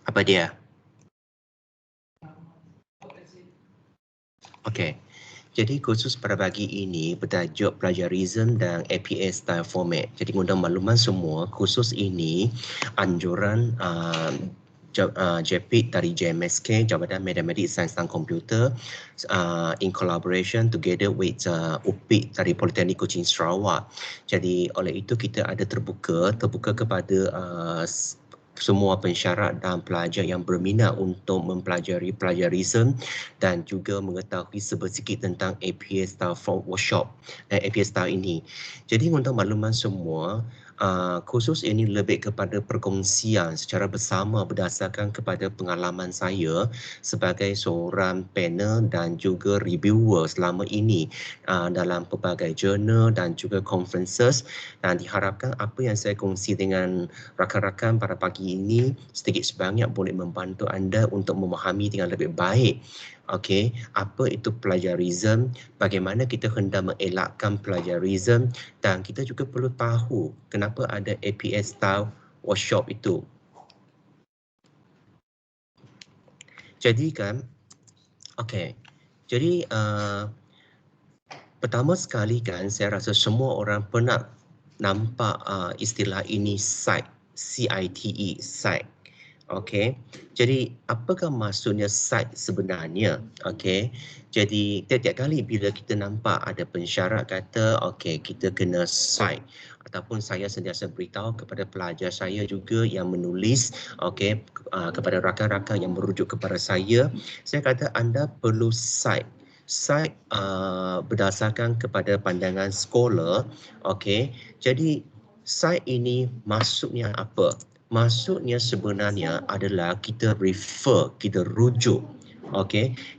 Apa dia? Okey. Jadi khusus pada pagi ini bertajuk plagiarism dan APA style format. Jadi undang makluman semua khusus ini anjuran JPIT dari JMSK, Jabatan Matematik Sains dan Komputer, in collaboration together with UPIT dari Politeknik Kuching Sarawak. Jadi oleh itu kita ada terbuka kepada semua pensyarat dan pelajar yang berminat untuk mempelajari plagiarism dan juga mengetahui sedikit tentang APA style workshop APA style ini. Jadi untuk makluman semua, khusus ini lebih kepada perkongsian secara bersama berdasarkan kepada pengalaman saya sebagai seorang panel dan juga reviewer selama ini dalam pelbagai jurnal dan juga conferences, dan diharapkan apa yang saya kongsi dengan rakan-rakan pada pagi ini sedikit sebanyak boleh membantu anda untuk memahami dengan lebih baik apa itu plagiarism, bagaimana kita hendak mengelakkan plagiarism, dan kita juga perlu tahu kenapa ada APA style workshop itu. Jadi kan, jadi pertama sekali kan saya rasa semua orang pernah nampak istilah ini cite, C-I-T-E, cite. Jadi apakah maksudnya cite sebenarnya? Jadi tiap-tiap kali bila kita nampak ada pensyarat kata kita kena cite, ataupun saya sentiasa beritahu kepada pelajar saya juga yang menulis kepada rakan-rakan yang merujuk kepada saya kata anda perlu cite. Cite berdasarkan kepada pandangan scholar. Jadi cite ini maksudnya apa? Maksudnya sebenarnya adalah kita refer, kita rujuk.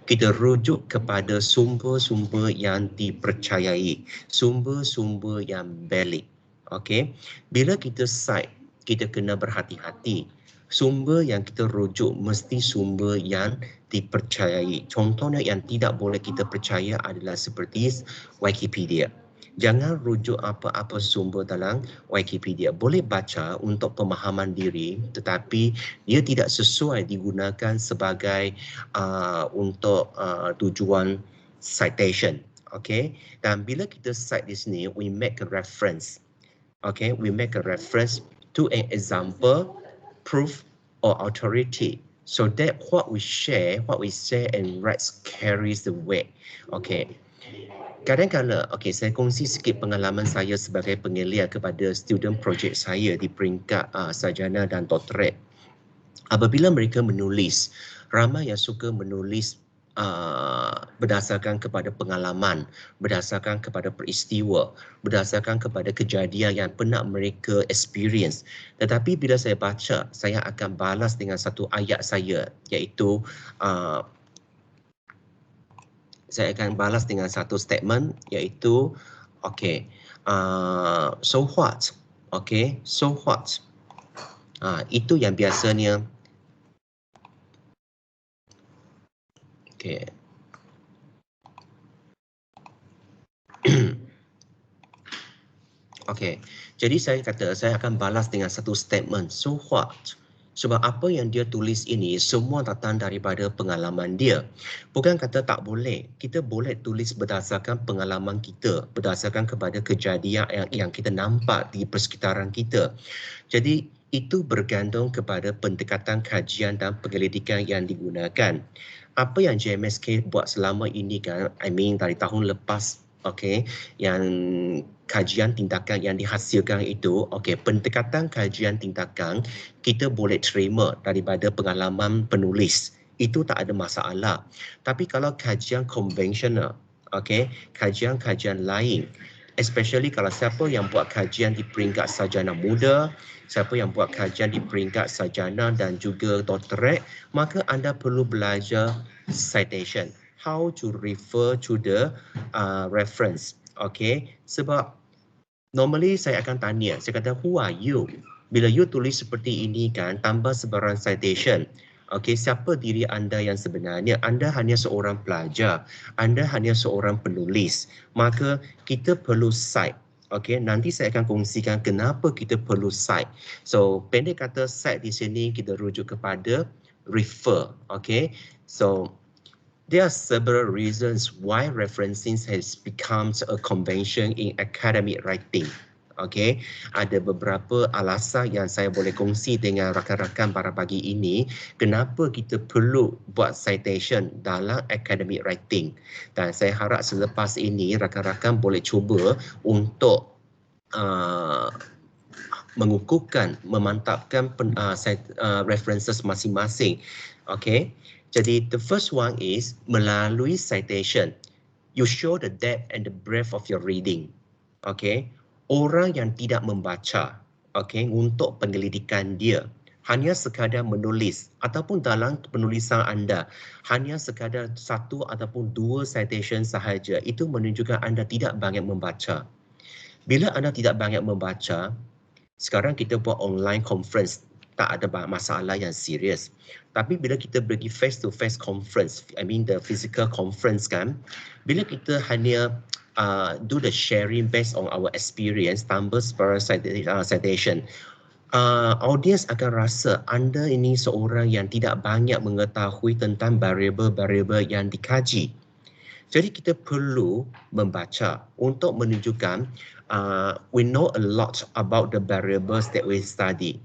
Kita rujuk kepada sumber-sumber yang dipercayai, sumber-sumber yang valid. Bila kita cite, kita kena berhati-hati. Sumber yang kita rujuk mesti sumber yang dipercayai. Contohnya yang tidak boleh kita percaya adalah seperti Wikipedia. Jangan rujuk apa-apa sumber dalam Wikipedia. Boleh baca untuk pemahaman diri, tetapi dia tidak sesuai digunakan sebagai untuk tujuan citation. Dan bila kita cite di sini, we make a reference. We make a reference to an example, proof, or authority, so that what we share, what we say and write carries the weight. Kadang-kadang, saya kongsi sikit pengalaman saya sebagai pengelia kepada student project saya di peringkat sarjana dan doktorat. Apabila mereka menulis, ramai yang suka menulis berdasarkan kepada pengalaman, berdasarkan kepada peristiwa, berdasarkan kepada kejadian yang pernah mereka experience. Tetapi bila saya baca, saya akan balas dengan satu ayat saya, iaitu saya akan balas dengan satu statement, iaitu so what? So what? Itu yang biasanya jadi saya kata saya akan balas dengan satu statement, so what? Sebab apa yang dia tulis ini semua datang daripada pengalaman dia. Bukan kata tak boleh. Kita boleh tulis berdasarkan pengalaman kita, berdasarkan kepada kejadian yang kita nampak di persekitaran kita. Jadi itu bergantung kepada pendekatan kajian dan penyelidikan yang digunakan. Apa yang JMSK buat selama ini kan, dari tahun lepas, yang kajian tindakan yang dihasilkan itu, pendekatan kajian tindakan kita boleh terima daripada pengalaman penulis. Itu tak ada masalah. Tapi kalau kajian konvensional, kajian-kajian lain, especially kalau siapa yang buat kajian di peringkat sarjana muda, siapa yang buat kajian di peringkat sarjana dan juga doktorat, maka anda perlu belajar citation. How to refer to the reference. Sebab normally saya akan tanya, saya kata, who are you? Bila you tulis seperti ini kan, tambah sebarang citation. Siapa diri anda yang sebenarnya? Anda hanya seorang pelajar, anda hanya seorang penulis. Maka kita perlu cite. Okey, nanti saya akan kongsikan kenapa kita perlu cite. So, pendek kata cite di sini kita rujuk kepada refer. Okey. So, there are several reasons why referencing has become a convention in academic writing. Okey, ada beberapa alasan yang saya boleh kongsi dengan rakan-rakan pada pagi ini kenapa kita perlu buat citation dalam academic writing. Dan saya harap selepas ini rakan-rakan boleh cuba untuk mengukuhkan, memantapkan references masing-masing. Okay, jadi the first one is melalui citation, you show the depth and the breadth of your reading. Okay, orang yang tidak membaca, okay, untuk penyelidikan dia, hanya sekadar menulis ataupun dalam penulisan anda, hanya sekadar satu ataupun dua citation sahaja, itu menunjukkan anda tidak banyak membaca. Bila anda tidak banyak membaca, sekarang kita buat online conference, tak ada masalah yang serius. Tapi bila kita pergi face-to-face conference, I mean the physical conference kan, bila kita hanya do the sharing based on our experience tanpa citation, audience akan rasa anda ini seorang yang tidak banyak mengetahui tentang variable-variable yang dikaji. Jadi kita perlu membaca untuk menunjukkan we know a lot about the variables that we study.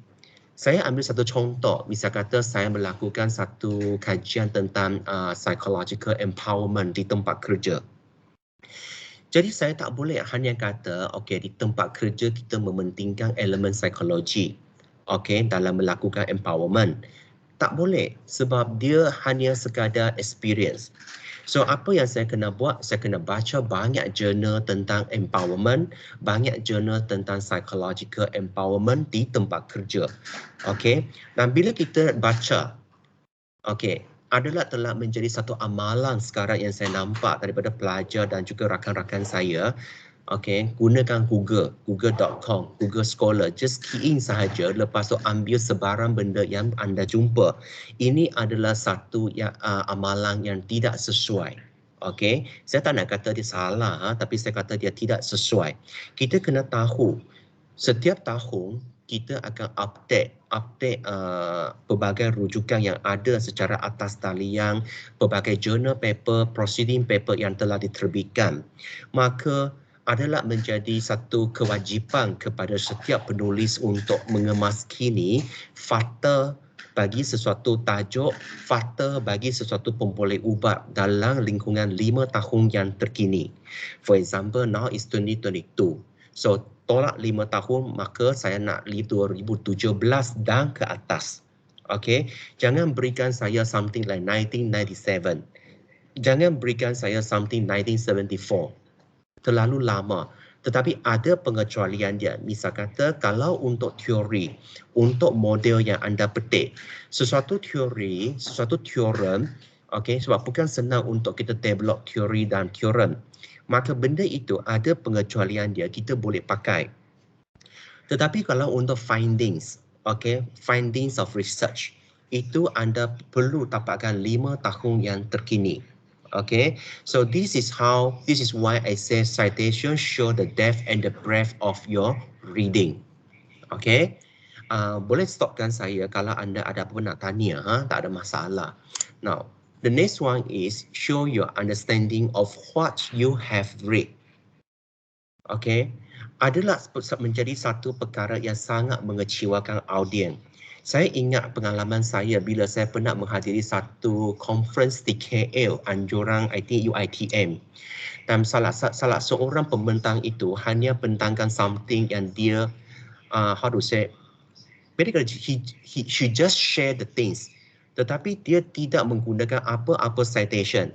Saya ambil satu contoh, misal kata saya melakukan satu kajian tentang psychological empowerment di tempat kerja. Jadi saya tak boleh hanya kata, okey, di tempat kerja kita mementingkan elemen psikologi, okey, dalam melakukan empowerment. Tak boleh sebab dia hanya sekadar experience. So apa yang saya kena buat? Saya kena baca banyak jurnal tentang empowerment, banyak jurnal tentang psychological empowerment di tempat kerja. Okey. Dan bila kita baca, okey, adalah telah menjadi satu amalan sekarang yang saya nampak daripada pelajar dan juga rakan-rakan saya. Okey, gunakan Google, google.com, Google Scholar. Just key in sahaja, lepas tu ambil sebarang benda yang anda jumpa. Ini adalah satu amalan yang tidak sesuai. Okey, saya tak nak kata dia salah, tapi saya kata dia tidak sesuai. Kita kena tahu, setiap tahun kita akan update pelbagai rujukan yang ada secara atas talian, pelbagai journal paper, proceeding paper yang telah diterbitkan. Maka adalah menjadi satu kewajipan kepada setiap penulis untuk mengemaskini fakta bagi sesuatu tajuk, fakta bagi sesuatu pemboleh ubat dalam lingkungan 5 tahun yang terkini. For example, now is 2022. So, tolak 5 tahun, maka saya nak 2017 dan ke atas. Okay, jangan berikan saya something like 1997. Jangan berikan saya something 1974. Terlalu lama. Tetapi ada pengecualian dia. Misal kata, kalau untuk teori, untuk model yang anda petik, sesuatu teori, sesuatu teorem, okay, sebab bukan senang untuk kita develop teori dan teorem, maka benda itu ada pengecualian dia, kita boleh pakai. Tetapi kalau untuk findings, okay, findings of research, itu anda perlu dapatkan 5 tahun yang terkini. Okay, so this is why I say citation show the depth and the breadth of your reading. Okay, boleh stopkan saya kalau anda ada apa nak tanya, tak ada masalah. Now, the next one is show your understanding of what you have read. Okay, adalah menjadi satu perkara yang sangat mengecewakan audiens. Saya ingat pengalaman saya bila saya pernah menghadiri satu conference di KL, anjuran I think UiTM. Dan salah seorang pembentang itu hanya bentangkan something yang dia, how to say, basically she just share the things. Tetapi dia tidak menggunakan apa-apa citation.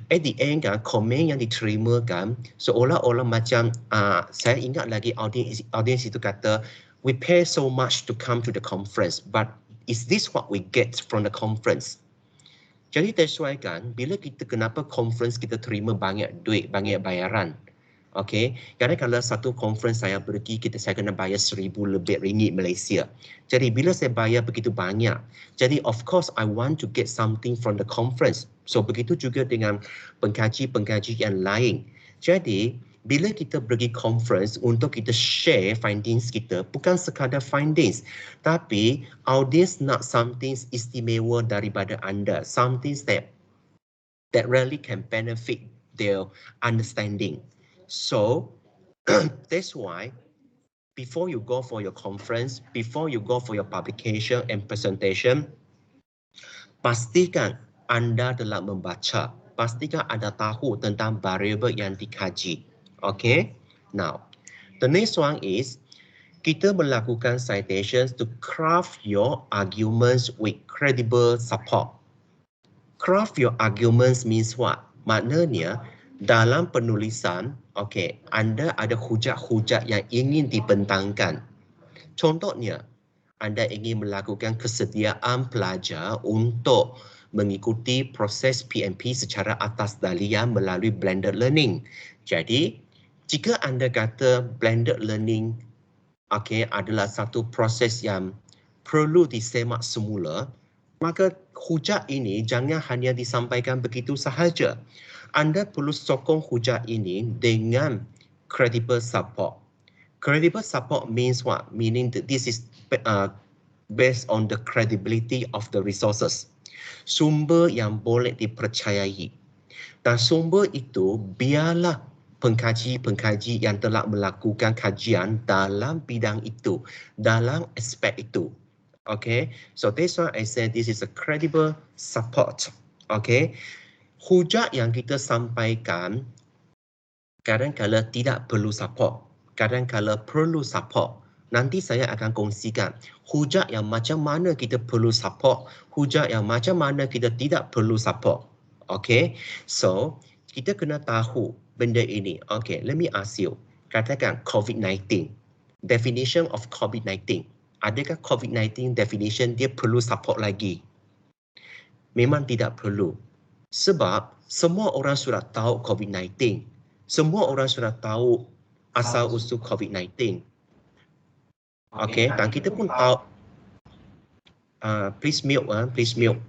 At the end kan, komen yang diterima kan, seolah-olah macam, saya ingat lagi audience itu kata, we pay so much to come to the conference, but is this what we get from the conference? Jadi that's why kan, bila kita kenapa conference kita terima banyak duit, banyak bayaran. Okay, kerana kalau satu conference saya pergi, saya kena bayar 1,000 lebih ringgit Malaysia. Jadi bila saya bayar begitu banyak, jadi of course I want to get something from the conference. So begitu juga dengan pengkaji-pengkaji yang lain. Jadi Bila kita pergi conference untuk kita share findings kita, bukan sekadar findings, tapi audience nak something istimewa daripada anda, something that really can benefit their understanding. So that's why before you go for your conference, before you go for your publication and presentation, pastikan anda telah membaca, pastikan anda tahu tentang variable yang dikaji. Okay, now the next one is kita melakukan citations to craft your arguments with credible support. Craft your arguments means what? Maknanya dalam penulisan, okay, anda ada hujat-hujat yang ingin dibentangkan. Contohnya, anda ingin melakukan kesediaan pelajar untuk mengikuti proses PMP secara atas talian melalui blended learning. Jadi, jika anda kata blended learning adalah satu proses yang perlu disemak semula, maka hujat ini jangan hanya disampaikan begitu sahaja. Anda perlu sokong hujat ini dengan credible support. Credible support means what? Meaning that this is based on the credibility of the resources. Sumber yang boleh dipercayai. Dan sumber itu biarlah pengkaji-pengkaji yang telah melakukan kajian dalam bidang itu, dalam aspek itu. Okay, so that's why I said this is a credible support. Okay, hujat yang kita sampaikan kadang-kala tidak perlu support, kadang-kala perlu support. Nanti saya akan kongsikan hujat yang macam mana kita perlu support, hujat yang macam mana kita tidak perlu support. Okay, so kita kena tahu benda ini. Okay, let me ask you. Katakan COVID-19, definition of COVID-19. Adakah COVID-19 definition dia perlu support lagi? Memang tidak perlu. Sebab semua orang sudah tahu COVID-19. Semua orang sudah tahu asal-usul COVID-19. Okay, dan kita pun tahu. Please mute, please mute.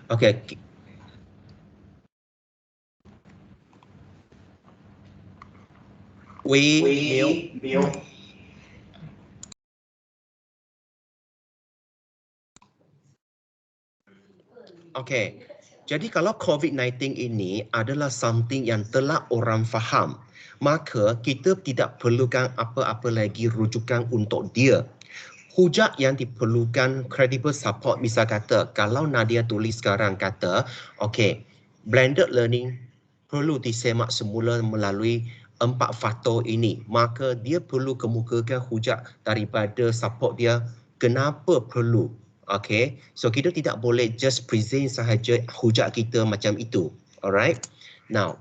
Okay. Mute. Okay, jadi kalau COVID-19 ini adalah something yang telah orang faham, maka kita tidak perlukan apa-apa lagi rujukan untuk dia. Hujat yang diperlukan credible support, misal kata, kalau Nadia tulis sekarang kata, okay, blended learning perlu disemak semula melalui 4 faktor ini, maka dia perlu kemukakan hujat daripada support dia, kenapa perlu. Okay, so kita tidak boleh just present sahaja hujat kita macam itu. Alright, now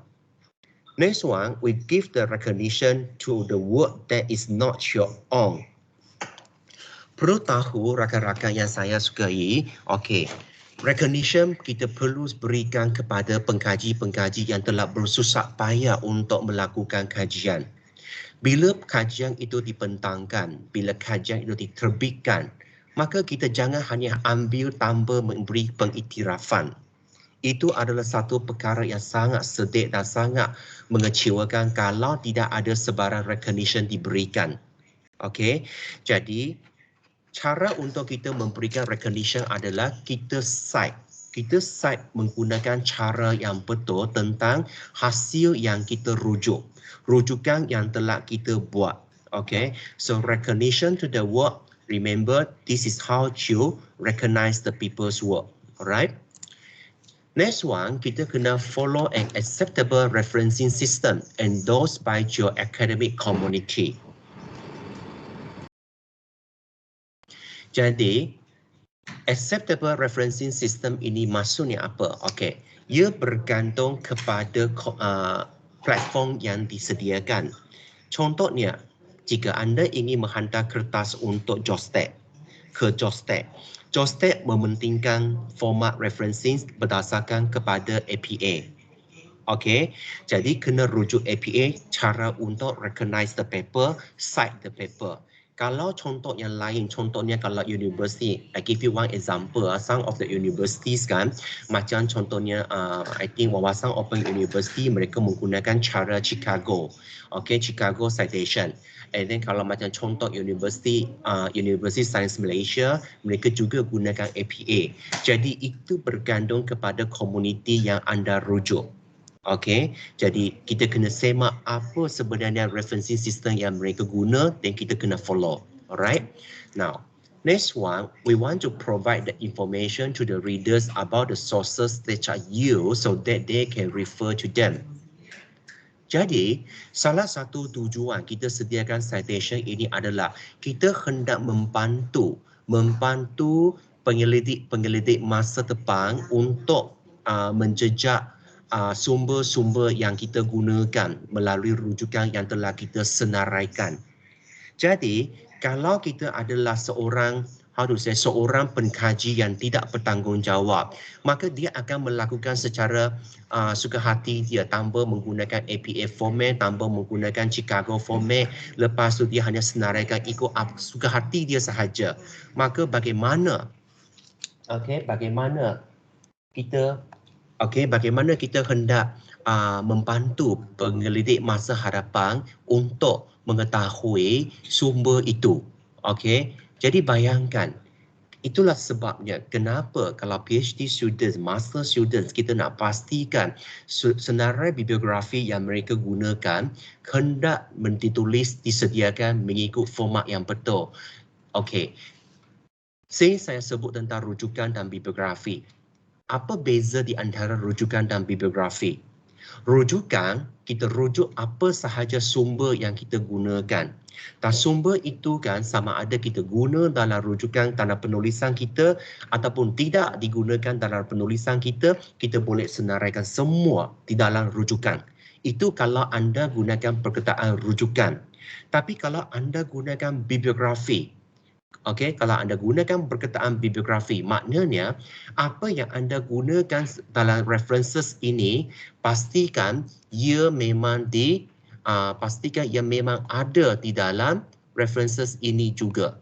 next one, we give the recognition to the work that is not your own. Perlu tahu rakan-rakan yang saya sukai, okay, recognition kita perlu berikan kepada pengkaji-pengkaji yang telah bersusah payah untuk melakukan kajian. Bila kajian itu dibentangkan, bila kajian itu diterbitkan, maka kita jangan hanya ambil tanpa memberi pengiktirafan. Itu adalah satu perkara yang sangat sedih dan sangat mengecewakan kalau tidak ada sebarang recognition diberikan. Okay, jadi cara untuk kita memberikan recognition adalah kita cite. Kita cite menggunakan cara yang betul tentang hasil yang kita rujuk. Rujukan yang telah kita buat. Okay, so recognition to the work. Remember, this is how you recognize the people's work. Alright. Next one, kita kena follow an acceptable referencing system endorsed by your academic community. Jadi, acceptable referencing system ini maksudnya apa? Okay, ia bergantung kepada platform yang disediakan. Contohnya, jika anda ingin menghantar kertas untuk JOSTEC ke JOSTEC, JOSTEC mementingkan format referencing berdasarkan kepada APA. Okay, jadi kena rujuk APA cara untuk recognize the paper, cite the paper. Kalau contoh yang lain, contohnya kalau university, I give you one example, some of the universities kan, macam contohnya I think wawasan Open University mereka menggunakan cara Chicago, okay, Chicago citation. And then kalau macam contoh university, University Science Malaysia, mereka juga gunakan APA. Jadi itu bergantung kepada komuniti yang anda rujuk. Okay, jadi kita kena semak apa sebenarnya referencing system yang mereka guna dan kita kena follow. Alright. Now, next one, we want to provide the information to the readers about the sources that are used so that they can refer to them. Jadi, salah satu tujuan kita sediakan citation ini adalah kita hendak membantu penyelidik masa depan untuk menjejak sumber-sumber yang kita gunakan melalui rujukan yang telah kita senaraikan. Jadi, kalau kita adalah seorang pengkaji yang tidak bertanggungjawab, maka dia akan melakukan secara suka hati dia tanpa menggunakan APA format, tanpa menggunakan Chicago format, lepas tu dia hanya senaraikan ikut suka hati dia sahaja. Maka bagaimana kita hendak membantu penyelidik masa hadapan untuk mengetahui sumber itu. Okey, jadi bayangkan, itulah sebabnya kenapa kalau PhD students, master students, kita nak pastikan senarai bibliografi yang mereka gunakan hendak ditulis, disediakan mengikut format yang betul. Okey, saya sebut tentang rujukan dan bibliografi. Apa beza di antara rujukan dan bibliografi? Rujukan, kita rujuk apa sahaja sumber yang kita gunakan. Dan sumber itu kan sama ada kita guna dalam rujukan dalam penulisan kita ataupun tidak digunakan dalam penulisan kita, kita boleh senaraikan semua di dalam rujukan. Itu kalau anda gunakan perkataan rujukan. Tapi kalau anda gunakan bibliografi, okey, kalau anda gunakan perkataan bibliografi, maknanya apa yang anda gunakan dalam references ini pastikan ia memang ada di dalam references ini juga.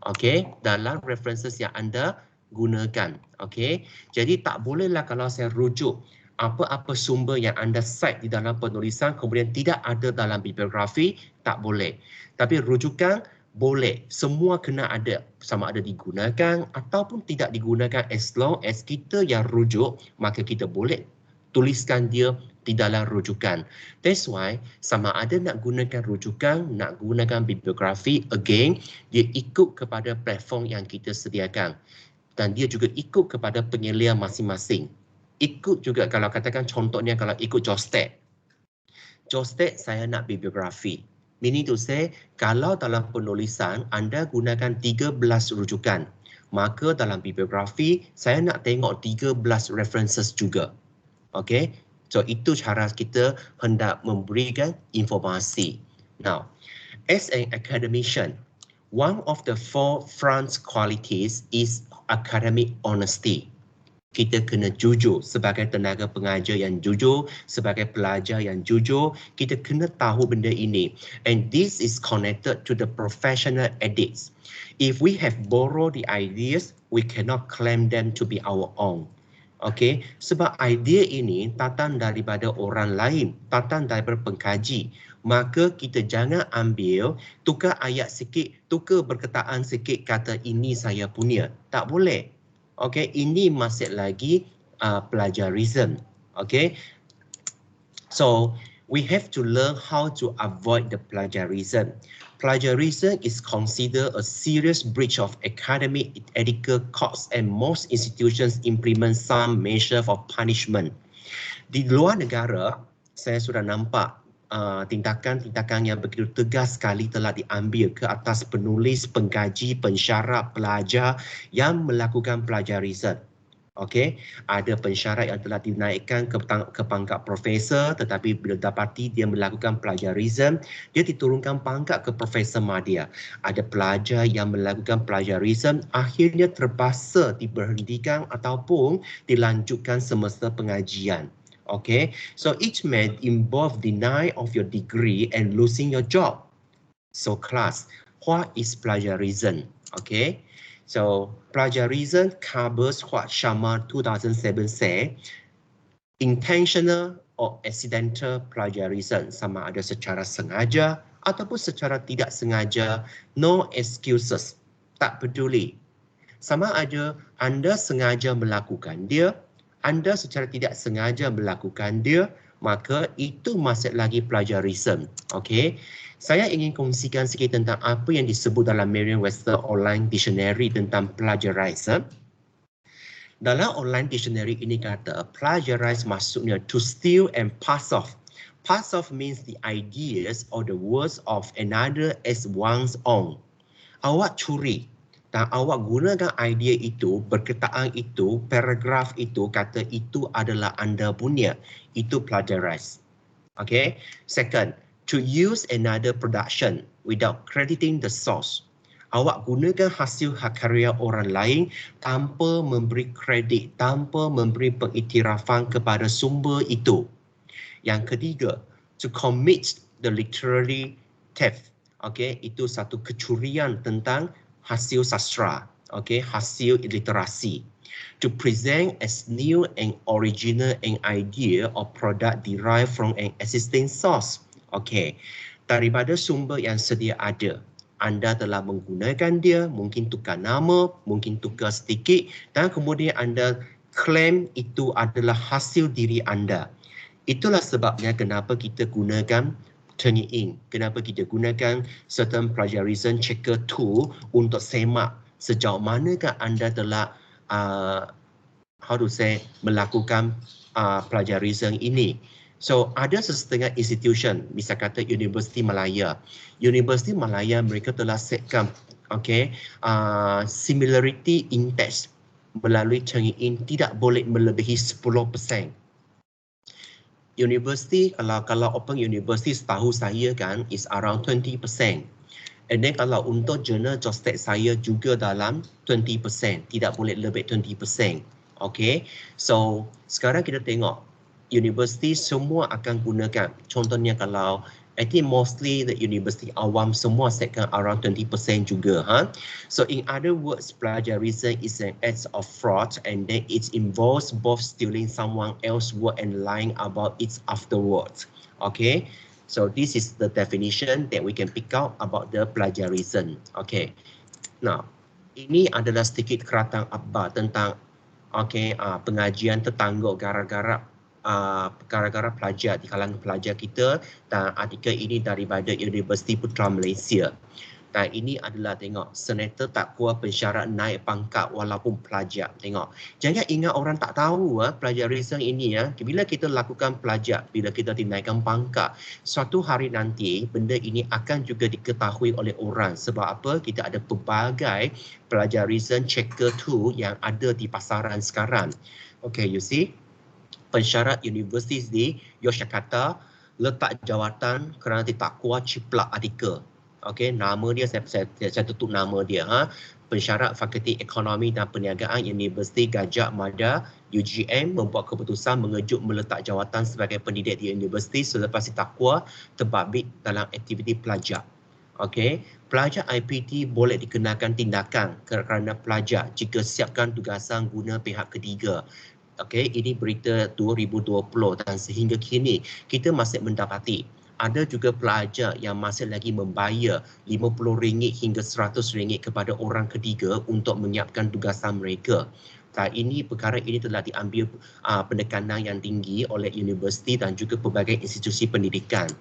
Okey, dalam references yang anda gunakan. Okey, jadi tak bolehlah kalau saya rujuk apa-apa sumber yang anda cite di dalam penulisan kemudian tidak ada dalam bibliografi, tak boleh. Tapi rujukan boleh, semua kena ada, sama ada digunakan ataupun tidak digunakan, as long as kita yang rujuk, maka kita boleh tuliskan dia di dalam rujukan. That's why sama ada nak gunakan rujukan, nak gunakan bibliografi, again, dia ikut kepada platform yang kita sediakan. Dan dia juga ikut kepada penyelia masing-masing. Ikut juga kalau katakan contohnya kalau ikut Jostek. Jostek saya nak bibliografi. Meaning to say, kalau dalam penulisan anda gunakan 13 rujukan, maka dalam bibliografi saya nak tengok 13 references juga. Okay, so itu cara kita hendak memberikan informasi. Now, as an academician, one of the 4 front qualities is academic honesty. Kita kena jujur sebagai tenaga pengajar yang jujur, sebagai pelajar yang jujur, kita kena tahu benda ini. And this is connected to the professional ethics. If we have borrowed the ideas, we cannot claim them to be our own. Okay, sebab idea ini datang daripada orang lain, datang daripada pengkaji. Maka kita jangan ambil, tukar ayat sikit, tukar perkataan sikit, kata ini saya punya. Tak boleh. Okay, ini masih lagi plagiarism. Okay, so we have to learn how to avoid the plagiarism. Plagiarism is considered a serious breach of academic ethical codes, and most institutions implement some measure of punishment. Di luar negara, saya sudah nampak tindakan-tindakan yang begitu tegas sekali telah diambil ke atas penulis, pengkaji, pensyarah, pelajar yang melakukan plagiarism. Okey, ada pensyarat yang telah dinaikkan ke pangkat profesor, tetapi bila dapati dia melakukan plagiarism, dia diturunkan pangkat ke profesor madya. Ada pelajar yang melakukan plagiarism, akhirnya terpaksa diberhentikan ataupun dilanjutkan semasa pengajian. Okay, so each may involve deny of your degree and losing your job. So class, What is plagiarism? Okay, so plagiarism covers what Sharma 2007 said, intentional or accidental plagiarism, sama ada secara sengaja ataupun secara tidak sengaja, no excuses, tak peduli. Sama ada anda sengaja melakukan dia, anda secara tidak sengaja melakukan dia, maka itu masih lagi plagiarism. Okey. Saya ingin kongsikan sikit tentang apa yang disebut dalam Merriam-Webster Online Dictionary tentang plagiarism. Dalam online dictionary ini kata plagiarize maksudnya to steal and pass off. Pass off means the ideas or the words of another as one's own. Awak curi dan awak gunakan idea itu, perkataan itu, paragraf itu, kata itu adalah anda punya. Itu plagiarize. Okay. Second, to use another production without crediting the source. Awak gunakan hasil karya orang lain tanpa memberi kredit, tanpa memberi pengiktirafan kepada sumber itu. Yang ketiga, to commit the literary theft. Okay, itu satu kecurian tentang hasil sastra. Okay, hasil literasi. To present as new and original an idea or product derived from an existing source. Okay, daripada sumber yang sedia ada. Anda telah menggunakan dia, mungkin tukar nama, mungkin tukar sedikit dan kemudian anda claim itu adalah hasil diri anda. Itulah sebabnya kenapa kita gunakan turning in, kenapa kita gunakan certain plagiarism checker tool untuk semak sejauh manakah anda telah melakukan plagiarism ini. So ada sesetengah institution, misal kata Universiti Malaya. Universiti Malaya mereka telah setkan similarity index melalui turning in tidak boleh melebihi 10%. Universiti kalau Open University setahu saya kan is around 20%. And then kalau untuk jurnal jostek saya juga dalam 20%, tidak boleh lebih 20%. Okay, so sekarang kita tengok universiti semua akan gunakan. Contohnya kalau I think mostly the university awam semua setkan around 20% juga. So in other words, plagiarism is an act of fraud and then it involves both stealing someone else's work and lying about it afterwards. Okay, so this is the definition that we can pick out about the plagiarism. Okay, now ini adalah sedikit keratang akhbar tentang pengajian tertangguk gara-gara plagiat di kalangan pelajar kita, dan artikel ini daripada Universiti Putra Malaysia. Dan ini adalah tengok senator tak kuat pensyarat naik pangkat walaupun plagiat. Tengok, jangan ingat orang tak tahu plagiarism ini bila kita lakukan plagiat, bila kita dinaikkan pangkat, suatu hari nanti benda ini akan juga diketahui oleh orang. Sebab apa? Kita ada pelbagai plagiarism checker tool yang ada di pasaran sekarang. Okay, you see, pensyarat universiti di Yogyakarta letak jawatan kerana dia tak kuat ciplak artikel. Okey, nama dia saya tutup nama dia. Pensyarat Fakulti Ekonomi dan Perniagaan Universiti Gajah Mada UGM membuat keputusan mengejut meletak jawatan sebagai pendidik di universiti selepas ditakwa terbabit dalam aktiviti plagiat. Okey, pelajar IPT boleh dikenakan tindakan kerana plagiat jika siapkan tugasan guna pihak ketiga. Okey, ini berita 2020 dan sehingga kini kita masih mendapati ada juga pelajar yang masih lagi membayar RM50 hingga RM100 kepada orang ketiga untuk menyiapkan tugasan mereka. Perkara ini telah diambil penekanan yang tinggi oleh universiti dan juga pelbagai institusi pendidikan.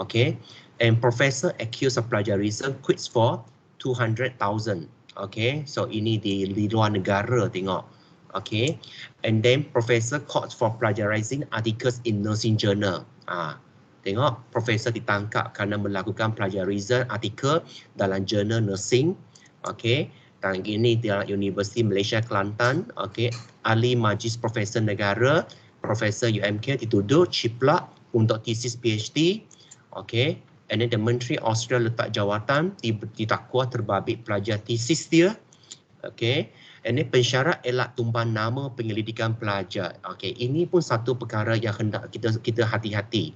Okay, and professor accused of plagiarism quits for 200,000. Okay, so ini di luar negara tengok. Okay, and then professor caught for plagiarizing articles in nursing journal. Tengok, profesor ditangkap kerana melakukan plagiarism artikel dalam jurnal nursing. Okey, dan ini dalam Universiti Malaysia Kelantan. Okey, ahli majlis profesor negara, Profesor UMK dituduh ciplak untuk tesis PhD. Okey, and then the Menteri Australia letak jawatan ditakwa terbabit pelajar tesis dia. Okey, and then pensyarat elak tumpang nama penyelidikan pelajar. Okey, ini pun satu perkara yang hendak kita hati-hati.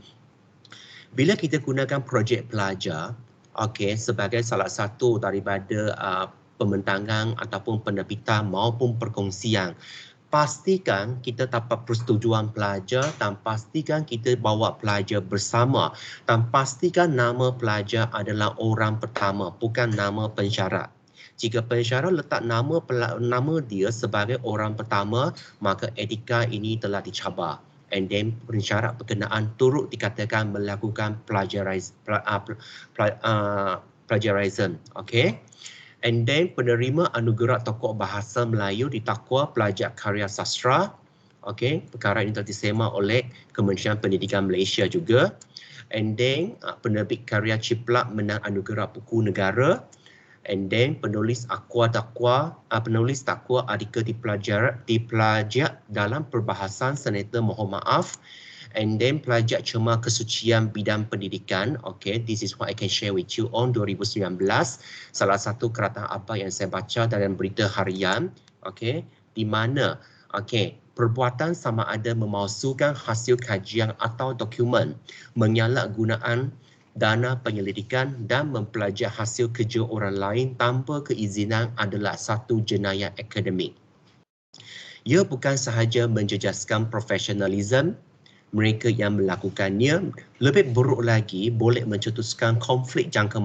Bila kita gunakan projek pelajar, okey, sebagai salah satu daripada pembentangan ataupun penerbitan maupun perkongsian. Pastikan kita dapat persetujuan pelajar dan pastikan kita bawa pelajar bersama dan pastikan nama pelajar adalah orang pertama, bukan nama pensyarat. Jika pensyarat letak nama dia sebagai orang pertama, maka etika ini telah dicabar. And then pensyarat berkenaan turut dikatakan melakukan plagiarism. Okay? And then penerima anugerah tokoh bahasa Melayu ditakwa pelajar karya sastra. Okey, perkara ini telah disemak oleh Kementerian Pendidikan Malaysia juga. And then penerbit karya ciplak menang anugerah buku negara. And then penulis takwa artikel diplagiat dalam perbahasan senator mohon maaf. And then pelajar cema kesucian bidang pendidikan. Okay, this is what I can share with you on 2019. Salah satu kereta apa yang saya baca dalam berita harian. Okay, di mana perbuatan sama ada memalsukan hasil kajian atau dokumen, menyalahgunaan dana penyelidikan dan mempelajari hasil kerja orang lain tanpa keizinan adalah satu jenayah akademik. Ia bukan sahaja menjejaskan profesionalisme mereka yang melakukannya, lebih buruk lagi boleh mencetuskan konflik jangka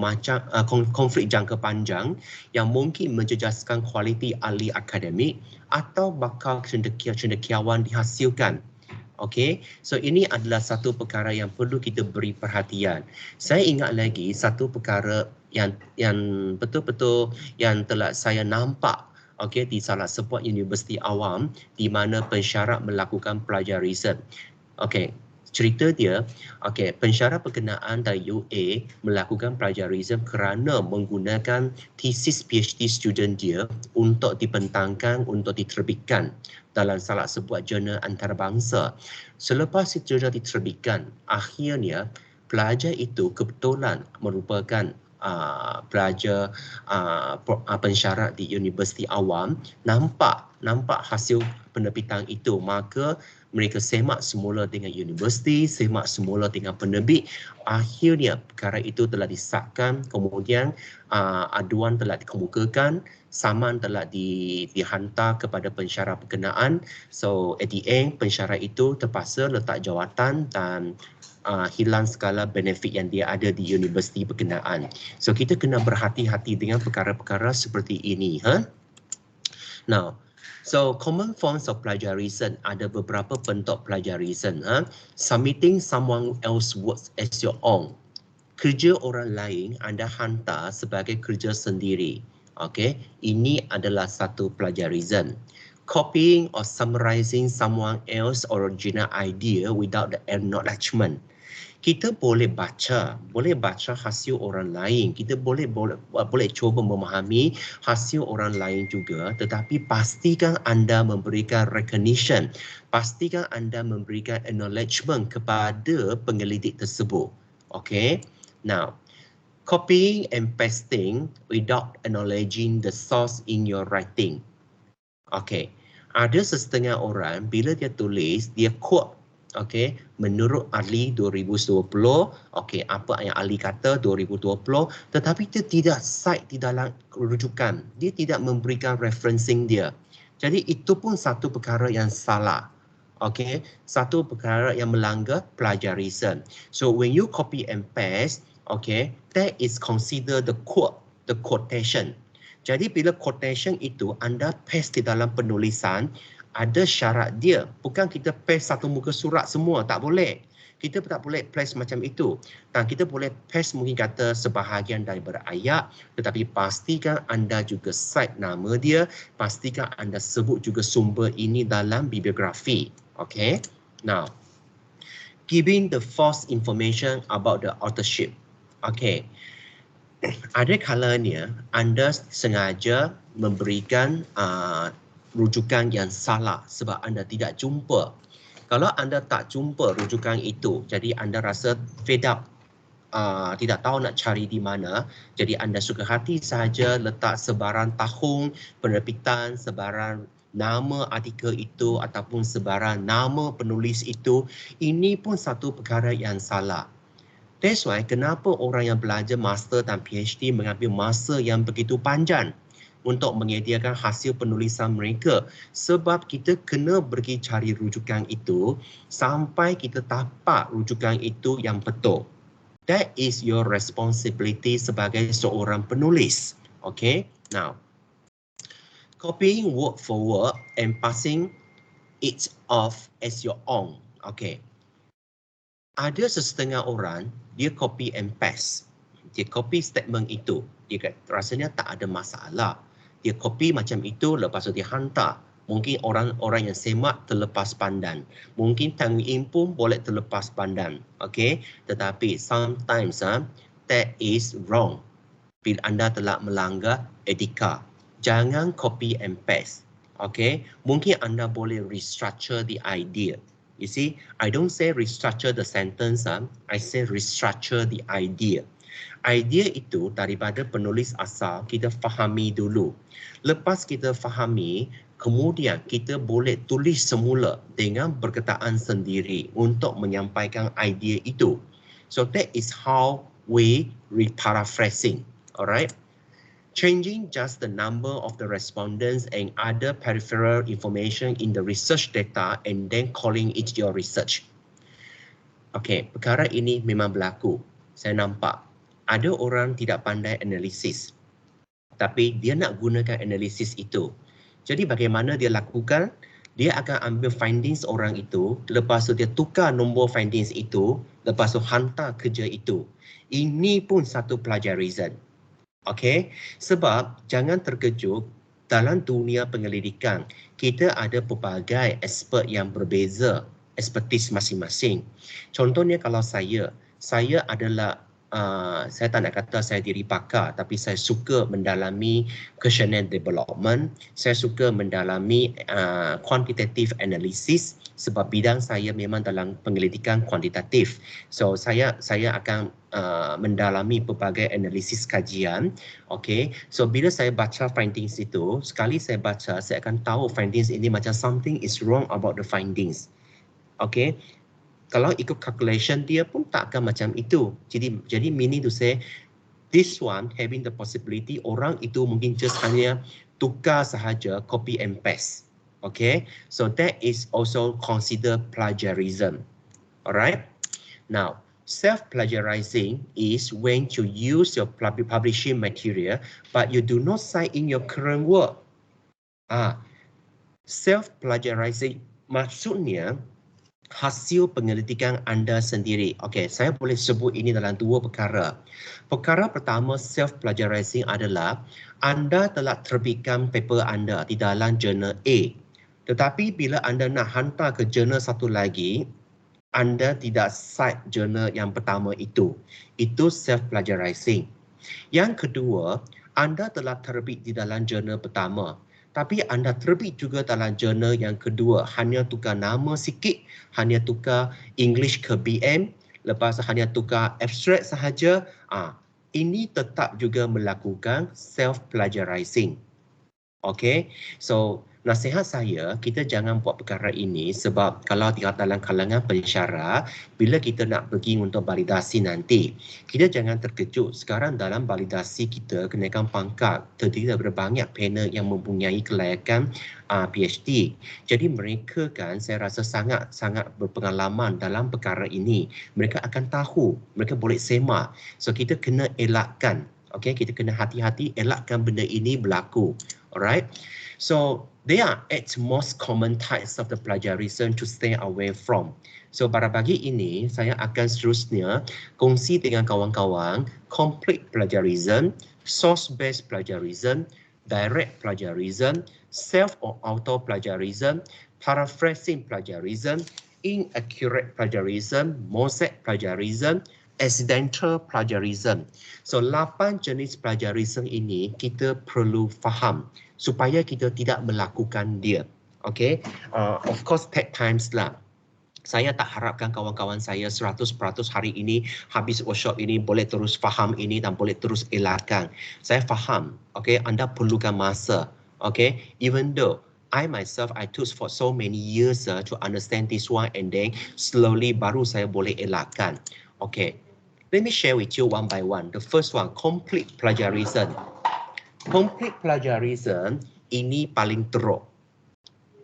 panjang yang mungkin menjejaskan kualiti ahli akademik atau bakal cendekiawan dihasilkan. Okey, so ini adalah satu perkara yang perlu kita beri perhatian. Saya ingat lagi satu perkara yang betul-betul yang telah saya nampak di salah sebuah universiti awam di mana pensyarat melakukan plagiarism. Okey, cerita dia, pensyarat berkenaan dari UA melakukan plagiarism kerana menggunakan tesis PhD student dia untuk dibentangkan, untuk diterbitkan dalam salah sebuah jurnal antarabangsa. Selepas jurnal diterbitkan, akhirnya pelajar itu kebetulan merupakan pelajar pensyarat di universiti awam, nampak hasil penerbitan itu, maka mereka semak semula dengan universiti, semak semula dengan penerbit. Akhirnya perkara itu telah disahkan, kemudian aduan telah dikemukakan, saman telah dihantar kepada pensyarat berkenaan. So at the end, pensyarat itu terpaksa letak jawatan dan hilang segala benefit yang dia ada di universiti berkenaan. So kita kena berhati-hati dengan perkara-perkara seperti ini. Now, so common forms of plagiarism, ada beberapa bentuk plagiarism. Submitting someone else's works as your own. Kerja orang lain anda hantar sebagai kerja sendiri. Okay, ini adalah satu plagiarism. Copying or summarizing someone else's original idea without the acknowledgement. Kita boleh baca hasil orang lain, kita boleh cuba memahami hasil orang lain juga, tetapi pastikan anda memberikan recognition, pastikan anda memberikan acknowledgement kepada penyelidik tersebut. Okay, now copying and pasting without acknowledging the source in your writing. Okay, ada setengah orang bila dia tulis, dia quote menurut ahli 2020, apa yang ahli kata 2020, tetapi dia tidak cite di dalam rujukan, dia tidak memberikan referencing dia. Jadi itu pun satu perkara yang salah. Satu perkara yang melanggar plagiarism. So when you copy and paste, that is considered the quote, the quotation. Jadi bila quotation itu anda paste di dalam penulisan, ada syarat dia. Bukan kita paste satu muka surat semua, tak boleh. Kita tak boleh paste macam itu. Dan kita boleh paste mungkin kata sebahagian daripada ayat, tetapi pastikan anda juga cite nama dia, pastikan anda sebut juga sumber ini dalam bibliografi. Okay? Now, giving the false information about the authorship. Okay. Ada kalanya anda sengaja memberikan rujukan yang salah sebab anda tidak jumpa. Kalau anda tak jumpa rujukan itu, jadi anda rasa fed up, tidak tahu nak cari di mana, jadi anda suka hati sahaja letak sebarang tahun penerbitan, sebarang nama artikel itu ataupun sebarang nama penulis itu. Ini pun satu perkara yang salah. That's why kenapa orang yang belajar master dan PhD mengambil masa yang begitu panjang untuk menyediakan hasil penulisan mereka, sebab kita kena pergi cari rujukan itu sampai kita dapat rujukan itu yang betul. That is your responsibility sebagai seorang penulis. Okay, now copying word for word and passing it off as your own. Okay, ada setengah orang dia copy and paste. Dia copy statement itu, dia rasanya tak ada masalah. Dia copy macam itu, lepas tu dia hantar. Mungkin orang-orang yang semak terlepas pandang. Mungkin Tang Ying pun boleh terlepas pandang. Okay? Tetapi sometimes that is wrong. Bila anda telah melanggar etika, jangan copy and paste. Okay? Mungkin anda boleh restructure the idea. You see, I don't say restructure the sentence, I say restructure the idea. Idea itu daripada penulis asal kita fahami dulu. Lepas kita fahami, kemudian kita boleh tulis semula dengan perkataan sendiri untuk menyampaikan idea itu. So that is how we reparaphrasing. Alright? Changing just the number of the respondents and other peripheral information in the research data and then calling it your research. Okay, perkara ini memang berlaku. Saya nampak ada orang tidak pandai analisis, tapi dia nak gunakan analisis itu. Jadi bagaimana dia lakukan? Dia akan ambil findings orang itu, lepas tu dia tukar nombor findings itu, lepas tu hantar kerja itu. Ini pun satu plagiarism. Okay, sebab jangan terkejut, dalam dunia penyelidikan, kita ada pelbagai expert yang berbeza, expertise masing-masing. Contohnya kalau saya adalah, saya tak nak kata saya diri pakar, tapi saya suka mendalami questionnaire development, saya suka mendalami quantitative analysis, sebab bidang saya memang dalam penyelidikan kuantitatif. So saya akan mendalami pelbagai analisis kajian. Okay, so bila saya baca findings itu, sekali saya baca, saya akan tahu findings ini macam something is wrong about the findings. Okay, kalau ikut calculation dia pun tak akan macam itu. Jadi meaning to say, this one having the possibility, orang itu mungkin just hanya tukar sahaja, copy and paste. Okay, so that is also considered plagiarism. Alright, now self-plagiarizing is when you use your publishing material but you do not cite in your current work. Self-plagiarizing maksudnya hasil penyelidikan anda sendiri. Okey, saya boleh sebut ini dalam dua perkara. Perkara pertama, self-plagiarizing adalah anda telah terbitkan paper anda di dalam jurnal A. Tetapi bila anda nak hantar ke jurnal satu lagi, anda tidak cite jurnal yang pertama itu. Itu self-plagiarizing. Yang kedua, anda telah terbit di dalam jurnal pertama, tapi anda terbit juga dalam jurnal yang kedua, hanya tukar nama sikit, hanya tukar English ke BM, lepas hanya tukar abstract sahaja. Ini tetap juga melakukan self-plagiarizing. Okay, so nasihat saya, kita jangan buat perkara ini, sebab kalau dalam kalangan pensyarah, bila kita nak pergi untuk validasi nanti, kita jangan terkejut. Sekarang dalam validasi kita, kenaikan pangkat terdiri daripada banyak panel yang mempunyai kelayakan PhD. Jadi mereka kan saya rasa sangat berpengalaman dalam perkara ini. Mereka akan tahu, mereka boleh semak. So kita kena elakkan. Okay, kita kena hati-hati elakkan benda ini berlaku. Alright, so they are at most common types of the plagiarism to stay away from. So pada pagi ini saya akan seterusnya kongsi dengan kawan-kawan complete plagiarism, source-based plagiarism, direct plagiarism, self or auto plagiarism, paraphrasing plagiarism, inaccurate plagiarism, mosaic plagiarism, accidental plagiarism. So 8 jenis plagiarism ini kita perlu faham supaya kita tidak melakukan dia. Okay, of course take times lah. Saya tak harapkan kawan-kawan saya 100% hari ini habis workshop ini boleh terus faham ini dan boleh terus elakkan. Saya faham, okay, anda perlukan masa. Okay, even though I myself, I took for so many years to understand this one and then slowly baru saya boleh elakkan. Okay, Let me share with you one by one. The first one, complete plagiarism. Complete plagiarism ini paling teruk.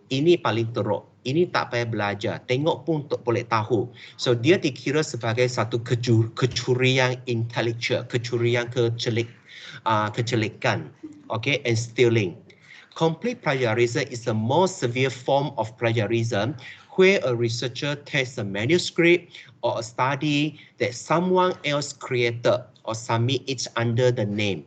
Ini paling teruk. Ini tak payah belajar. Tengok pun untuk boleh tahu. So dia dikira sebagai satu kecurian intelektual, kecurian kecelikan, okay, and stealing. Complete plagiarism is the most severe form of plagiarism where a researcher takes a manuscript or a study that someone else created or submit it under the name.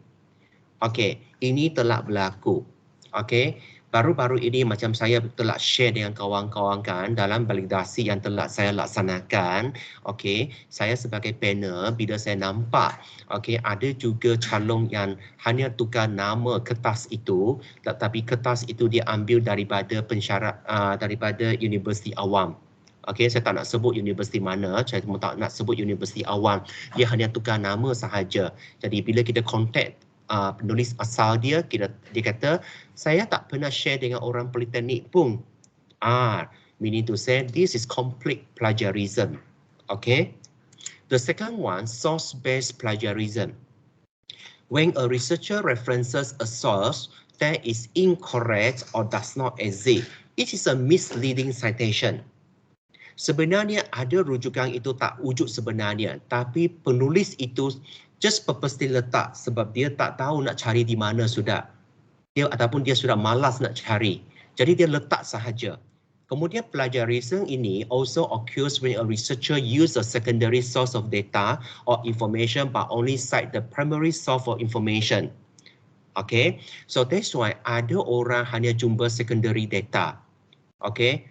Okay, ini telah berlaku. Okay, baru-baru ini macam saya telah share dengan kawan-kawan kan dalam validasi yang telah saya laksanakan. Okay, saya sebagai panel bila saya nampak okay, ada juga calon yang hanya tukar nama kertas itu, tetapi kertas itu dia ambil daripada pensyarat daripada universiti awam. Okay, saya tak nak sebut universiti mana, saya tak nak sebut universiti awam. Dia hanya tukar nama sahaja. Jadi bila kita contact penulis asal dia, dia kata, saya tak pernah share dengan orang politeknik pun. Meaning to say, this is complete plagiarism. Okay. The second one, source-based plagiarism. When a researcher references a source that is incorrect or does not exist, it is a misleading citation. Sebenarnya ada rujukan itu tak wujud sebenarnya, tapi penulis itu just purposely letak sebab dia tak tahu nak cari di mana sudah. Ataupun dia sudah malas nak cari. Jadi dia letak sahaja. Kemudian plagiarism ini also occurs when a researcher use a secondary source of data or information but only cite the primary source of information. Okay, so that's why ada orang hanya jumpa secondary data. Okay,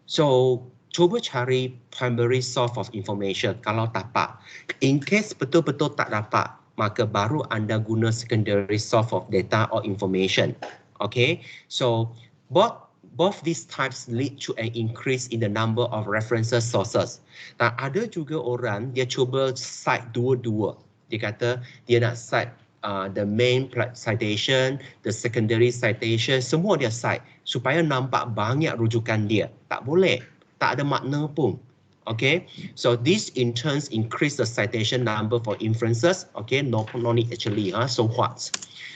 so cuba cari primary source of information kalau dapat. In case betul-betul tak dapat, maka baru anda guna secondary source of data or information. Okay, so both these types lead to an increase in the number of references sources. Dan ada juga orang dia cuba cite dua-dua. Dia kata dia nak cite the main citation, the secondary citation, semua dia cite supaya nampak banyak rujukan dia. Tak boleh. Tak ada makna pun. Okay, so this in turn increase the citation number for inferences. Okay, no need actually. So what?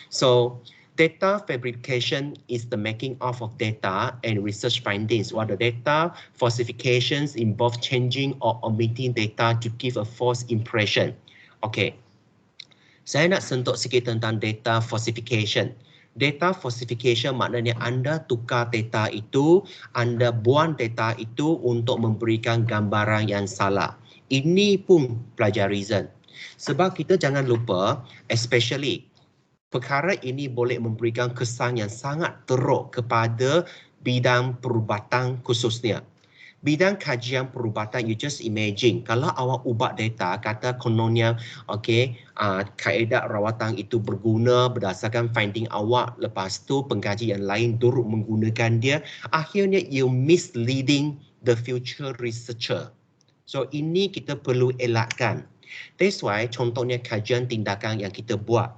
So data fabrication is the making of data and research findings, while the data falsifications involve changing or omitting data to give a false impression. Okay, saya nak sentuh sikit tentang data falsification. Data falsification maknanya anda tukar data itu, anda buang data itu untuk memberikan gambaran yang salah. Ini pun plagiarism. Sebab kita jangan lupa, especially perkara ini boleh memberikan kesan yang sangat teruk kepada bidang perubatan khususnya. Bidang kajian perubatan, you just imagine kalau awak ubah data, kata kononnya okay, kaedah rawatan itu berguna berdasarkan finding awak, lepas tu pengkaji yang lain turut menggunakan dia, akhirnya you misleading the future researcher. So ini kita perlu elakkan. That's why contohnya kajian tindakan yang kita buat.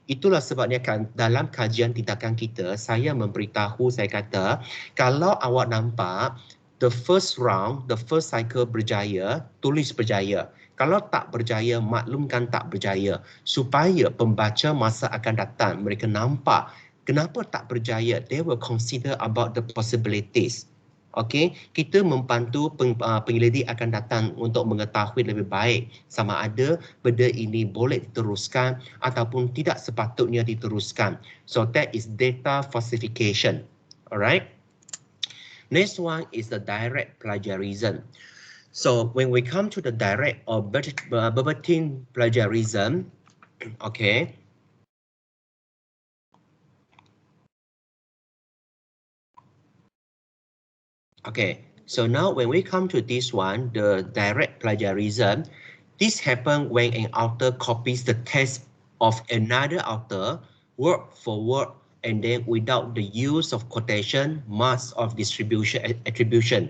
Itulah sebabnya dalam kajian tindakan kita, saya memberitahu, saya kata, kalau awak nampak the first round, the first cycle berjaya, tulis berjaya. Kalau tak berjaya, maklumkan tak berjaya. Supaya pembaca masa akan datang, mereka nampak kenapa tak berjaya. They will consider about the possibilities. Okay, kita membantu penyelidik akan datang untuk mengetahui lebih baik sama ada benda ini boleh diteruskan ataupun tidak sepatutnya diteruskan. So that is data falsification. Alright. Next one is the direct plagiarism. So when we come to the direct or verbatim plagiarism, okay. Okay, so now when we come to this one, the direct plagiarism, this happens when an author copies the text of another author word for word and then without the use of quotation, marks of distribution, attribution,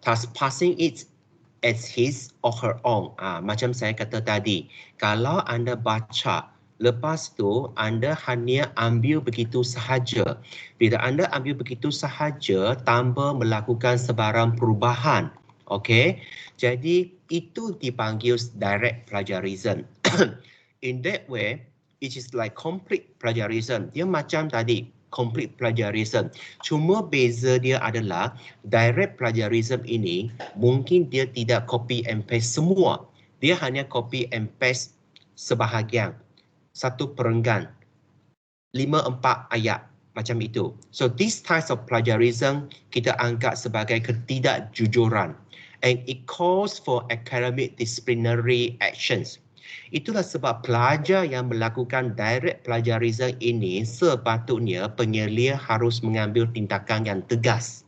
thus passing it as his or her own. Macam saya kata tadi, kalau anda baca, lepas tu anda hanya ambil begitu sahaja. Bila anda ambil begitu sahaja tanpa melakukan sebarang perubahan. Okay, jadi itu dipanggil direct plagiarism. In that way, it is like complete plagiarism. Dia macam tadi, complete plagiarism. Cuma beza dia adalah direct plagiarism ini mungkin dia tidak copy and paste semua. Dia hanya copy and paste sebahagian, satu perenggan, 5-4 ayat macam itu. So these types of plagiarism kita anggap sebagai ketidakjujuran, and it calls for academic disciplinary actions. Itulah sebab pelajar yang melakukan direct plagiarism ini sepatutnya penyelia harus mengambil tindakan yang tegas.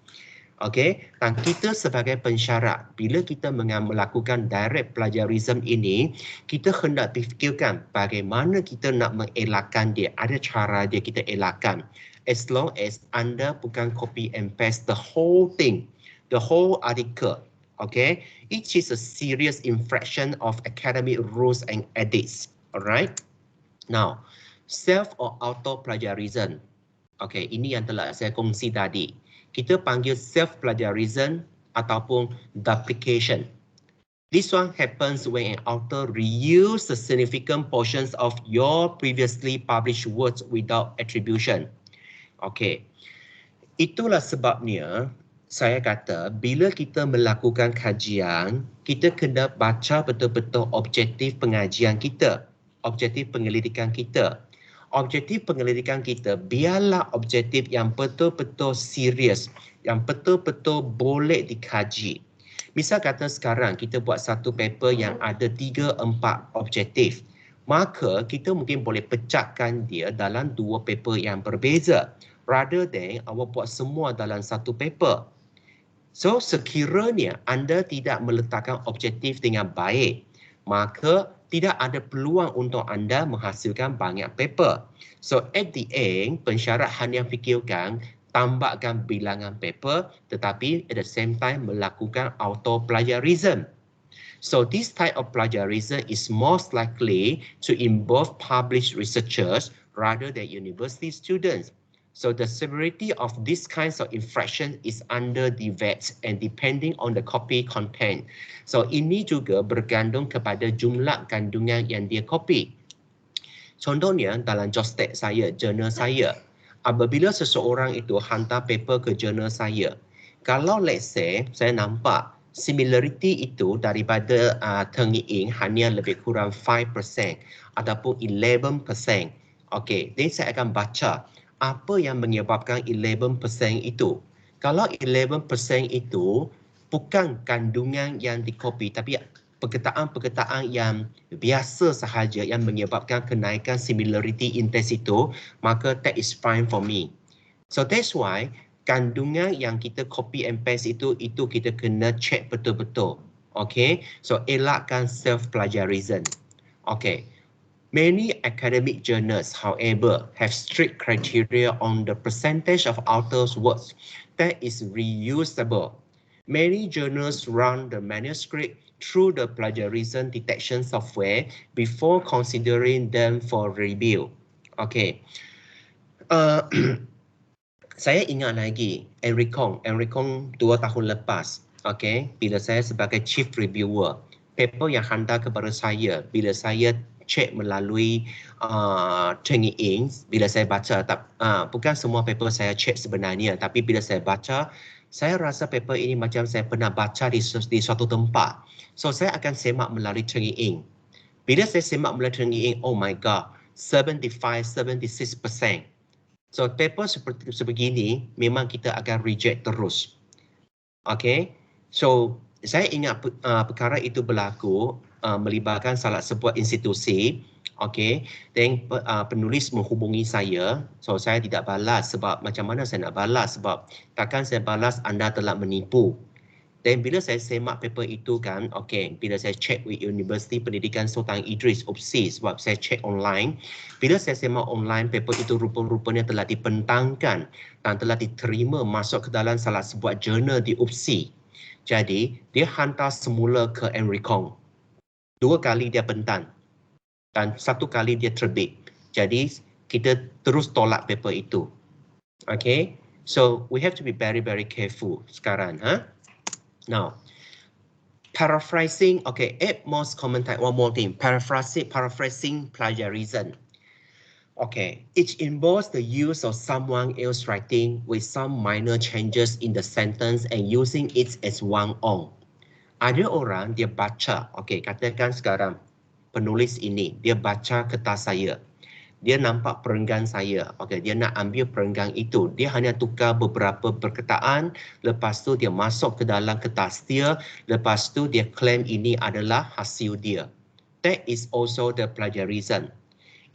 Okey, dan kita sebagai pensyarat, bila kita melakukan direct plagiarism ini, kita hendak fikirkan bagaimana kita nak mengelakkan dia. Ada cara dia kita elakkan. As long as anda bukan copy and paste the whole thing, the whole article. Okay, it is a serious infraction of academic rules and ethics. Alright. Now, self or auto plagiarism. Okay, ini yang telah saya kongsi tadi. Kita panggil self plagiarism ataupun duplication. This one happens when an author reuse the significant portions of your previously published works without attribution. Okay, itulah sebabnya saya kata bila kita melakukan kajian, kita kena baca betul-betul objektif pengajian kita, objektif penyelidikan kita. Objektif penyelidikan kita biarlah objektif yang betul-betul serius, yang betul-betul boleh dikaji. Misal kata sekarang kita buat satu paper yang ada 3-4 objektif, maka kita mungkin boleh pecahkan dia dalam 2 paper yang berbeza, rather than awak buat semua dalam satu paper. So, sekiranya anda tidak meletakkan objektif dengan baik, maka tidak ada peluang untuk anda menghasilkan banyak paper. So, at the end, pensyarat hanya fikirkan tambahkan bilangan paper, tetapi at the same time melakukan auto-plagiarism. So, this type of plagiarism is most likely to involve published researchers rather than university students. So the severity of these kinds of infraction is under debate and depending on the copy content. So ini juga bergantung kepada jumlah kandungan yang dia copy. Contohnya dalam jostek saya, jurnal saya, apabila seseorang itu hantar paper ke jurnal saya, kalau let's say saya nampak similarity itu daripada Teng Ying hanya lebih kurang 5% ataupun 11%, okay, then saya akan baca apa yang menyebabkan 11% itu. Kalau 11% itu bukan kandungan yang dikopi, tapi perkataan-perkataan yang biasa sahaja yang menyebabkan kenaikan similarity index itu, maka that is fine for me. So that's why kandungan yang kita copy and paste itu kita kena check betul-betul. Okay, so elakkan self-plagiarism. Okay. Many academic journals, however, have strict criteria on the percentage of authors' works that is reusable. Many journals run the manuscript through the plagiarism detection software before considering them for review. Okay. Saya ingat lagi Enricon 2 tahun lepas, okay, bila saya sebagai chief reviewer, paper yang hantar kepada saya, bila saya cek melalui Teng Ying, bila saya baca, bukan semua paper saya cek sebenarnya, tapi bila saya baca, saya rasa paper ini macam saya pernah baca di suatu tempat. So saya akan semak melalui Teng Ying. Bila saya semak melalui Teng Ying, oh my god, 75-76%. So paper seperti sebegini memang kita akan reject terus. Okay, so saya ingat perkara itu berlaku melibatkan salah sebuah institusi. Okay, dan penulis menghubungi saya. So saya tidak balas sebab macam mana saya nak balas, sebab takkan saya balas anda telah menipu. Dan bila saya semak paper itu kan, okay, bila saya check with Universiti Pendidikan Sultan Idris UPSI, sebab saya check online, bila saya semak online, paper itu rupa-rupanya telah dibentangkan dan telah diterima masuk ke dalam salah sebuah jurnal di UPSI. Jadi, dia hantar semula ke Enricon. 2 kali dia bentang dan 1 kali dia terbit. Jadi, kita terus tolak paper itu. Okay, so we have to be very, very careful sekarang. Now, Paraphrasing, okay, eight most common type, one more thing, paraphrasing plagiarism. Okay, it involves the use of someone else's writing with some minor changes in the sentence and using it as one own. Ada orang dia baca, okay, katakan sekarang penulis ini, dia baca kertas saya. Dia nampak perenggan saya, okay, dia nak ambil perenggan itu. Dia hanya tukar beberapa perkataan, lepas tu dia masuk ke dalam kertas dia, lepas tu dia claim ini adalah hasil dia. That is also the plagiarism.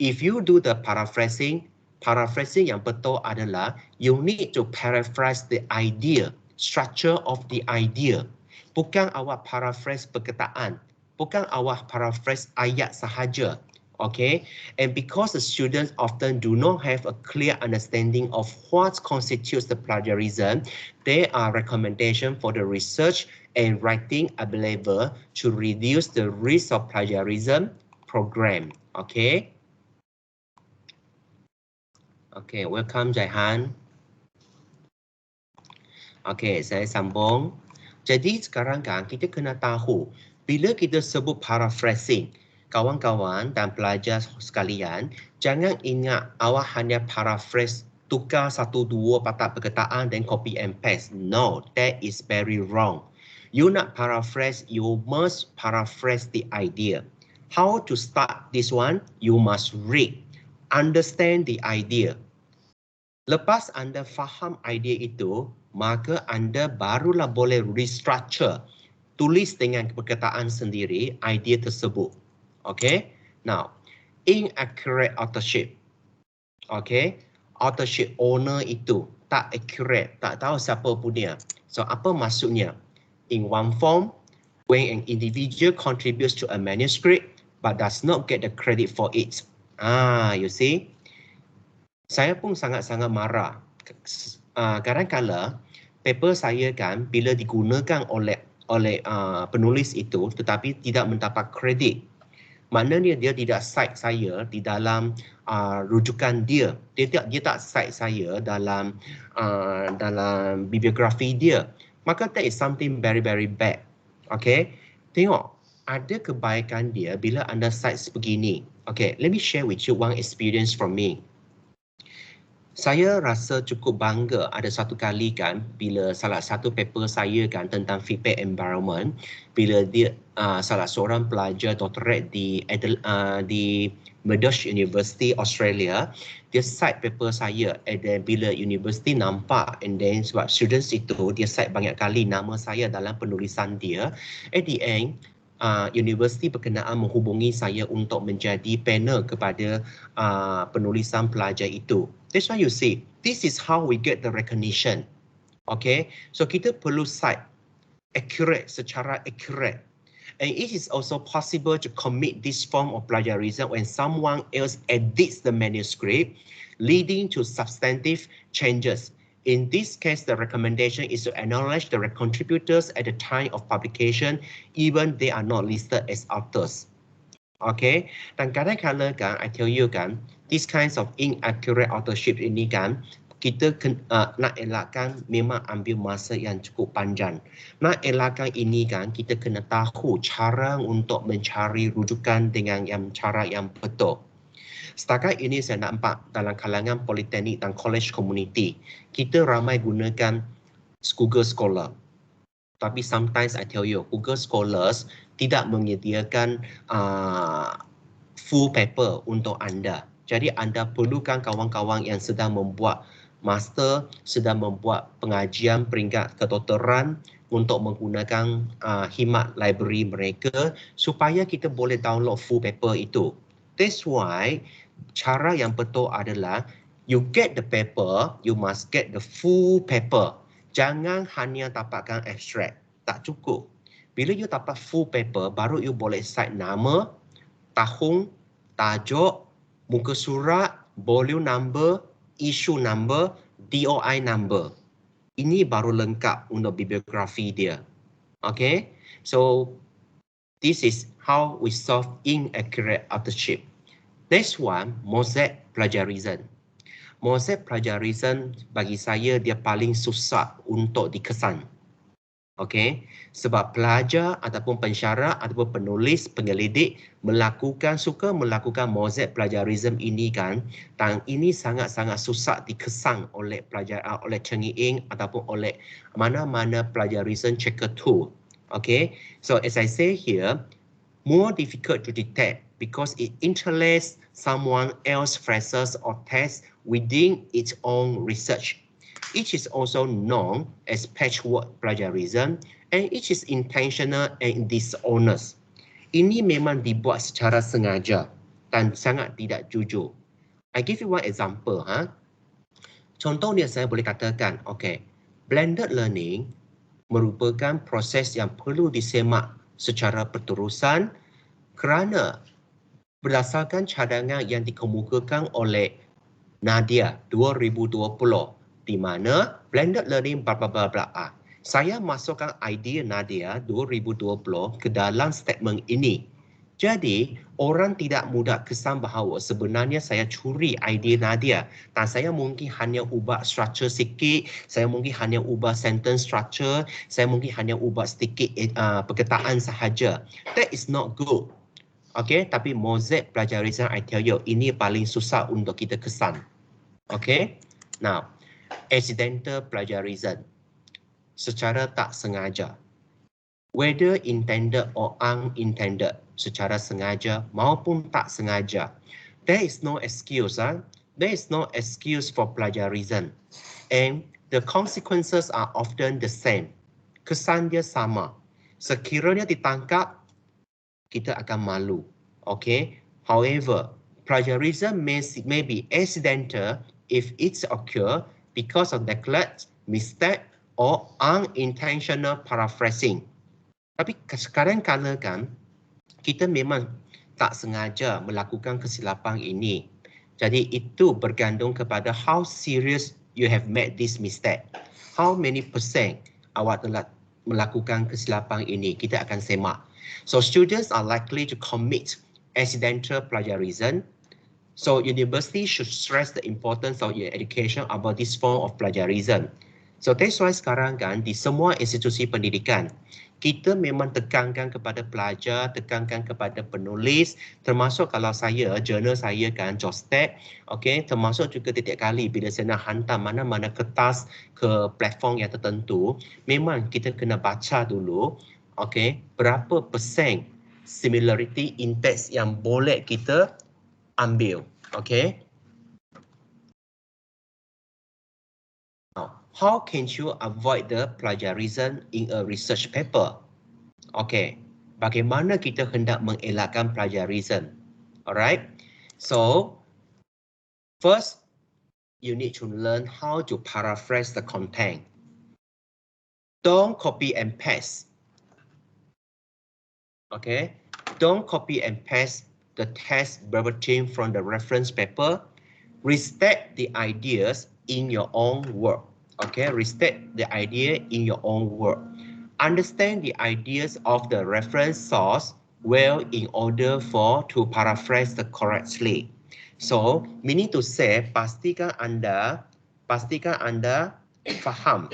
If you do the paraphrasing yang betul adalah you need to paraphrase the idea, structure of the idea. Bukan awak paraphrase perkataan, bukan awak paraphrase ayat sahaja. Okay, and because the students often do not have a clear understanding of what constitutes the plagiarism, there are recommendations for the research and writing available to reduce the risk of plagiarism program. Okay. Okay, welcome Jaihan. Okay, saya sambung. Jadi sekarang kan kita kena tahu bila kita sebut paraphrasing, kawan-kawan dan pelajar sekalian, jangan ingat awak hanya paraphrase tukar satu dua patah perkataan dan copy and paste. No, that is very wrong. You nak paraphrase, you must paraphrase the idea. How to start this one? You must read. Understand the idea. Lepas anda faham idea itu, maka anda barulah boleh restructure, tulis dengan perkataan sendiri idea tersebut. Okay? Now, inaccurate authorship. Okay? Authorship owner itu tak accurate, tak tahu siapa punya. So, apa maksudnya? In one form, when an individual contributes to a manuscript but does not get the credit for it. You see? Saya pun sangat-sangat marah. Kadang-kala paper saya kan bila digunakan oleh penulis itu tetapi tidak mendapat kredit. Maknanya dia tidak cite saya di dalam rujukan dia. Dia tak cite saya dalam bibliografi dia. Maka that is something very very bad. Okay? Tengok, ada kebaikan dia bila anda cite sebegini. Okay, let me share with you one experience from me. Saya rasa cukup bangga ada satu kali kan bila salah satu paper saya kan tentang feedback environment, bila dia salah seorang pelajar doctorate di Monash University Australia, dia cite paper saya, and then bila university nampak, and then sebab students itu dia cite banyak kali nama saya dalam penulisan dia, at the end universiti berkenaan menghubungi saya untuk menjadi panel kepada penulisan pelajar itu. That's why you see, this is how we get the recognition. Okay, so kita perlu cite accurate, secara accurate. And it is also possible to commit this form of plagiarism when someone else edits the manuscript, leading to substantive changes. In this case, the recommendation is to acknowledge the contributors at the time of publication, even they are not listed as authors. Okay, dan kadang-kadang kan, I tell you kan, these kinds of inaccurate authorship ini kan, kita nak elakkan memang ambil masa yang cukup panjang. Nak elakkan ini kan, kita kena tahu cara untuk mencari rujukan dengan cara yang betul. Setakat ini saya nampak dalam kalangan politeknik dan college community, kita ramai gunakan Google Scholar. Tapi sometimes I tell you, Google Scholars tidak menyediakan full paper untuk anda. Jadi anda perlukan kawan-kawan yang sedang membuat master, sedang membuat pengajian peringkat kedoktoran untuk menggunakan khidmat library mereka supaya kita boleh download full paper itu. That's why cara yang betul adalah you get the paper, you must get the full paper. Jangan hanya dapatkan abstract, tak cukup. Bila you dapat full paper, baru you boleh cite nama, tahun, tajuk, muka surat, volume number, issue number, DOI number. Ini baru lengkap untuk bibliografi dia. Okay, so this is how we solve inaccurate authorship. Next one, mosaic plagiarism. Mosaic plagiarism bagi saya dia paling susah untuk dikesan. Okey, sebab pelajar ataupun pensyarah ataupun penulis, penyelidik suka melakukan mozek plagiarism ini kan, dan ini sangat-sangat susah dikesan oleh oleh Cheng Ying ataupun oleh mana-mana plagiarism checker tool. Okay, so as I say here, more difficult to detect because it interlaces someone else's phrases or text within its own research. Each is also known as patchwork plagiarism and each is intentional and dishonest. Ini memang dibuat secara sengaja dan sangat tidak jujur. I give you one example. Contohnya saya boleh katakan, okay, blended learning merupakan proses yang perlu disemak secara berterusan kerana berdasarkan cadangan yang dikemukakan oleh Nadia 2020 di mana blended learning bla bla bla bla. Saya masukkan idea Nadia 2020 ke dalam statement ini. Jadi, orang tidak mudah kesan bahawa sebenarnya saya curi idea Nadia dan saya mungkin hanya ubah structure sikit, saya mungkin hanya ubah sentence structure, saya mungkin hanya ubah sedikit perkataan sahaja. That is not good. Okay, tapi mozek plagiarism, I tell you, ini paling susah untuk kita kesan. Okay, now, accidental plagiarism, secara tak sengaja. Whether intended or unintended, secara sengaja maupun tak sengaja. There is no excuse. There is no excuse for plagiarism. And the consequences are often the same. Kesan dia sama. Sekiranya ditangkap, kita akan malu. Okay? However, plagiarism may be accidental if it occurs because of neglect, mistake, or unintentional paraphrasing. Tapi kadang-kadang kan, kita memang tak sengaja melakukan kesilapan ini. Jadi itu bergantung kepada how serious you have made this mistake. How many percent awak telah melakukan kesilapan ini, kita akan semak. So students are likely to commit accidental plagiarism. So university should stress the importance of your education about this form of plagiarism. So that's why sekarang kan di semua institusi pendidikan, kita memang tekankan kepada pelajar, tekankan kepada penulis, termasuk kalau saya, jurnal saya kan, Jostek, okay, termasuk juga tiap kali bila saya nak hantar mana-mana kertas ke platform yang tertentu, memang kita kena baca dulu, okay, berapa persen similarity in text yang boleh kita ambil, okay. How can you avoid the plagiarism in a research paper? Okay, bagaimana kita hendak mengelakkan plagiarism? Alright, so first you need to learn how to paraphrase the content. Don't copy and paste. Okay, don't copy and paste the text verbatim from the reference paper. Restate the ideas in your own work. Okay, restate the idea in your own work. Understand the ideas of the reference source well in order to paraphrase the correctly. So, meaning to say, pastikan anda faham.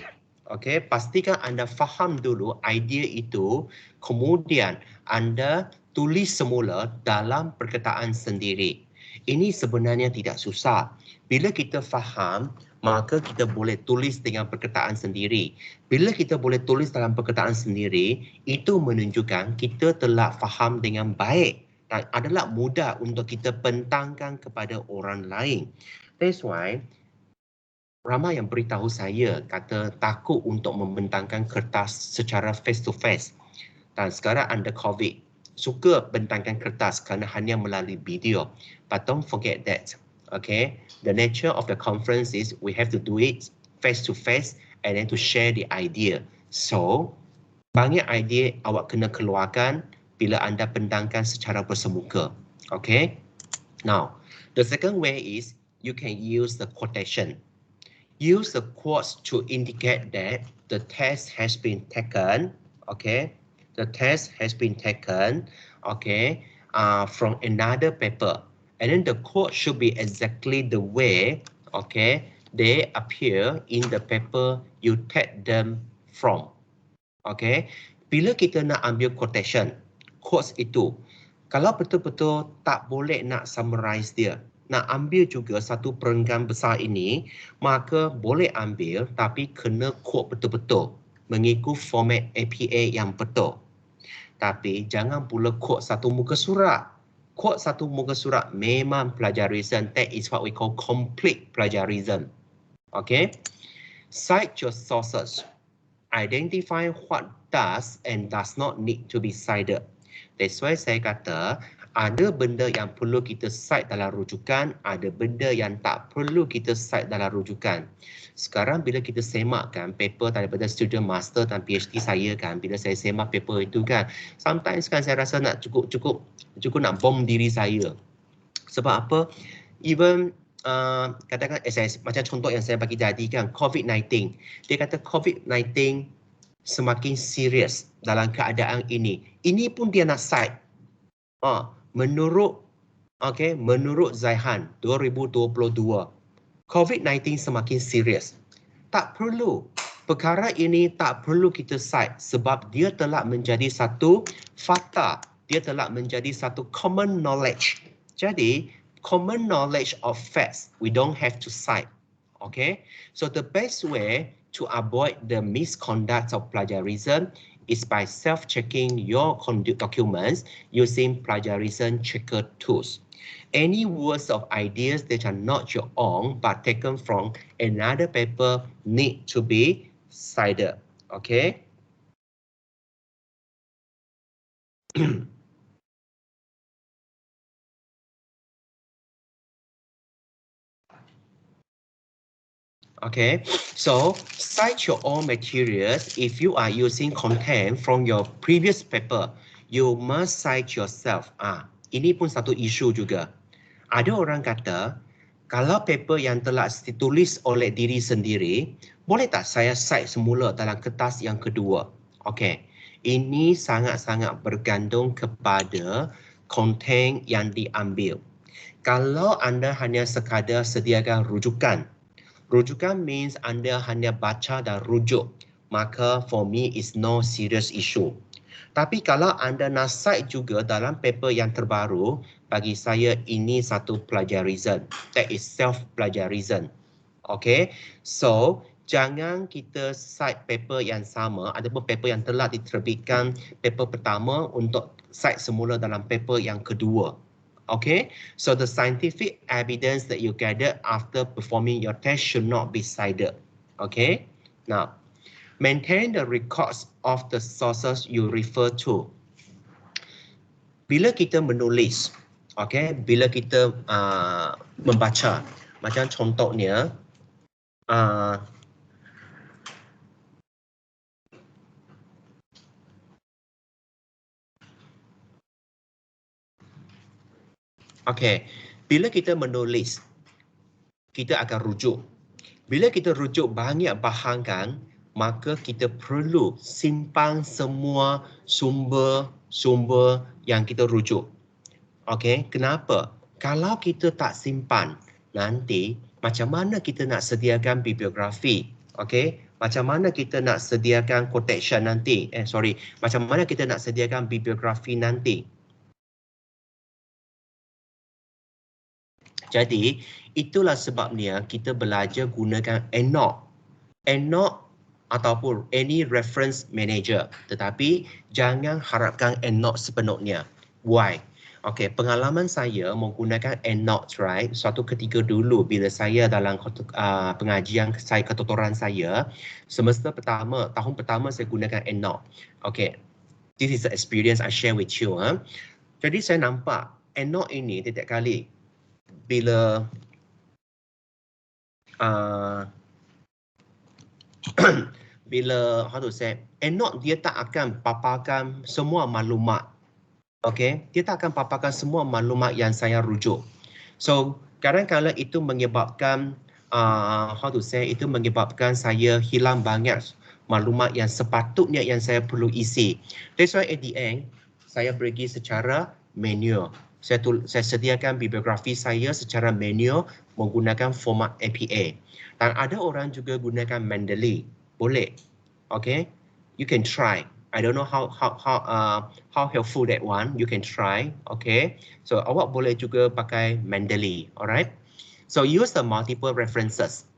Okay, pastikan anda faham dulu idea itu, kemudian anda tulis semula dalam perkataan sendiri. Ini sebenarnya tidak susah. Bila kita faham, maka kita boleh tulis dengan perkataan sendiri. Bila kita boleh tulis dalam perkataan sendiri, itu menunjukkan kita telah faham dengan baik dan adalah mudah untuk kita bentangkan kepada orang lain. That's why ramai yang beritahu saya kata takut untuk membentangkan kertas secara face to face. Dan sekarang under COVID, suka bentangkan kertas kerana hanya melalui video. But don't forget that. Okay, the nature of the conference is we have to do it face to face and then to share the idea. So, banyak idea awak kena keluarkan bila anda bentangkan secara bersemuka. Okay, now the second way is you can use the quotation. Use the quotes to indicate that the test has been taken. Okay, the test has been taken. Okay, from another paper. And then the quote should be exactly the way, okay, they appear in the paper you take them from. Okay, bila kita nak ambil quotation, quotes itu, kalau betul-betul tak boleh nak summarize dia, nak ambil juga satu perenggan besar ini, maka boleh ambil tapi kena quote betul-betul mengikut format APA yang betul. Tapi jangan pula quote satu muka surat. Quote satu muka surat memang plagiarism. That is what we call complete plagiarism. Okay? Cite your sources. Identify what does and does not need to be cited. That's why saya kata ada benda yang perlu kita cite dalam rujukan, ada benda yang tak perlu kita cite dalam rujukan. Sekarang bila kita semakkan paper daripada student master dan PhD saya kan, bila saya semak paper itu kan, sometimes kan saya rasa nak cukup nak bom diri saya. Sebab apa? Even katakan macam contoh yang saya bagi tadi kan, COVID-19. Dia kata COVID-19 semakin serius dalam keadaan ini. Ini pun dia nak cite. Menurut Zaihan 2022, COVID-19 semakin serius. Tak perlu. Perkara ini tak perlu kita cite sebab dia telah menjadi satu fakta. Dia telah menjadi satu common knowledge. Jadi, common knowledge of facts, we don't have to cite. Okay? So the best way to avoid the misconduct of plagiarism is by self-checking your documents using plagiarism checker tools. Any words of ideas that are not your own but taken from another paper need to be cited. Okay? Okay, so cite your own materials. If you are using content from your previous paper, you must cite yourself. Ini pun satu isu juga. Ada orang kata, kalau paper yang telah ditulis oleh diri sendiri, boleh tak saya cite semula dalam kertas yang kedua? Okay, ini sangat-sangat bergantung kepada konten yang diambil. Kalau anda hanya sekadar sediakan rujukan, rujukan means anda hanya baca dan rujuk, maka for me is no serious issue. Tapi kalau anda nak cite juga dalam paper yang terbaru, bagi saya ini satu plagiarism. That is self-plagiarism. Okay, so jangan kita cite paper yang sama ataupun paper yang telah diterbitkan paper pertama untuk cite semula dalam paper yang kedua. Okay, so the scientific evidence that you gather after performing your test should not be cited. Okay, now maintain the records of the sources you refer to. Bila kita menulis, okay, bila kita membaca, macam contohnya, okay, bila kita menulis, kita akan rujuk. Bila kita rujuk banyak bahan kan, maka kita perlu simpan semua sumber yang kita rujuk. Okay, kenapa? Kalau kita tak simpan, nanti macam mana kita nak sediakan bibliografi? Okay, macam mana kita nak sediakan quotation nanti? Macam mana kita nak sediakan bibliografi nanti? Jadi, itulah sebabnya kita belajar gunakan EndNote ataupun any reference manager. Tetapi, jangan harapkan EndNote sepenuhnya. Why? Okay, pengalaman saya menggunakan EndNote, right? Suatu ketika dulu bila saya dalam pengajian saya, ketutoran saya, semester pertama, tahun pertama saya gunakan EndNote. Okay, this is the experience I share with you. Jadi saya nampak EndNote ini setiap kali bila how to say, EndNote dia tak akan paparkan semua maklumat. Okay, dia tak akan paparkan semua maklumat yang saya rujuk. So, kadang-kadang itu menyebabkan itu menyebabkan saya hilang banyak maklumat yang sepatutnya yang saya perlu isi. That's why at the end, saya pergi secara manual. Saya sediakan bibliografi saya secara manual menggunakan format APA. Dan ada orang juga gunakan Mendeley. Boleh. Okay. You can try. I don't know how helpful that one. You can try. Okay. So awak boleh juga pakai Mendeley. Alright. So use the multiple references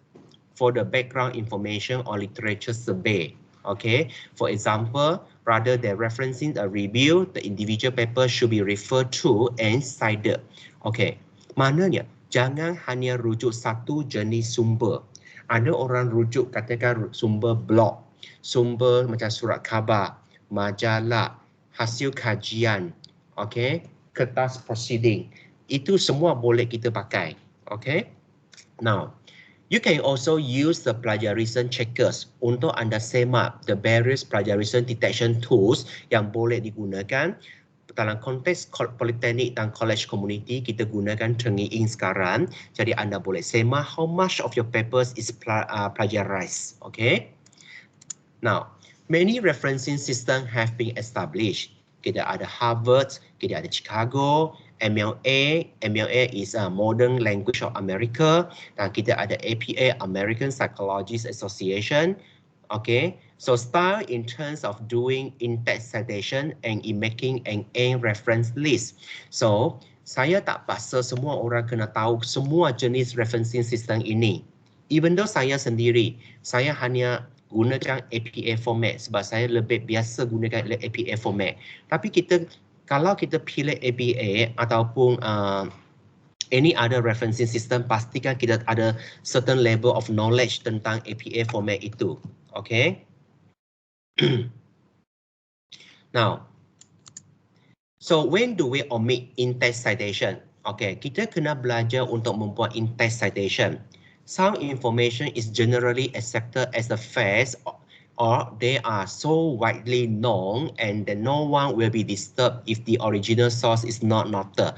for the background information or literature survey. Okay. For example, rather than referencing a review, the individual paper should be referred to and cited. Okay. Maknanya jangan hanya rujuk satu jenis sumber. Ada orang rujuk katakan sumber blog, sumber macam surat khabar, majalah, hasil kajian, okay, kertas proceeding. Itu semua boleh kita pakai. Okay. Now, you can also use the plagiarism checkers untuk anda semak the various plagiarism detection tools yang boleh digunakan dalam konteks politeknik dan college community. Kita gunakan Ying sekarang. Jadi anda boleh semak how much of your papers is plagiarized. Okay. Now, many referencing systems have been established. Kita ada Harvard, kita ada Chicago, MLA is a Modern Language of America, dan kita ada APA, American Psychologists Association. Okay, so style in terms of doing in-text citation and in making an reference list. So, saya tak paksa semua orang kena tahu semua jenis referencing system ini. Even though saya sendiri, saya hanya gunakan APA format sebab saya lebih biasa gunakan APA format. Tapi kalau kita pilih APA ataupun any other referencing system, pastikan kita ada certain level of knowledge tentang APA format itu. Okay. Now, so when do we omit in-text citation? Okay, kita kena belajar untuk membuat in-text citation. Some information is generally accepted as a fact, or they are so widely known and that no one will be disturbed if the original source is not noted.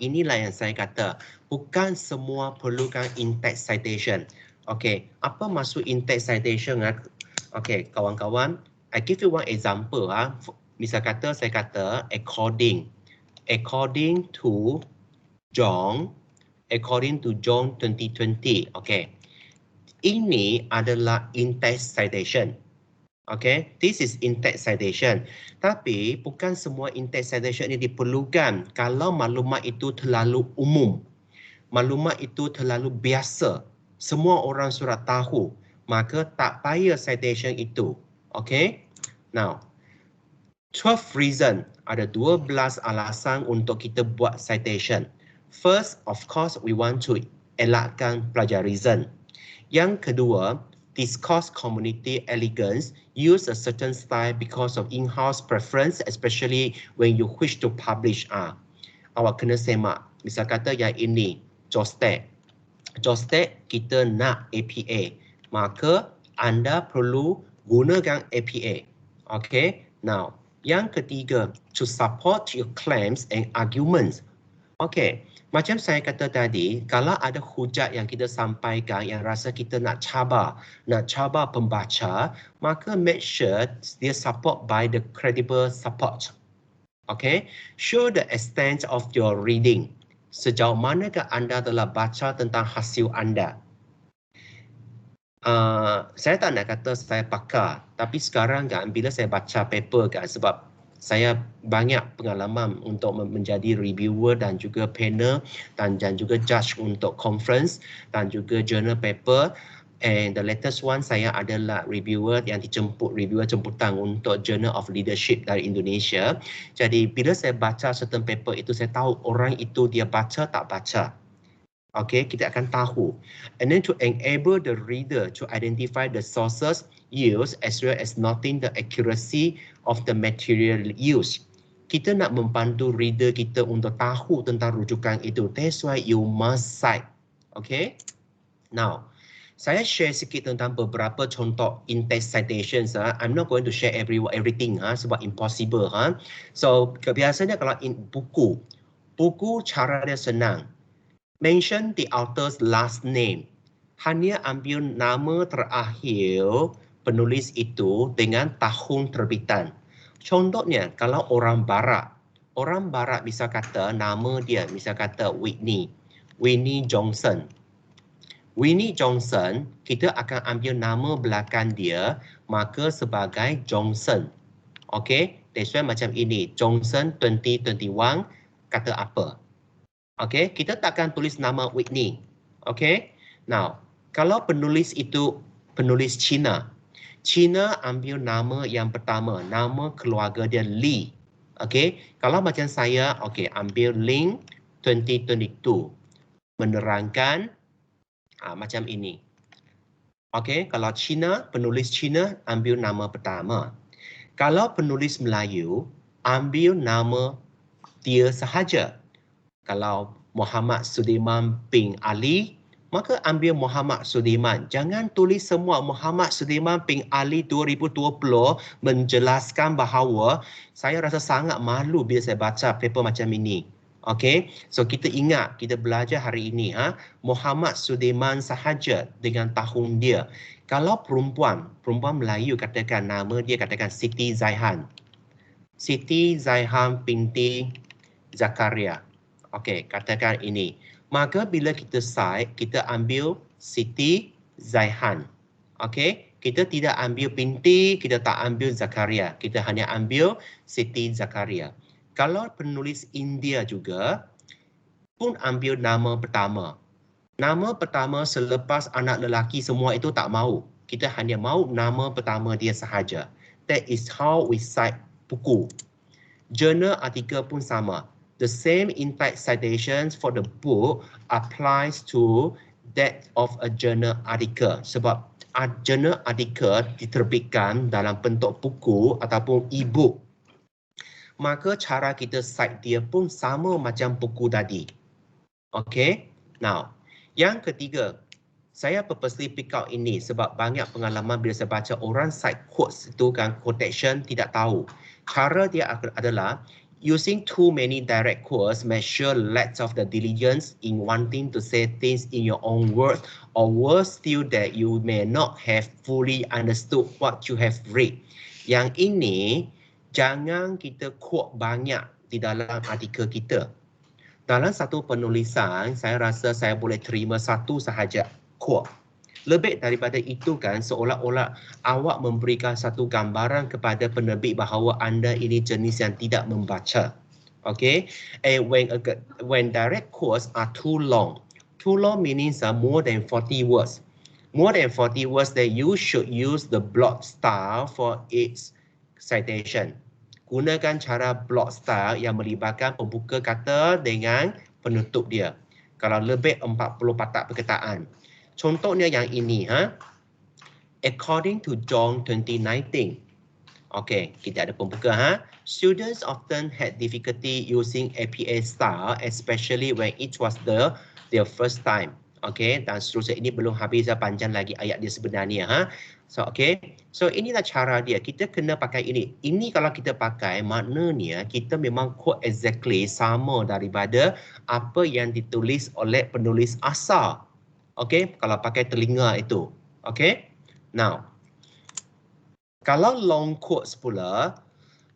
Inilah yang saya kata, bukan semua perlukan in-text citation. Okay, apa maksud in-text citation? Okay, kawan-kawan, I give you one example. Misal kata, saya kata according to John 2020. Okay, ini adalah in-text citation. Okay, this is in-text citation. Tapi bukan semua in-text citation ini diperlukan kalau maklumat itu terlalu umum. Maklumat itu terlalu biasa. Semua orang sudah tahu. Maka tak payah citation itu. Okay. Now, 12 reason. Ada 12 alasan untuk kita buat citation. First, of course, we want to elakkan plagiarism. Yang kedua, discourse community elegance. Use a certain style because of in-house preference, especially when you wish to publish. Awak kena semak. Misal kata yang ini, Jostek. Jostek kita nak APA. Maka anda perlu gunakan APA. Okay. Now, yang ketiga, to support your claims and arguments. Okay. Macam saya kata tadi, kalau ada hujat yang kita sampaikan yang rasa kita nak cabar pembaca, maka make sure dia support by the credible support. Okay. Show the extent of your reading. Sejauh manakah anda telah baca tentang hasil anda. Saya tak nak kata saya pakar, tapi sekarang kan bila saya baca paper kan, sebab saya banyak pengalaman untuk menjadi reviewer dan juga panel dan juga judge untuk conference dan juga journal paper. And the latest one saya adalah reviewer yang reviewer jemputan untuk Journal of Leadership dari Indonesia. Jadi bila saya baca certain paper itu, saya tahu orang itu dia baca tak baca. Okay, kita akan tahu. And then to enable the reader to identify the sources used as well as noting the accuracy of the material used. Kita nak membantu reader kita untuk tahu tentang rujukan itu. That's why you must cite. Okay. Now, saya share sikit tentang beberapa contoh in-text citations. I'm not going to share everything sebab impossible. So, biasanya kalau buku cara dia senang. Mention the author's last name. Hanya ambil nama terakhir penulis itu dengan tahun terbitan. Contohnya, kalau orang barat bisa kata nama dia, misal kata Whitney Johnson. Winnie Johnson, kita akan ambil nama belakang dia, maka sebagai Johnson. Okay, that's why macam ini. Johnson 2021 kata apa? Okay, kita takkan tulis nama Whitney. Okay, now, kalau penulis itu penulis Cina, Cina ambil nama yang pertama, nama keluarga dia Lee. Okay, kalau macam saya, okay, ambil Ling 2022, menerangkan macam ini. Okay, kalau Cina, penulis Cina ambil nama pertama. Kalau penulis Melayu, ambil nama dia sahaja. Kalau Muhammad Sudirman bin Ali, maka ambil Muhammad Sudirman. Jangan tulis semua Muhammad Sudirman bin Ali 2020 menjelaskan bahawa saya rasa sangat malu bila saya baca paper macam ini. Okay, so kita ingat, kita belajar hari ini, Muhammad Sudirman sahaja dengan tahun dia. Kalau perempuan Melayu katakan nama dia, katakan Siti Zaihan. Siti Zaihan binti Zakaria. Okey, katakan ini. Maka bila kita cite, kita ambil Siti Zaihan. Okey, kita tidak ambil binti, kita tak ambil Zakaria. Kita hanya ambil Siti Zakaria. Kalau penulis India juga pun ambil nama pertama. Nama pertama selepas anak lelaki semua itu tak mahu. Kita hanya mahu nama pertama dia sahaja. That is how we cite buku. Jurnal artikel pun sama. The same in-type citations for the book applies to that of a journal article. Sebab journal article diterbitkan dalam bentuk buku ataupun e-book. Maka cara kita cite dia pun sama macam buku tadi. Okay? Now, yang ketiga, saya purposely pick out ini sebab banyak pengalaman bila saya baca orang cite quotes itu kan, quotation tidak tahu. Cara dia adalah using too many direct quotes measure lacks of the diligence in wanting to say things in your own words, or worse still that you may not have fully understood what you have read. Yang ini, jangan kita quote banyak di dalam artikel kita. Dalam satu penulisan, saya rasa saya boleh terima satu sahaja quote. Lebih daripada itu kan, seolah-olah awak memberikan satu gambaran kepada penerbit bahawa anda ini jenis yang tidak membaca. Okay? And when direct quotes are too long means more than 40 words. More than 40 words, that you should use the block style for its citation. Gunakan cara block style yang melibatkan pembuka kata dengan penutup dia. Kalau lebih 40 patah perkataan. Contohnya yang ini, according to John 2019. Okay, kita ada pembuka. Students often had difficulty using APA style, especially when it was their first time. Okay, dan seterusnya. Ini belum habis, panjang lagi ayat dia sebenarnya. So, okay. So, inilah cara dia. Kita kena pakai ini. Ini kalau kita pakai, maknanya kita memang quote exactly sama daripada apa yang ditulis oleh penulis asal. Okay, kalau pakai telinga itu. Okay. Now, kalau long quotes pula,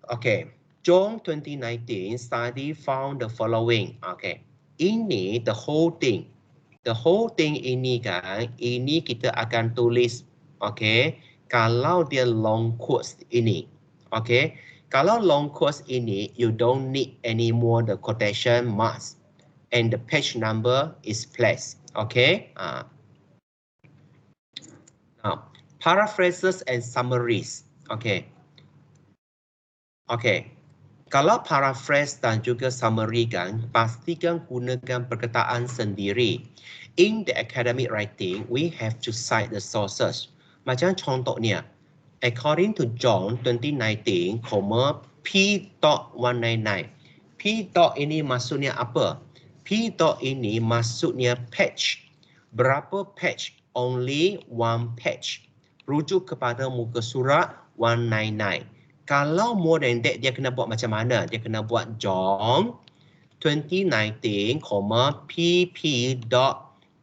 okay. John 2019 study found the following. Okay. Ini the whole thing. The whole thing ini kan, ini kita akan tulis, okay, kalau dia long quotes ini, okay. Kalau long quotes ini, you don't need any more the quotation marks and the page number is placed, okay. Now, paraphrases and summaries, okay. Okay. Kalau paraphrase dan juga summary kan, pastikan gunakan perkataan sendiri. In the academic writing, we have to cite the sources. Macam contohnya, according to John 2019, P.199. P. ini maksudnya apa? P. ini maksudnya page. Berapa page? Only one page. Rujuk kepada muka surat 199. Kalau more than that, dia kena buat macam mana? Dia kena buat John 2019, pp.1992210.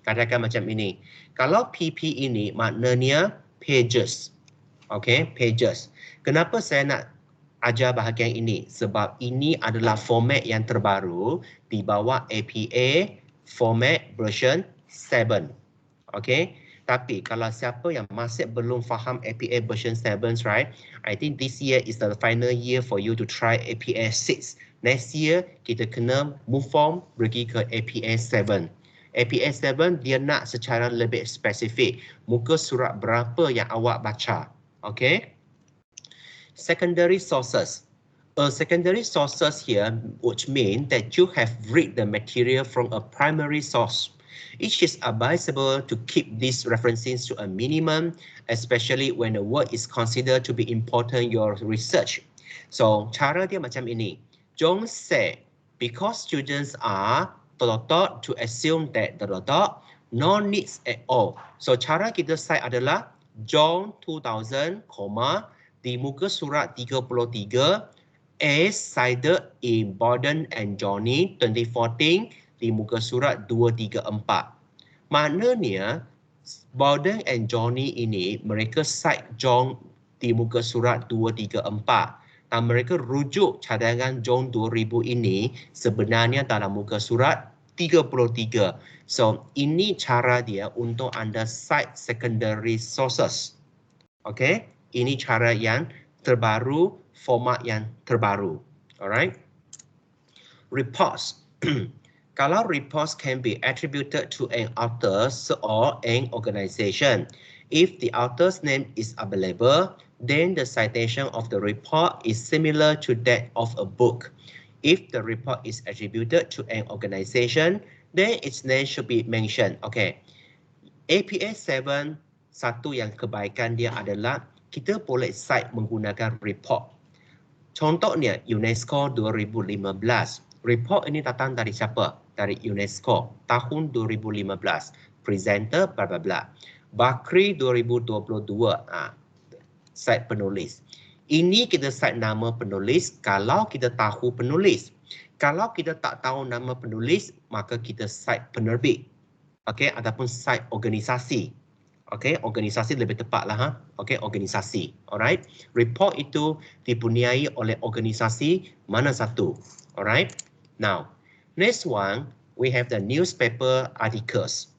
Katakan macam ini. Kalau pp ini maknanya pages. Okay, pages. Kenapa saya nak ajar bahagian ini sebab ini adalah format yang terbaru di bawah APA format version 7. Okay. Tapi kalau siapa yang masih belum faham APA version 7, right? I think this year is the final year for you to try APA 6. Next year, kita kena move on pergi ke APA 7. APA 7 dia nak secara lebih spesifik. Muka surat berapa yang awak baca. Okay? Secondary sources. Secondary sources here, which mean that you have read the material from a primary source. It is advisable to keep these references to a minimum, especially when the work is considered to be important in your research. So, cara dia macam ini. Don't say, because students are taught to assume that no needs at all. So, cara kita cite adalah John 2000, di muka surat 33, as cited in Borden and Johnny 2014, di muka surat 234. Maknanya, Borden and Johnny ini, mereka cite John di muka surat 234. Dan mereka rujuk cadangan John 2000 ini sebenarnya dalam muka surat 33. So, ini cara dia untuk anda cite secondary sources. Okay? Ini cara yang terbaru, format yang terbaru. Alright? Reports. Kalau reports can be attributed to an author or an organization. If the author's name is available, then the citation of the report is similar to that of a book. If the report is attributed to an organization, then its name should be mentioned. Okay. APA 7, satu yang kebaikan dia adalah kita boleh cite menggunakan report. Contohnya UNESCO 2015. Report ini datang dari siapa? Dari UNESCO tahun 2015. Presenter bla bla bla. Bakri 2022. Cite penulis. Ini kita cite nama penulis kalau kita tahu penulis. Kalau kita tak tahu nama penulis, maka kita cite penerbit. Okey, ataupun cite organisasi. Okey, organisasi lebih tepatlah ha. Okey, organisasi. Alright. Report itu dipunyai oleh organisasi mana satu. Alright. Now, next one, we have the newspaper articles.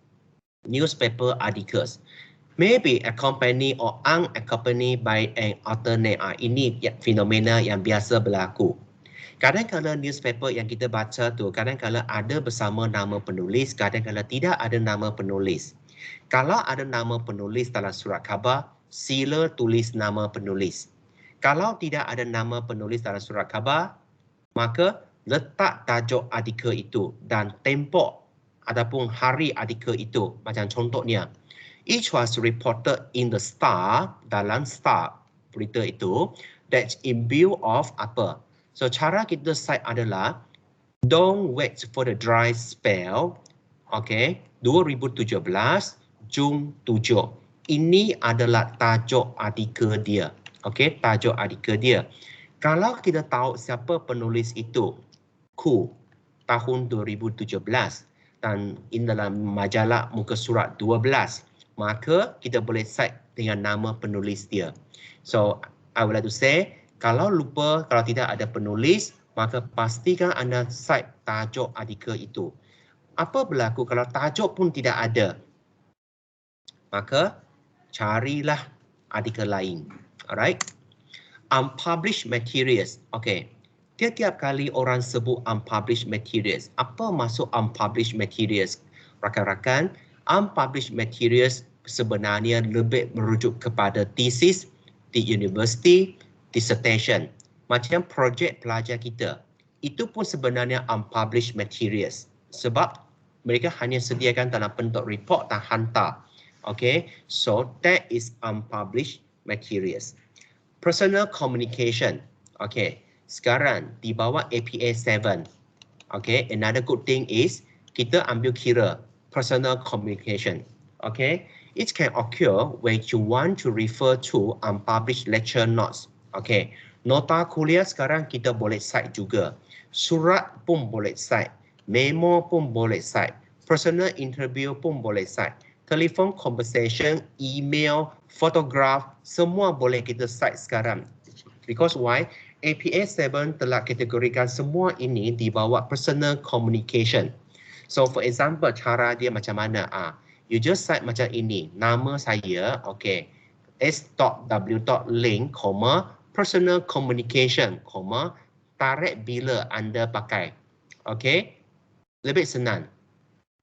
Newspaper articles may be accompanied or unaccompanied by an alternate. Ini fenomena yang biasa berlaku. Kadang-kadang newspaper yang kita baca tu, kadang-kadang ada bersama nama penulis, kadang-kadang tidak ada nama penulis. Kalau ada nama penulis dalam surat khabar, sila tulis nama penulis. Kalau tidak ada nama penulis dalam surat khabar, maka letak tajuk artikel itu dan tempoh ataupun hari artikel itu. Macam contohnya, it was reported in the Star, dalam Star berita itu, that in view of apa. So cara kita cite adalah, don't wait for the dry spell. Okay, 2017, Jun 7. Ini adalah tajuk artikel dia. Okay, tajuk artikel dia. Kalau kita tahu siapa penulis itu, Ku, tahun 2017 dan in dalam majalah muka surat 12, maka kita boleh cite dengan nama penulis dia. So, I would like to say, kalau lupa, kalau tidak ada penulis, maka pastikan anda cite tajuk artikel itu. Apa berlaku kalau tajuk pun tidak ada? Maka carilah artikel lain. Alright? Unpublished materials. Okay. Tiap-tiap kali orang sebut unpublished materials. Apa maksud unpublished materials? Rakan-rakan, unpublished materials sebenarnya lebih merujuk kepada thesis di universiti, dissertation. Macam projek pelajar kita. Itu pun sebenarnya unpublished materials. Sebab mereka hanya sediakan dalam bentuk report dan hantar. Okay, so that is unpublished materials. Personal communication. Okay, sekarang di bawah APA 7. Okay, another good thing is kita ambil kira personal communication. Okay, it can occur when you want to refer to unpublished lecture notes. Okay, nota kuliah sekarang kita boleh cite juga. Surat pun boleh cite. Memo pun boleh cite. Personal interview pun boleh cite. Telephone conversation, email, photograph, semua boleh kita cite sekarang. Because why? APA 7 telah kategorikan semua ini di bawah personal communication. So for example, cara dia macam mana? You just cite macam ini, nama saya, okay, s.w.link, personal communication, tarik bila anda pakai. Okay, lebih senang.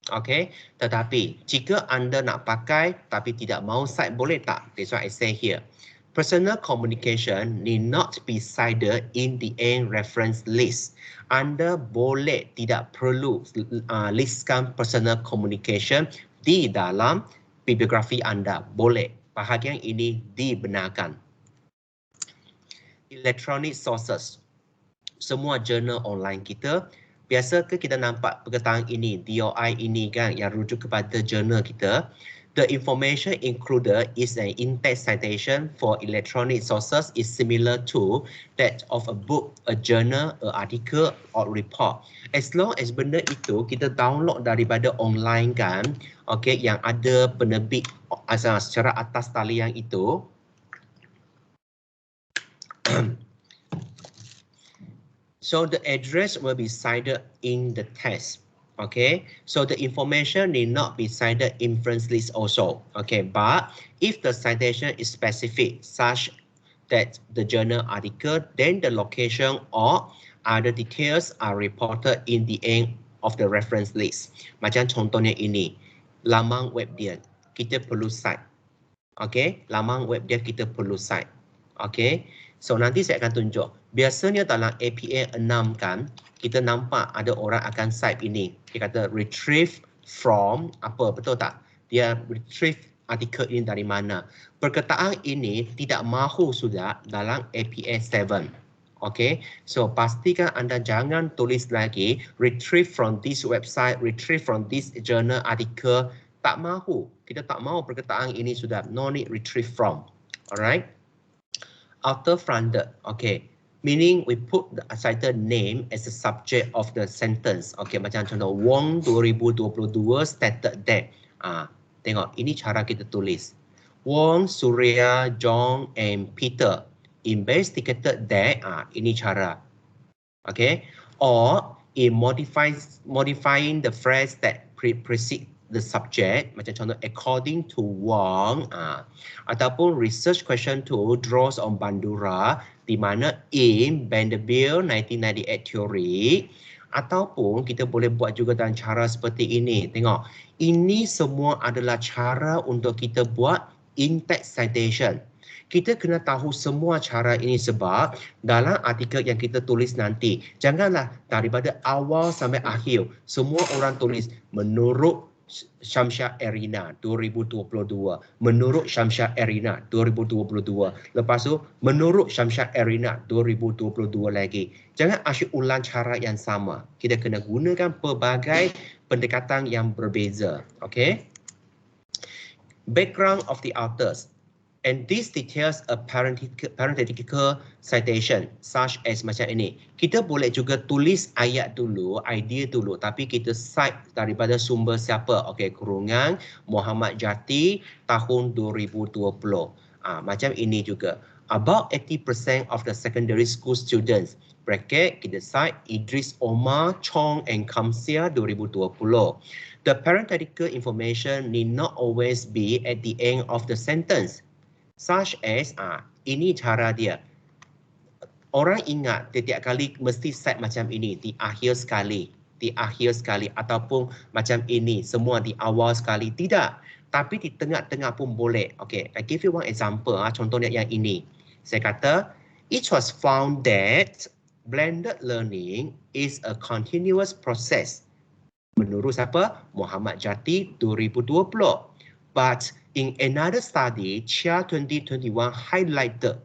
Okay, tetapi jika anda nak pakai tapi tidak mahu cite, boleh tak? That's why I say here. Personal communication need not be cited in the end reference list. Anda boleh tidak perlu listkan personal communication di dalam bibliografi anda. Boleh. Bahagian ini dibenarkan. Electronic sources. Semua jurnal online kita. Biasa ke kita nampak perkataan ini, DOI ini kan, yang rujuk kepada jurnal kita. The information included is an in-text citation for electronic sources is similar to that of a book, a journal, an article or report. As long as benda itu kita download daripada online kan, okay, yang ada penerbit secara atas talian itu, so the address will be cited in the text. Okay, so the information need not be cited in reference list also. Okay, but if the citation is specific, such that the journal article, then the location or other details are reported in the end of the reference list. Macam contohnya ini, laman web dia, kita perlu cite. Okay, laman web dia kita perlu cite. Okay, so nanti saya akan tunjuk. Biasanya dalam APA 6 kan, kita nampak ada orang akan cite ini. Dia kata retrieve from apa, betul tak? Dia retrieve artikel ini dari mana. Perkataan ini tidak mahu sudah dalam APA 7. Okay, so pastikan anda jangan tulis lagi retrieve from this website, retrieve from this journal article. Tak mahu. Kita tak mahu perkataan ini sudah. No need retrieve from. Alright. Author-fronted. Okay. Meaning we put the cited name as the subject of the sentence. Okay, macam contoh Wong 2022 stated that. Tengok, ini cara kita tulis. Wong, Surya, John and Peter investigated that. Ini cara. Okay. Or in modifying the phrase that precedes the subject, macam contoh according to Wong, ataupun research question 2 draws on Bandura, di mana in Vanderbilt 1998 theory, ataupun kita boleh buat juga dengan cara seperti ini. Tengok, ini semua adalah cara untuk kita buat in-text citation. Kita kena tahu semua cara ini sebab dalam artikel yang kita tulis nanti, janganlah daripada awal sampai akhir semua orang tulis menurut Syamsia Erina 2022, menurut Syamsia Erina 2022, lepas tu menurut Syamsia Erina 2022 lagi. Jangan asyik ulang cara yang sama. Kita kena gunakan pelbagai pendekatan yang berbeza. Okay? Background of the authors. And this details a parenthetical citation such as macam ini. Kita boleh juga tulis ayat dulu, idea dulu, tapi kita cite daripada sumber siapa. Okey, kurungan Muhammad Jati tahun 2020. Macam ini juga. About 80% of the secondary school students, bracket, kita cite Idris Omar, Chong and Kamsia 2020. The parenthetical information need not always be at the end of the sentence. Such as, ini cara dia. Orang ingat setiap kali mesti set macam ini, di akhir sekali. Di akhir sekali. Ataupun macam ini, semua di awal sekali. Tidak. Tapi di tengah-tengah pun boleh. Okay, I give you one example. Contohnya yang ini. Saya kata, it was found that blended learning is a continuous process. Menurut siapa? Muhammad Jati 2020. But in another study, Chia 2021 highlighted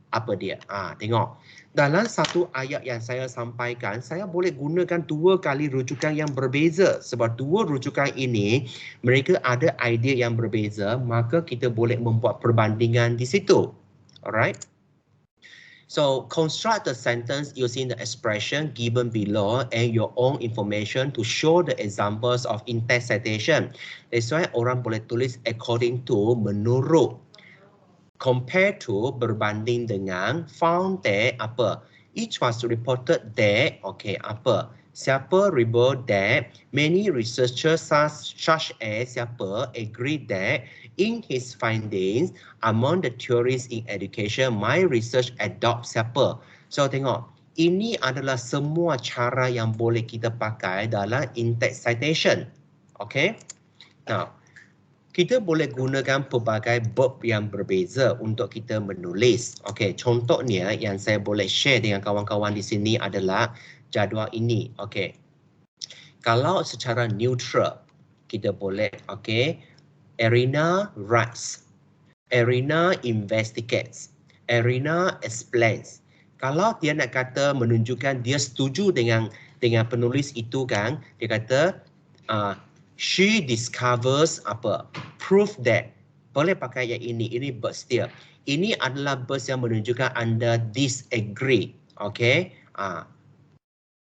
apa dia? Tengok. Dalam satu ayat yang saya sampaikan, saya boleh gunakan dua kali rujukan yang berbeza. Sebab dua rujukan ini, mereka ada idea yang berbeza, maka kita boleh membuat perbandingan di situ. Alright? So, construct the sentence using the expression given below and your own information to show the examples of in-text citation. That's why orang boleh tulis according to, menurut. Compare to berbanding dengan found that apa? Each was reported that apa? Siapa report that many researchers such as siapa agree that in his findings among the theories in education my research adopt siapa. So tengok, ini adalah semua cara yang boleh kita pakai dalam in-text citation. Okay? Now, kita boleh gunakan pelbagai verb yang berbeza untuk kita menulis. Okey, contohnya yang saya boleh share dengan kawan-kawan di sini adalah jadual ini. Okey. Kalau secara neutral, kita boleh, okey, Arena writes, Arena investigates, Arena explains. Kalau dia nak kata menunjukkan dia setuju dengan penulis itu kan, dia kata she discovers apa? Proof that. Boleh pakai yang ini verb dia. Ini adalah verb yang menunjukkan anda disagree. Okay?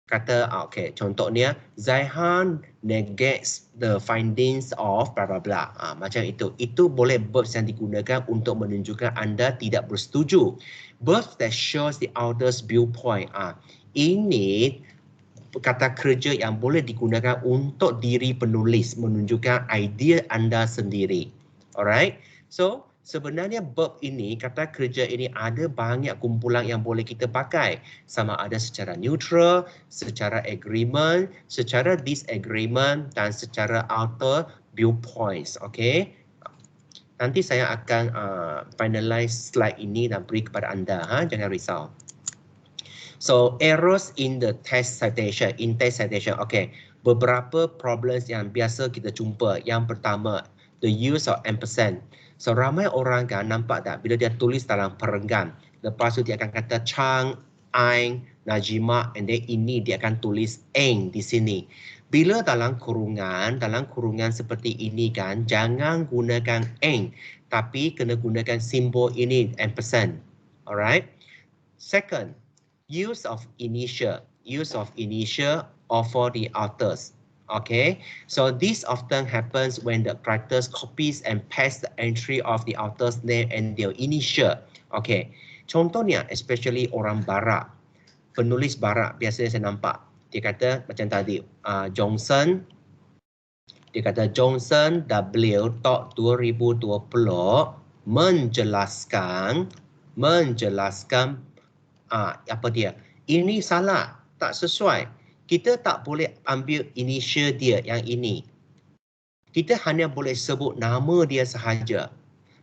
Kata, okay, contohnya, Zaihan negates the findings of blah blah blah. Macam itu. Itu boleh verb yang digunakan untuk menunjukkan anda tidak bersetuju. Verb that shows the author's viewpoint. Ini kata kerja yang boleh digunakan untuk diri penulis menunjukkan idea anda sendiri. Alright? So, sebenarnya verb ini, kata kerja ini ada banyak kumpulan yang boleh kita pakai. Sama ada secara neutral, secara agreement, secara disagreement dan secara author viewpoints. Okay? Nanti saya akan finalize slide ini dan beri kepada anda. Jangan risau. So, errors in the text citation, in-text citation. Okay, beberapa problems yang biasa kita jumpa. Yang pertama, the use of ampersand. So, ramai orang kan nampak tak bila dia tulis dalam perenggan. Lepas tu dia akan kata Chang, Aing, Najimah, and then ini dia akan tulis Eng di sini. Bila dalam kurungan seperti ini kan, jangan gunakan Eng. Tapi kena gunakan simbol ini, ampersand. Alright? Second, use of initial or for the authors. Okay, so this often happens when the writers copies and paste the entry of the author's name and their initial. Okay, contohnya especially orang barat, penulis barat biasanya saya nampak dia kata macam tadi, Johnson, dia kata Johnson W. 2020 menjelaskan apa dia? Ini salah, tak sesuai. Kita tak boleh ambil initial dia yang ini. Kita hanya boleh sebut nama dia sahaja.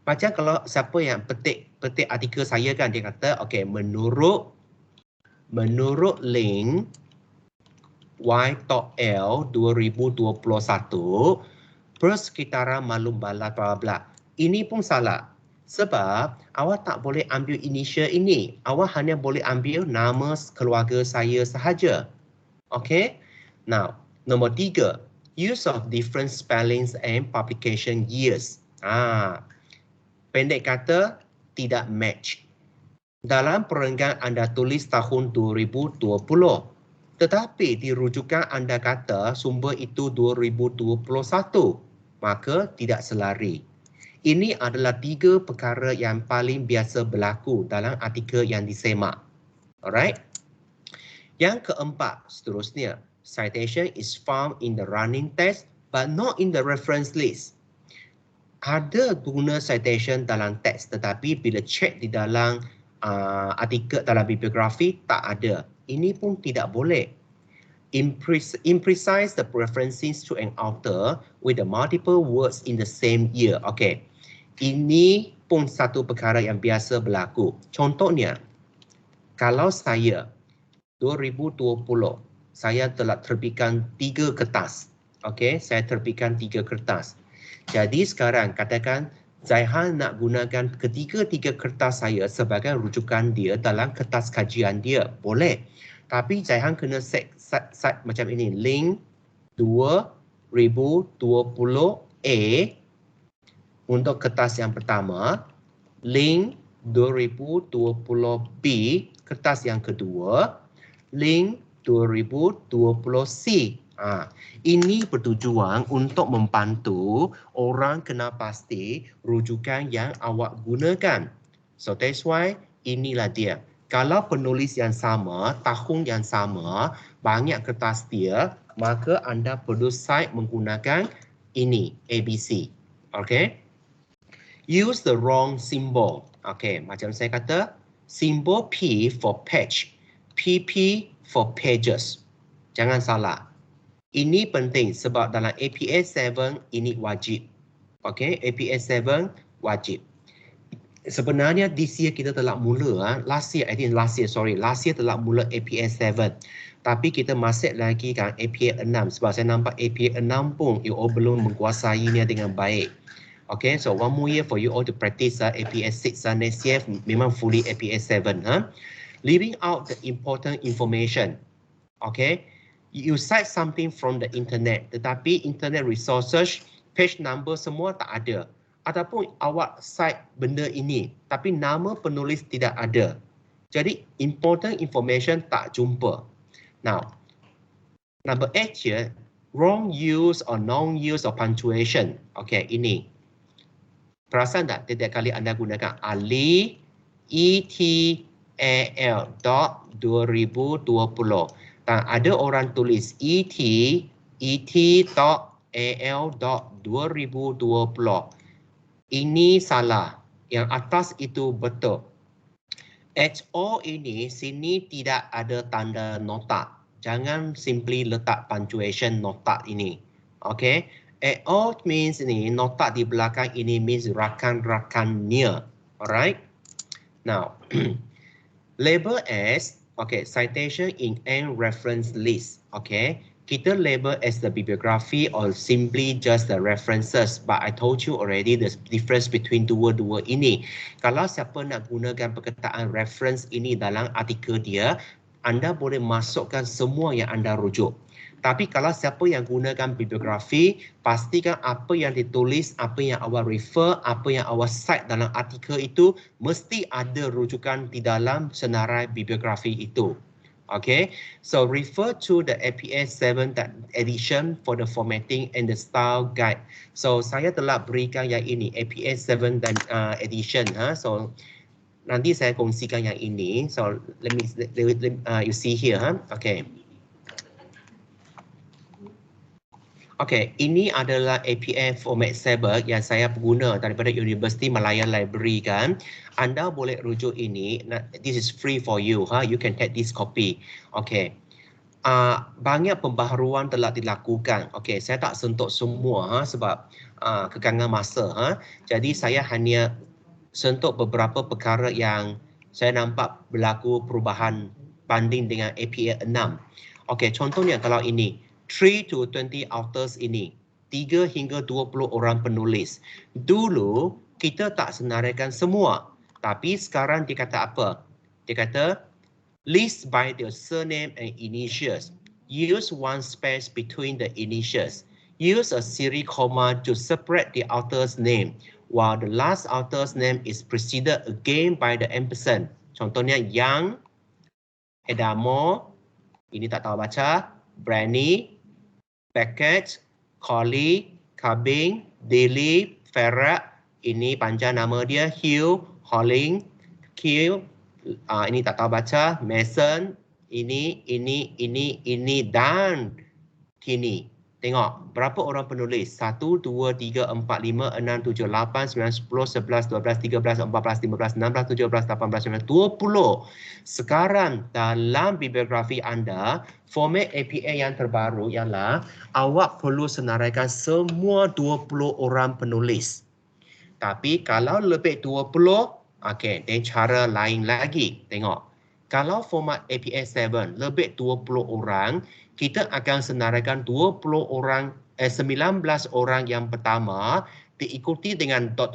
Macam kalau siapa yang petik artikel saya kan, dia kata, okay, menurut link Y.L 2021 persekitaran Malum Balat bla bla. Ini pun salah. Sebab awak tak boleh ambil initial ini. Awak hanya boleh ambil nama keluarga saya sahaja. Okay? Now, nombor 3. Use of different spellings and publication years. Pendek kata, tidak match. Dalam perenggan anda tulis tahun 2020. Tetapi di rujukan anda kata sumber itu 2021. Maka tidak selari. Ini adalah 3 perkara yang paling biasa berlaku dalam artikel yang disemak. Alright? Yang keempat, seterusnya, citation is found in the running text but not in the reference list. Ada guna citation dalam teks tetapi bila cek di dalam artikel dalam bibliografi tak ada. Ini pun tidak boleh. Imprecise the references to an author with the multiple words in the same year. Okay. Ini pun satu perkara yang biasa berlaku. Contohnya, kalau saya 2020, saya telah terbitkan 3 kertas. Okey, saya terbitkan 3 kertas. Jadi sekarang katakan Zaihan nak gunakan ketiga-tiga kertas saya sebagai rujukan dia dalam kertas kajian dia. Boleh. Tapi Zaihan kena set macam ini. Link 2020A untuk kertas yang pertama, link 2020B kertas yang kedua, link 2020C Ini bertujuan untuk membantu orang kena pasti rujukan yang awak gunakan. So that's why inilah dia. Kalau penulis yang sama, tahun yang sama, banyak kertas dia, maka anda perlu cite menggunakan ini, ABC. Okay? Use the wrong symbol. Okay, macam saya kata, simbol P for page, PP for pages. Jangan salah. Ini penting sebab dalam APS 7 ini wajib. Okay, APS 7 wajib. Sebenarnya this year kita telah mula, last year telah mula APS 7. Tapi kita masih lagi kan APS 6 sebab saya nampak APS 6 pun you all belum menguasainya dengan baik. Okay, so one more year for you all to practice APS 6 next year memang fully APS 7. Leaving out the important information. Okay, you cite something from the internet tetapi internet resources, page number semua tak ada. Ataupun awak cite benda ini tapi nama penulis tidak ada. Jadi important information tak jumpa. Now, number 8 here, wrong use or non-use of punctuation. Okay, ini. Perasan tak setiap kali anda gunakan Ali ETAL dot 2020. Dan ada orang tulis ET.AL.2020. Ini salah. Yang atas itu betul. HO ini sini tidak ada tanda nota. Jangan simply letak punctuation nota ini. Okay. AO means ini nota di belakang ini means rakan-rakannya. Alright. Now, label as okay, citation in and reference list. Okay, kita label as the bibliography or simply just the references. But I told you already the difference between dua-dua ini. Kalau siapa nak gunakan perkataan reference ini dalam artikel dia, anda boleh masukkan semua yang anda rujuk. Tapi kalau siapa yang gunakan bibliografi, pastikan apa yang ditulis, apa yang awak refer, apa yang awak cite dalam artikel itu mesti ada rujukan di dalam senarai bibliografi itu. Okay, so refer to the APS 7 edition for the formatting and the style guide. So saya telah berikan yang ini, APS 7 dan edition. So nanti saya kongsikan yang ini. So let me you see here. Okay. Okay, ini adalah APF format saber yang saya guna daripada University Malaya Library kan. Anda boleh rujuk ini. This is free for you. You can take this copy. Okay. Banyak pembaharuan telah dilakukan. Okay, saya tak sentuh semua sebab kekangan masa. Jadi saya hanya sentuh beberapa perkara yang saya nampak berlaku perubahan banding dengan APA 6. Okay, contohnya kalau ini. 3 to 20 authors ini, 3 hingga 20 orang penulis. Dulu kita tak senaraikan semua, tapi sekarang dia kata apa? Dia kata list by their surname and initials. Use one space between the initials. Use a series comma to separate the author's name, while the last author's name is preceded again by the ampersand. Contohnya Yang, Edamo, ini tak tahu baca, Branny, Beckett, Colley, Cubbing, Daly, Ferret, ini panjang nama dia, Hugh, Holling, Q, ini tak tahu baca, Mason, ini, dan Tini. Tengok, berapa orang penulis? 1, 2, 3, 4, 5, 6, 7, 8, 9, 10, 11, 12, 13, 14, 15, 16, 17, 18, 19, 20. Sekarang dalam bibliografi anda, format APA yang terbaru ialah awak perlu senaraikan semua 20 orang penulis. Tapi kalau lebih 20, okay, dan cara lain lagi. Tengok, kalau format APA 7 lebih 20 orang, kita akan senaraikan 19 orang yang pertama diikuti dengan dot,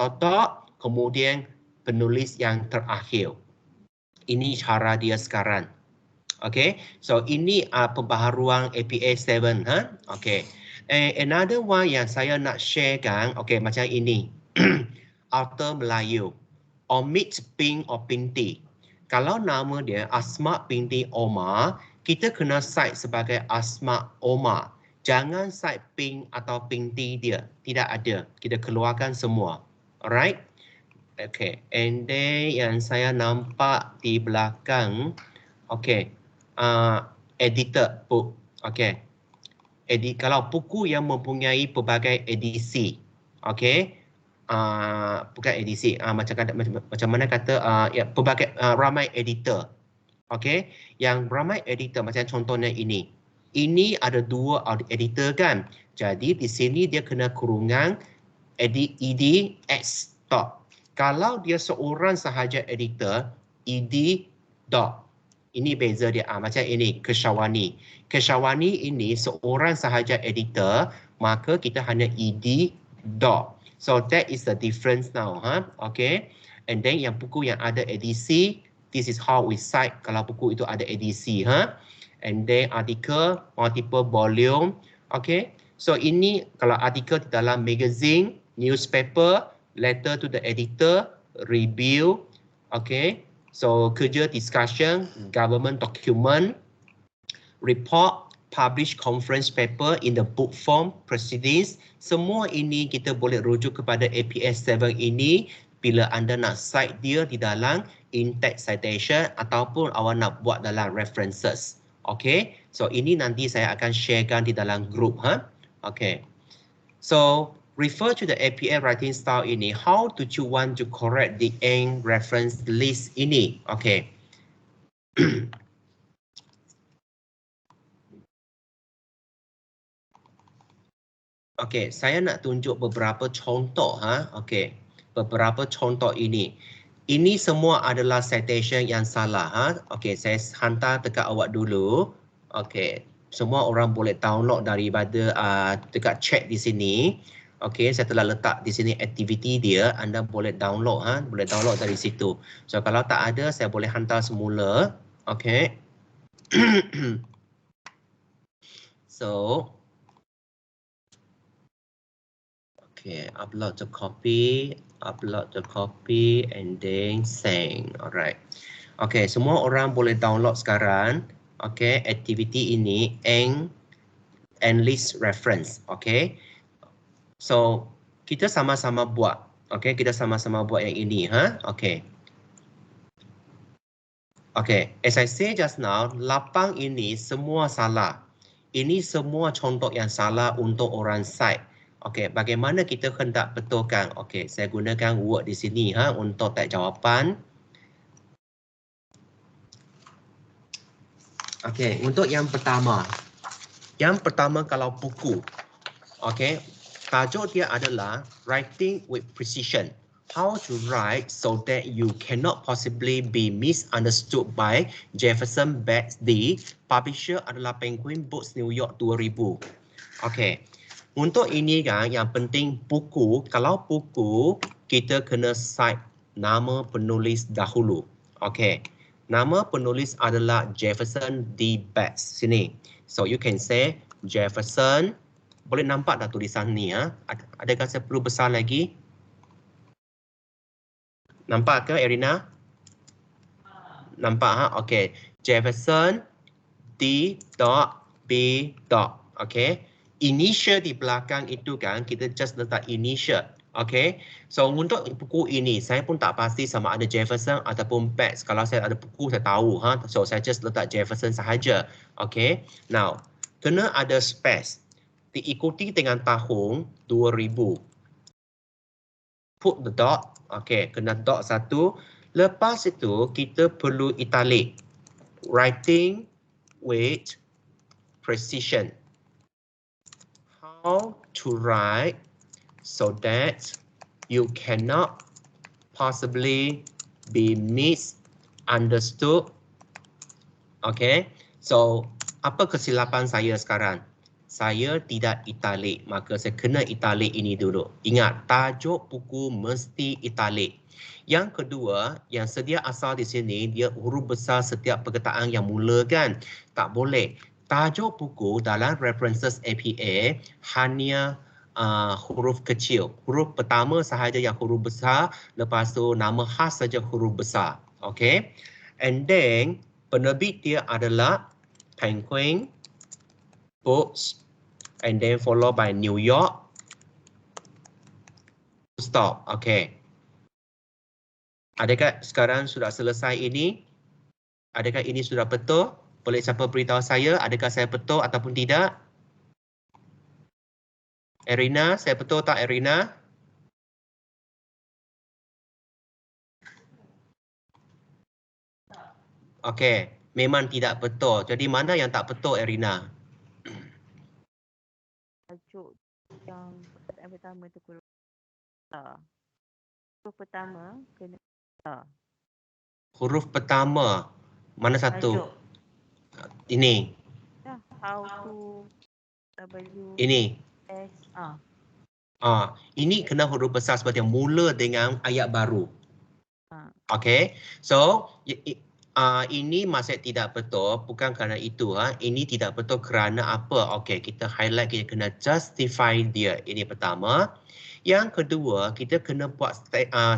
kemudian penulis yang terakhir. Ini cara dia sekarang. Okay, so ini pembaharuan APA 7. Okay, another one yang saya nak sharekan, okay, macam ini. Author Melayu, Omid bin or Binti. Kalau nama dia Asma binti Omar, kita kena cite sebagai Asma Omar. Jangan side pink atau pink tea dia. Tidak ada. Kita keluarkan semua. Alright? Okay. And then yang saya nampak di belakang, okay, editor book. Okay. Kalau buku yang mempunyai pelbagai edisi, okay, bukan edisi, macam mana kata, ya, pelbagai ramai editor, okay, yang ramai editor macam contohnya ini. Ini ada 2 editor kan, jadi di sini dia kena kurungan ed x dot. Kalau dia seorang sahaja editor, ed dot. Ini beza dia, macam ini, Keshawani. Keshawani ini seorang sahaja editor, maka kita hanya ed dot. So that is the difference now, okay. And then yang buku yang ada edisi, this is how we cite kalau buku itu ada edisi, And then artikel, multiple volume, okay. So ini kalau artikel di dalam magazine, newspaper, letter to the editor, review, okay. So kerja discussion, government document, report, publish conference paper in the book form, proceedings. Semua ini kita boleh rujuk kepada APS 7 ini bila anda nak cite dia di dalam in-text citation ataupun awak nak buat dalam references. Okay, so ini nanti saya akan sharekan di dalam group. Okay, so refer to the APA writing style ini. How do you want to correct the end reference list ini? Okay. Okay, saya nak tunjuk beberapa contoh. Okay, beberapa contoh ini. Ini semua adalah citation yang salah. Okay, saya hantar dekat awak dulu. Okay, semua orang boleh download daripada dekat chat di sini. Okay, saya telah letak di sini aktiviti dia. Anda boleh download, boleh download dari situ. So kalau tak ada, saya boleh hantar semula. Okay. So, okay, upload the copy, and then send. Alright. Okay, semua orang boleh download sekarang. Okay, aktiviti ini and list reference. Okay. So, kita sama-sama buat. Okay, kita sama-sama buat yang ini. Okay. Okay, as I say just now, lapang ini semua salah. Ini semua contoh yang salah untuk orang cite. Okey, bagaimana kita hendak betulkan? Okey, saya gunakan word di sini untuk tag jawapan. Okey, untuk yang pertama. Yang pertama kalau buku. Okey, tajuk dia adalah writing with precision. How to write so that you cannot possibly be misunderstood by Jefferson Betts. Publisher adalah Penguin Books New York 2000. Okey. Untuk ini kan yang penting buku, kalau buku kita kena cite nama penulis dahulu. Okey. Nama penulis adalah Jefferson D. Betts. Sini. So you can say Jefferson. Boleh nampak dah tulisan ni Adakah saya perlu besar lagi? Nampak ke Erina? Nampak Okey. Jefferson D. B. Okey. Initial di belakang itu kan kita just letak initial. Okay. So untuk buku ini saya pun tak pasti sama ada Jefferson ataupun Betts. Kalau saya ada buku saya tahu So saya just letak Jefferson sahaja. Okay. Now kena ada space. Diikuti dengan tahun 2000. Put the dot. Okay. Kena dot satu. Lepas itu kita perlu italic. Writing with precision. How to write so that you cannot possibly be misunderstood. Okay, so apa kesilapan saya sekarang? Saya tidak italic, maka saya kena italic ini dulu. Ingat, tajuk buku mesti italic. Yang kedua, yang sedia asal di sini, dia huruf besar setiap perkataan yang mula kan? Tak boleh. Tajuk buku dalam references APA hanya huruf kecil. Huruf pertama sahaja yang huruf besar, lepas tu nama khas saja huruf besar. Okay. And then penerbit dia adalah Penguin Books and then followed by New York. Stop. Okay. Adakah sekarang sudah selesai ini? Adakah ini sudah betul? Boleh siapa beritahu saya adakah saya betul ataupun tidak? Erina, saya betul tak Erina? Okey, memang tidak betul. Jadi mana yang tak betul Erina? Tajuk yang pertama tu huruf pertama kena Huruf pertama. Mana satu? tajuk. Ini. How to W Ini. S Ini kena huruf besar sebab dia mula dengan ayat baru. Okay, so ini masih tidak betul, bukan kerana itu. Ini tidak betul kerana apa? Okay, kita highlight, kita kena justify dia. Ini pertama. Yang kedua, kita kena buat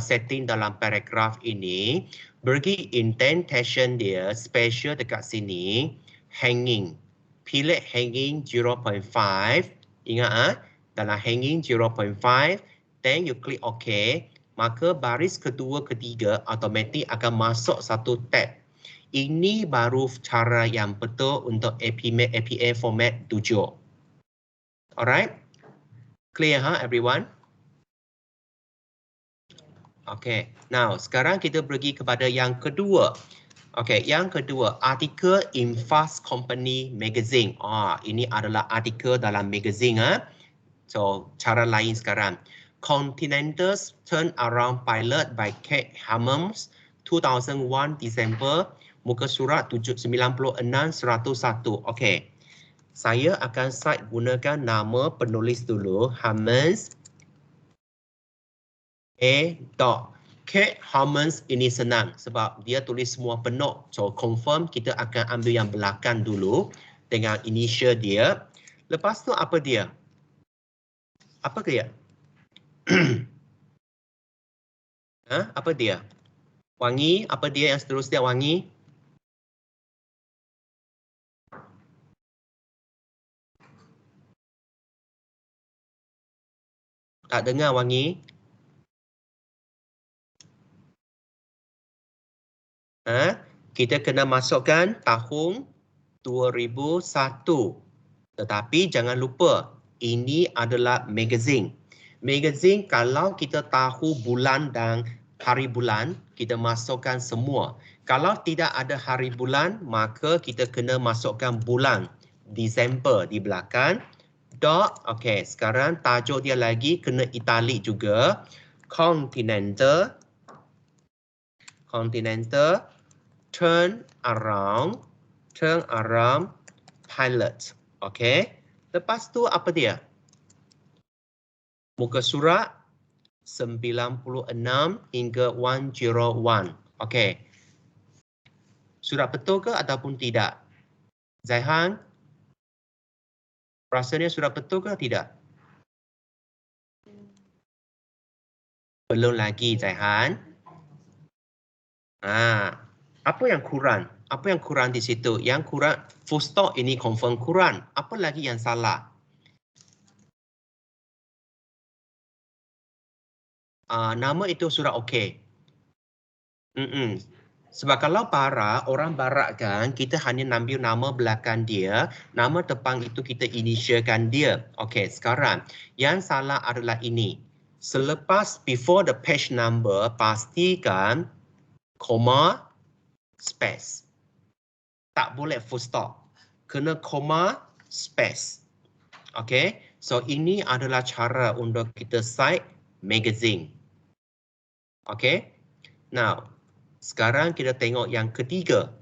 setting dalam paragraf ini. Bagi indentation dia, special dekat sini, hanging. Pilih hanging 0.5. Ingat dalam hanging 0.5, then you click OK. Maka baris kedua, ketiga automatik akan masuk satu tab. Ini baru cara yang betul untuk APA format 7. Alright? Clear everyone? Okay. Now, sekarang kita pergi kepada yang kedua. Okay, yang kedua, artikel in Fast Company Magazine. Ini adalah artikel dalam magazine. So, cara lain sekarang. Continental's Turnaround Pilot by Kate Hammons, 2001 December, muka surat 96-101. Okey. Saya akan cite gunakan nama penulis dulu, Hammons. Kate Hammons ini senang sebab dia tulis semua penuh. So, confirm kita akan ambil yang belakang dulu dengan initial dia. Lepas tu apa dia? Apa dia? Apa dia? Wangi, apa dia yang seterusnya wangi? Tak dengar wangi? Kita kena masukkan tahun 2001. Tetapi jangan lupa, ini adalah magazine. Magazine kalau kita tahu bulan dan hari bulan, kita masukkan semua. Kalau tidak ada hari bulan, maka kita kena masukkan bulan. Disember di belakang. Dot, okay, sekarang tajuk dia lagi kena italic juga. Continental turn around pilot. Okay. Lepas tu apa dia? Muka surat 96 hingga 101. Okay. Surat betul ke ataupun tidak? Zaihan? Rasanya surat betul ke tidak? Belum lagi Zaihan. Apa yang kurang? Apa yang kurang di situ? Yang kurang, full stop ini confirm kurang. Apa lagi yang salah? Nama itu sudah okey. Sebab kalau orang barat kan, kita hanya ambil nama belakang dia, nama depan itu kita initialkan dia. Okey, sekarang yang salah adalah ini. Selepas before the page number, pastikan koma, space. Tak boleh full stop. Kena koma, space. Okay, so ini adalah cara untuk kita cite magazine. Okay, now sekarang kita tengok yang ketiga.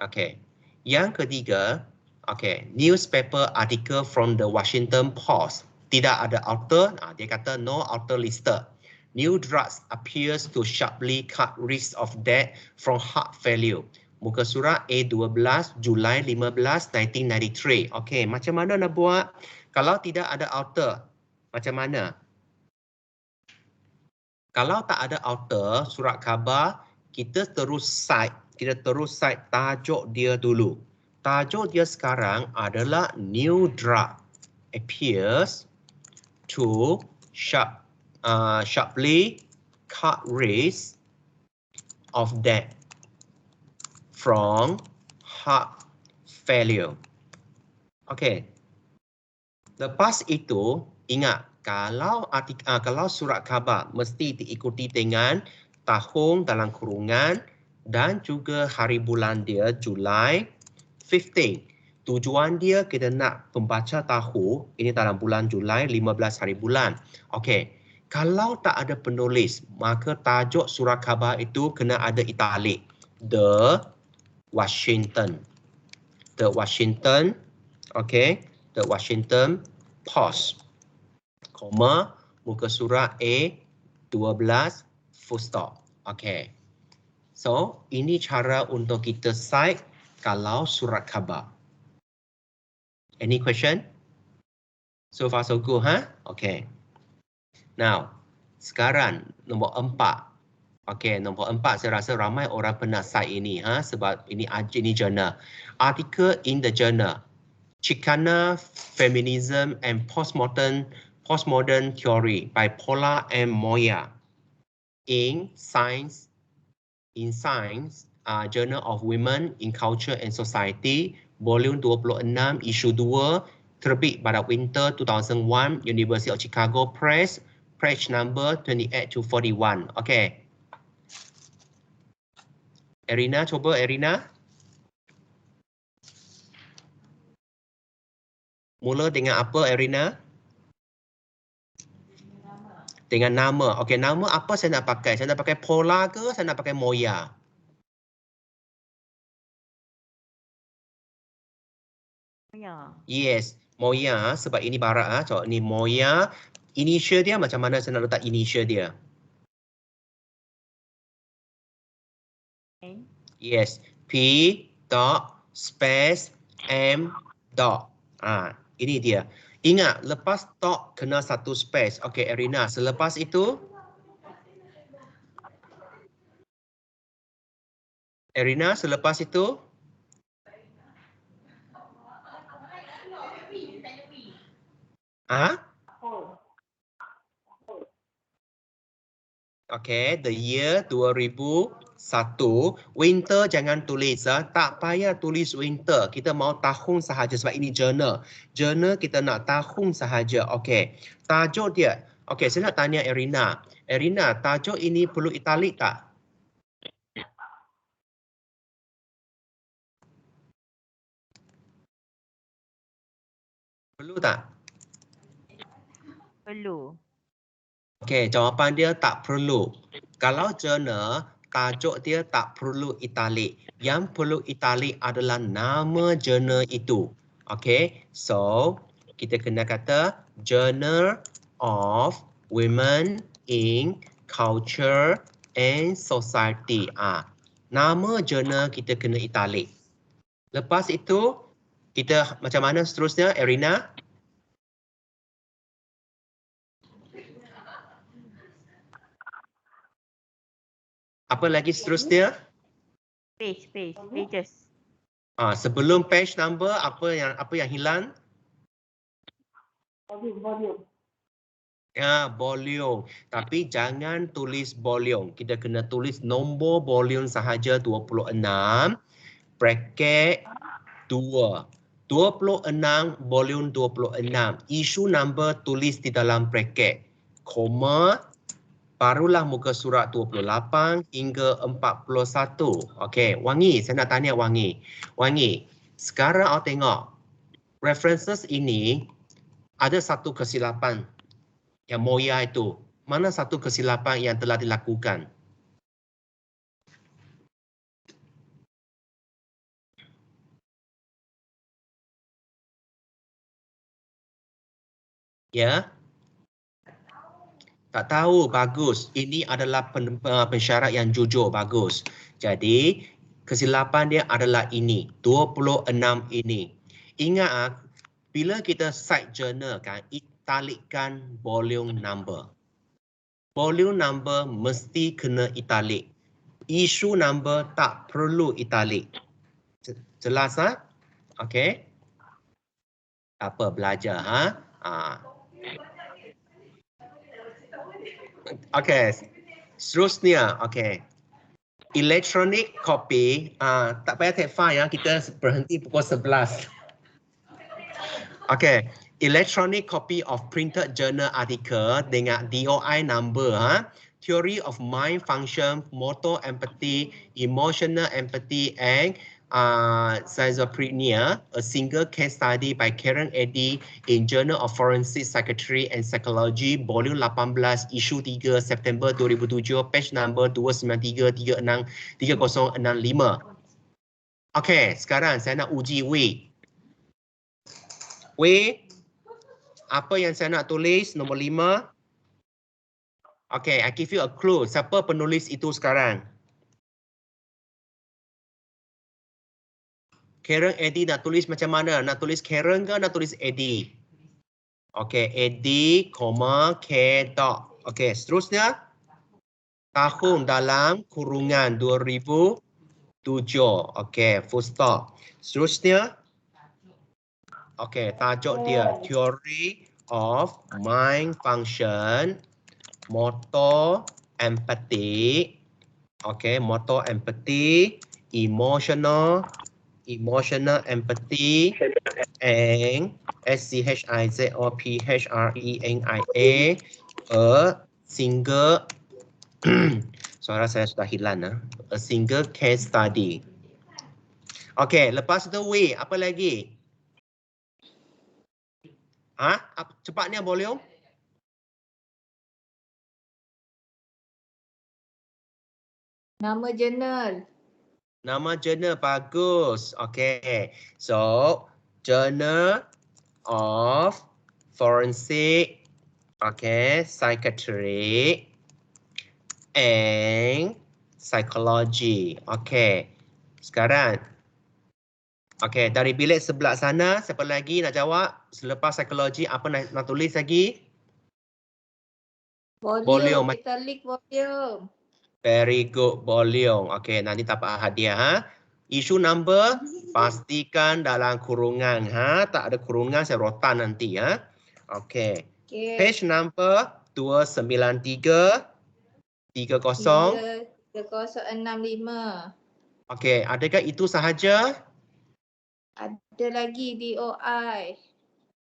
Okay, yang ketiga, okay, newspaper article from the Washington Post. Tidak ada author, dia kata no author listed. New drugs appears to sharply cut risk of death from heart failure. Muka surat A12, Julai 15, 1993. Okey, macam mana nak buat? Kalau tidak ada author, macam mana? Kalau tak ada author, surat khabar, kita terus cite tajuk dia dulu. Tajuk dia sekarang adalah new drug. appears to sharply cut risk of death from heart failure. Okay. Lepas itu, ingat kalau surat khabar mesti diikuti dengan tahun dalam kurungan dan juga hari bulan dia Julai 15. Tujuan dia kita nak pembaca tahu ini dalam bulan Julai 15 hari bulan. Okey. Kalau tak ada penulis, maka tajuk surat khabar itu kena ada italik. The Washington. The Washington. Okey. The Washington Post, koma, muka surat A12, full stop. Okay. So, ini cara untuk kita cite kalau surat khabar. Any question? So far so good, huh? Okay. Now, sekarang nombor 4. Okay, nombor 4 saya rasa ramai orang pernah cite ini, sebab ini journal. Article in the journal. Chicana Feminism and Postmodern Theory by Paula M. Moya in Science, Journal of Women in Culture and Society, Volume 26, Issue 2, terbit pada Winter 2001, University of Chicago Press, page number 28 to 41. Okay. Erina, cuba Erina. Mula dengan apa, Erina? Dengan nama. Okey, nama apa saya nak pakai? Saya nak pakai Paula ke saya nak pakai Moya? Moya. Yes, Moya sebab ini barat so ini Moya. Initial dia macam mana saya nak letak initial dia? N. Yes, P dot space M dot. Ini dia. Ingat, lepas dot kena satu space. Okey, Erina, selepas itu Erina, selepas itu Okay, the year 2001. Winter jangan tulis. Tak payah tulis winter. Kita mau tahun sahaja sebab ini journal. Journal kita nak tahun sahaja. Okay. Tajuk dia. Okay, saya nak tanya Erina. Erina, tajuk ini perlu italik tak? Perlu tak? Perlu. Okey, jawapan dia tak perlu. Kalau journal, tajuk dia tak perlu italik. Yang perlu italik adalah nama journal itu. Okey, so kita kena kata Journal of Women in Culture and Society. Nama journal kita kena italik. Lepas itu, kita macam mana seterusnya, Erina? Apa lagi seterusnya? Pages. Sebelum page number apa yang hilang? Volume. Volume. Tapi jangan tulis volume. Kita kena tulis nombor volume sahaja 26 bracket 2. 26 volume 26. Issue number tulis di dalam bracket. Koma. Barulah muka surat 28 hingga 41. Okey, Wangi, saya nak tanya Wangi. Wangi, sekarang awak tengok references ini ada satu kesilapan yang Moya itu. Mana satu kesilapan yang telah dilakukan? Ya? Tak tahu, bagus. Ini adalah pensyarat yang jujur, bagus. Jadi, kesilapan dia adalah ini, 26 ini. Ingat, bila kita cite journal kan, italikkan volume number. Volume number mesti kena italik. Issue number tak perlu italik. Jelas, Okey? Apa belajar, ha? Okey. Seterusnya, okey. Electronic copy, tak payah take file ya, kita berhenti pukul 11. Okay, electronic copy of printed journal article dengan DOI number, theory of mind function, motor empathy, emotional empathy, and schizophrenia, a single case study by Karen Eddy in Journal of Forensic Psychiatry and Psychology, volume 18, issue 3, September 2007, page number 293-3065. Okay, sekarang saya nak uji W. W, apa yang saya nak tulis? Nombor 5. Okay, I give you a clue. Siapa penulis itu sekarang? Karen Eddy nak tulis macam mana? Nak tulis Karen ke nak tulis Eddy? Okay, Eddy, K. Dot. Okay, seterusnya. Tahun dalam kurungan 2007. Okay, full stop. Seterusnya. Okay, tajuk dia. Theory of mind function, motor empathy. Okay, motor empathy, emotional empathy, and schizophrenia, a single suara saya sudah hilang, a single case study. Okay, lepas itu W, apa lagi? Cepatnya volume. Nama jurnal. Nama jurnal bagus. Okay. So, Journal of Forensic, okay, Psychiatry and Psychology. Okay. Sekarang, okay, dari bilik sebelah sana, siapa lagi nak jawab? Selepas psikologi, apa nak tulis lagi? Volume. Kita link volume. Very good, volume. Okay, nanti dapat hadiah. Isu number, pastikan dalam kurungan. Tak ada kurungan, saya rotan nanti. Okay. Page number 293 30 3065. Okay, adakah itu sahaja? Ada lagi DOI.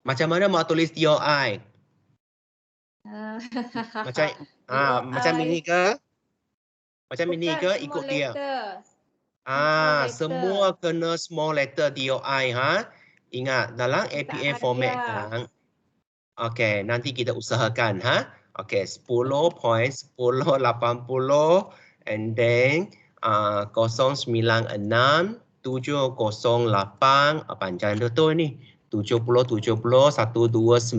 Macam mana mau tulis DOI? Macam ini ke? Macam ini ke? Ikut dia. Semua kena small letter DOI. Ingat, dalam APA format kan. Okay, nanti kita usahakan. Okay, 10 point, 1080 and then 096 708, panjang betul ni. 70 70 129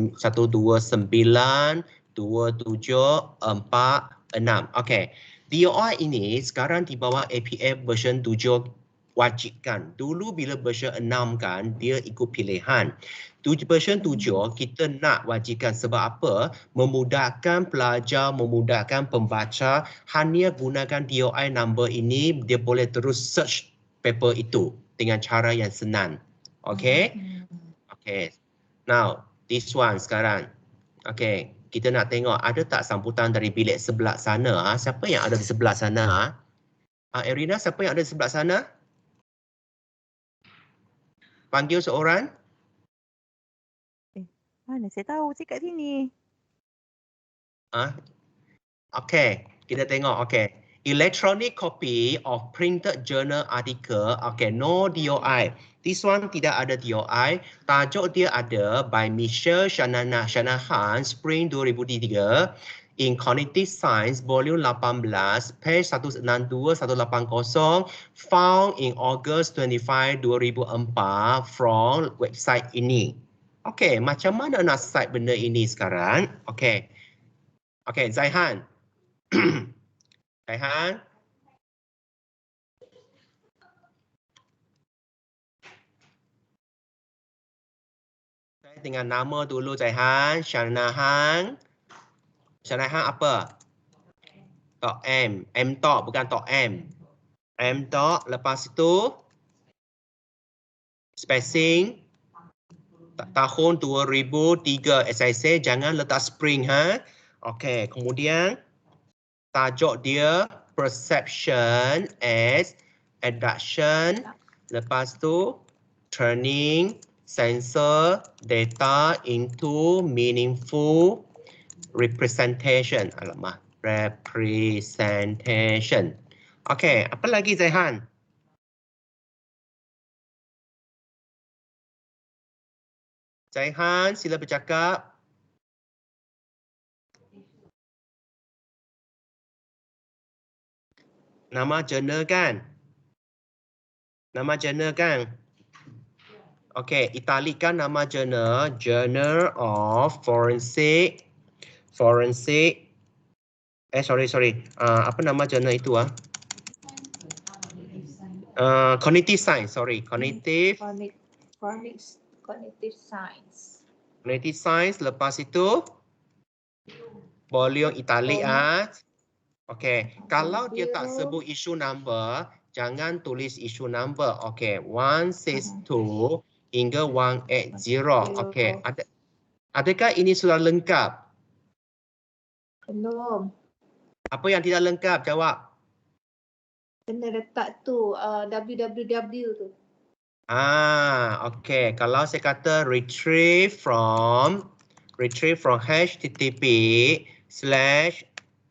2746. Okay. DOI ini sekarang di bawah APA version 7 wajibkan. Dulu bila version 6 kan, dia ikut pilihan. Version 7 kita nak wajibkan sebab apa? Memudahkan pelajar, memudahkan pembaca, hanya gunakan DOI number ini, dia boleh terus search paper itu dengan cara yang senang. Okay? Okay. Now, this one sekarang. Okay. Kita nak tengok ada tak sambutan dari bilik sebelah sana. Siapa yang ada di sebelah sana? Erina, siapa yang ada di sebelah sana? Panggil seorang. Mana saya tahu, saya kat sini. Okay, kita tengok. Okay. Electronic copy of printed journal article. Okay, no DOI. This one tidak ada DOI. Tajuk dia ada by Michelle Shanahan, Spring 2003. In Cognitive Science, volume 18, page 162-180, found in August 25, 2004 from website ini. Okay, macam mana nak cite benda ini sekarang? Okay. Okay, Zaihan. Zaihan. Saya dengan nama dulu Zaihan. Shanahan. Shanahan apa? Tok M. M tok, bukan tok M. M tok, lepas itu spacing tahun 2003. As I say, jangan letak spring ha. Okey, kemudian tajuk dia perception as adduction. Lepas tu turning sensor data into meaningful representation. Alamak, representation. Okey, apa lagi Zaihan? Zaihan, sila bercakap. Nama jurnal kan? Nama jurnal kan? Okey, italikan nama jurnal. Journal of Forensic. Apa nama jurnal itu ah? Cognitive Science, sorry. Cognitive Science. Cognitive Science. Lepas itu volume italic ah. Okey, kalau dia tak sebut issue number, jangan tulis issue number. Okey, 162 hingga 180. Okey, adakah ini sudah lengkap? Belum. Apa yang tidak lengkap? Jawab. Kena letak tu www tu. Okey. Kalau saya kata retrieve from http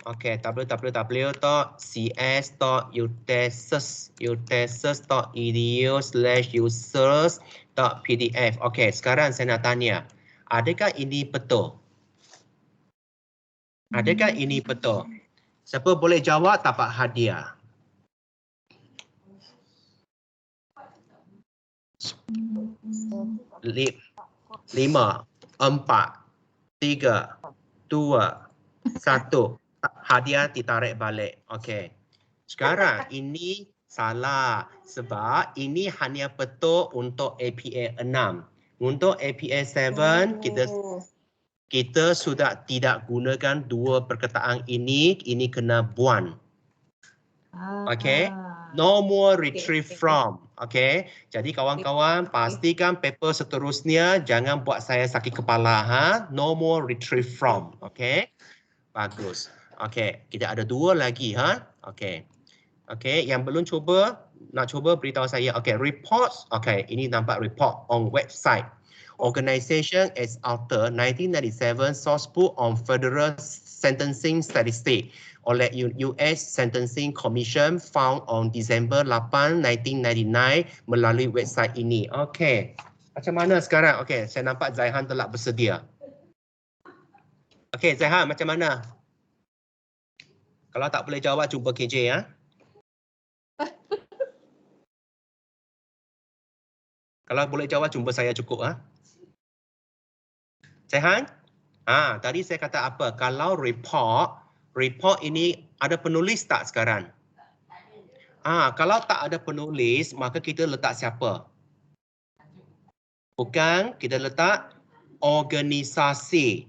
www.cs.utesus.edu/users.pdf. Okey, sekarang saya nak tanya, adakah ini betul? Adakah ini betul? Siapa boleh jawab dapat hadiah? 5, 4, 3, 2, 1. Hadiah ditarik balik. Okey. Sekarang ini salah sebab ini hanya betul untuk APA 6. Untuk APA 7 kita sudah tidak gunakan dua perkataan ini kena buang. Okey. No more retrieve from. Okey. Jadi kawan-kawan pastikan paper seterusnya jangan buat saya sakit kepala ha. No more retrieve from. Okey. Bagus. Okey, kita ada dua lagi ha. Okey. Okey, yang belum cuba nak cuba beritahu saya. Okey, reports. Okey, ini nampak report on website. Organization as Alter 1997 Sourcebook on Federal Sentencing Statistics oleh US Sentencing Commission found on December 8, 1999 melalui website ini. Okey. Macam mana sekarang? Okey, saya nampak Zaihan telah bersedia. Okey, Zaihan macam mana? Kalau tak boleh jawab, cuba KJ ya. Kalau boleh jawab, jumpa saya cukup ha. Zaihan? Tadi saya kata apa? Kalau report ini ada penulis tak sekarang? Kalau tak ada penulis, maka kita letak siapa? Bukan, kita letak organisasi.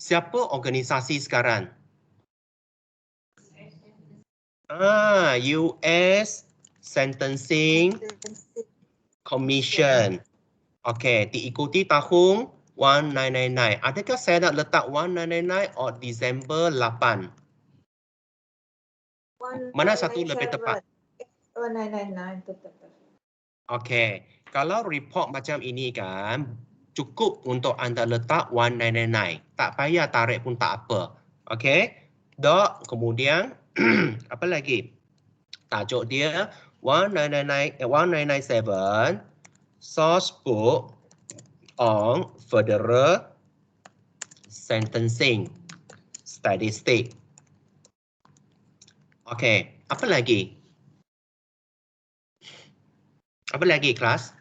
Siapa organisasi sekarang? US Sentencing Commission. Okey, diikuti tahun 1999. Adakah saya nak letak 1999 atau Disember 8? Mana satu lebih tepat? 1999 betul. Okey, kalau report macam ini kan cukup untuk anda letak 1999. Tak payah tarik pun tak apa. Okey. Dot kemudian apa lagi? Tajuk dia 1997 Sourcebook on Federal Sentencing Statistics. Okey, apa lagi? Apa lagi kelas?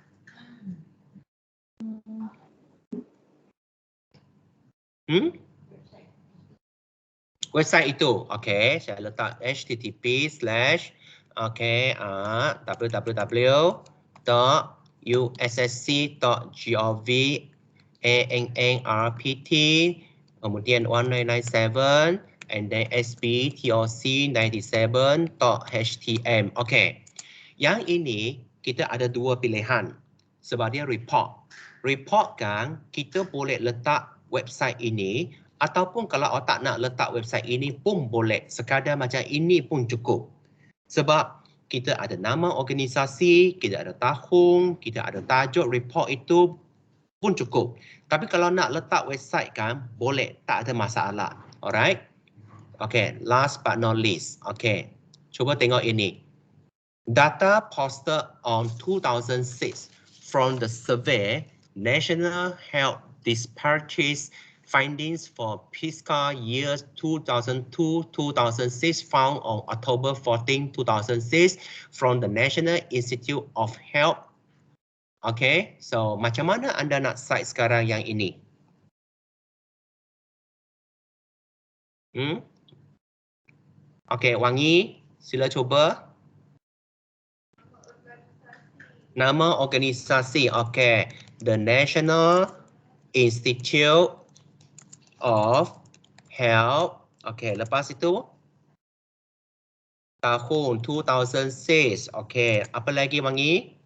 Website itu. Okey, saya letak http://www.ussc.gov/ANNRPT kemudian 1997 and then SBTOC97.htm. Okey. Yang ini kita ada dua pilihan. Sebab dia report. Report kan kita boleh letak website ini ataupun kalau awak tak nak letak website ini pun boleh. Sekadar macam ini pun cukup. Sebab kita ada nama organisasi, kita ada tahun, kita ada tajuk report itu pun cukup. Tapi kalau nak letak website kan boleh, tak ada masalah. Alright? Okay, last but not least. Okay, cuba tengok ini. Data posted on 2006 from the survey, National Health Disparities Findings for fiscal years 2002-2006 found on October 14, 2006 from the National Institute of Health. Okay, so macam mana anda nak cite sekarang yang ini? Okay, Wangi, sila cuba. Nama organisasi, okay. The National Institute of Health. Okay, lepas itu tahun 2006. Okay, apa lagi Wangi?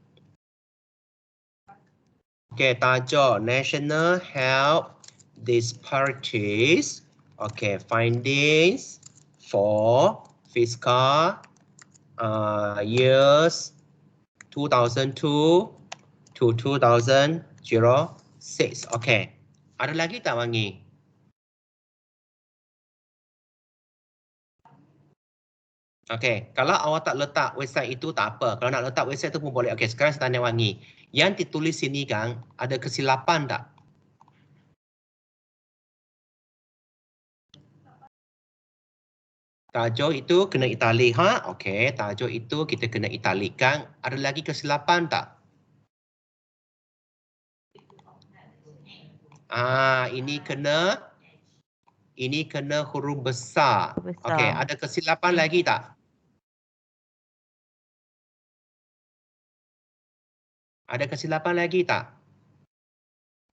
Okay, tajuk National Health Disparities. Okay, findings for fiscal years 2002 to 2006. Okay. Ada lagi tak Wangi? Okay. Kalau awak tak letak website itu tak apa. Kalau nak letak website itu pun boleh. Okay. Sekarang saya tanya Wangi. Yang ditulis sini kan ada kesilapan tak? Tajuk itu kena italik. Ha? Okay. Tajuk itu kita kena italikan. Ada lagi kesilapan tak? Ini kena huruf besar. Okey, ada kesilapan lagi tak? Ada kesilapan lagi tak?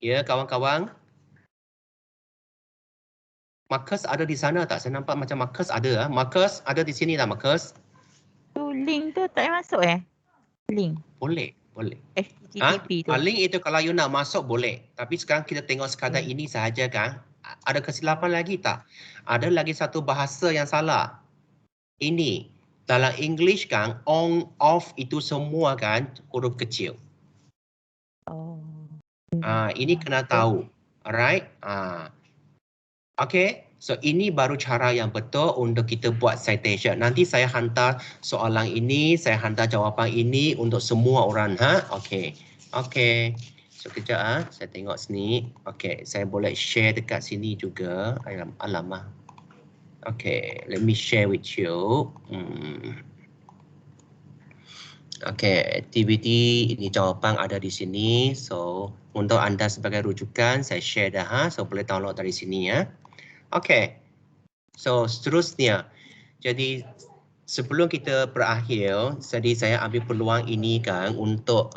Ya, kawan-kawan. Marcus ada di sana tak? Saya nampak macam Marcus ada. Marcus ada di sini tak Marcus? Tu link tu tak payah masuk Link. Boleh. HTTP tu. Link itu kalau you nak masuk boleh. Tapi sekarang kita tengok sekadar ini sahaja kan. Ada kesilapan lagi tak? Ada lagi satu bahasa yang salah. Ini dalam English kan on off itu semua kan huruf kecil. Ini kena tahu. Alright? Okay. So ini baru cara yang betul untuk kita buat citation. Nanti saya hantar soalan ini, saya hantar jawapan ini untuk semua orang. Okay. Okay. So kejap saya tengok sini. Okay. Saya boleh share dekat sini juga. Alamak. Okay. Let me share with you. Okay. Aktiviti ini jawapan ada di sini. So untuk anda sebagai rujukan saya share dah. So boleh download dari sini ya. Okay, so seterusnya, jadi sebelum kita berakhir, jadi saya ambil peluang ini kan untuk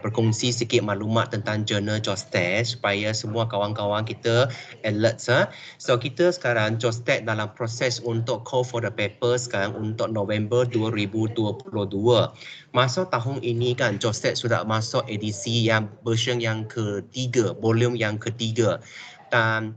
berkongsi sikit maklumat tentang jurnal JOSTEC supaya semua kawan-kawan kita alert. So kita sekarang JOSTEC dalam proses untuk call for the papers kan untuk November 2022. Masuk tahun ini kan JOSTEC sudah masuk edisi yang version yang ketiga, volume yang ketiga. Dan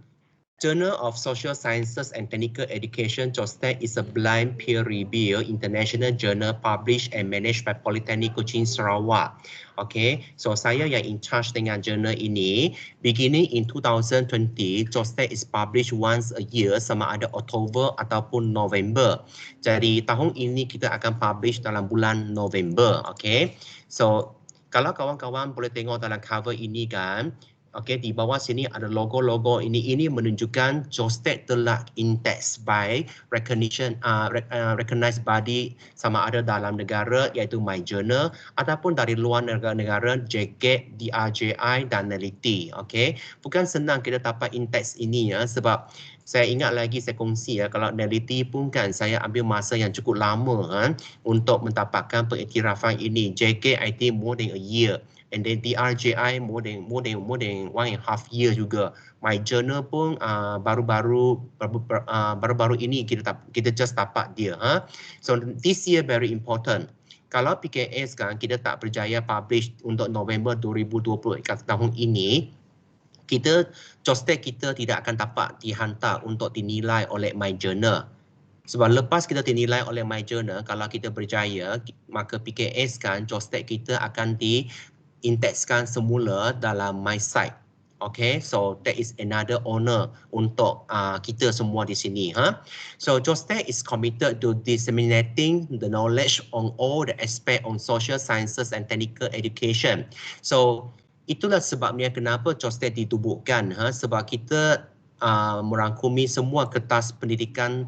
Journal of Social Sciences and Technical Education JOSTEC is a blind peer-reviewed international journal published and managed by Polytechnic Kuching Sarawak. Okay, so saya yang in charge dengan jurnal ini. Beginning in 2020, JOSTEC is published once a year sama ada Oktober ataupun November. Jadi tahun ini kita akan publish dalam bulan November. Okay, so kalau kawan-kawan boleh tengok dalam cover ini kan. Okey, di bawah sini ada logo-logo ini menunjukkan JOSTEC telah index by recognized body sama ada dalam negara iaitu My Journal ataupun dari luar negara JGAT, DRJI dan Neliti. Okey, bukan senang kita dapat index ini ya sebab saya ingat lagi saya kongsi ya kalau Neliti pun kan saya ambil masa yang cukup lama kan untuk mendapatkan pengiktirafan ini. JGAT I think more than a year. And then DRJI more than 1.5 year juga. My Journal pun baru-baru ini kita just dapat dia. So this year very important. kalau PKA sekarang kita tak berjaya publish untuk November 2020 tahun ini, JOSTEC kita tidak akan dapat dihantar untuk dinilai oleh My Journal. Sebab lepas kita dinilai oleh My Journal, kalau kita berjaya, maka PKS kan JOSTEC kita akan diindekskan semula dalam My Site. Okay, so that is another honor untuk kita semua di sini. So JOSTEC is committed to disseminating the knowledge on all the aspect on social sciences and technical education. So itulah sebabnya kenapa JOSTEC ditubuhkan, sebab kita merangkumi semua kertas pendidikan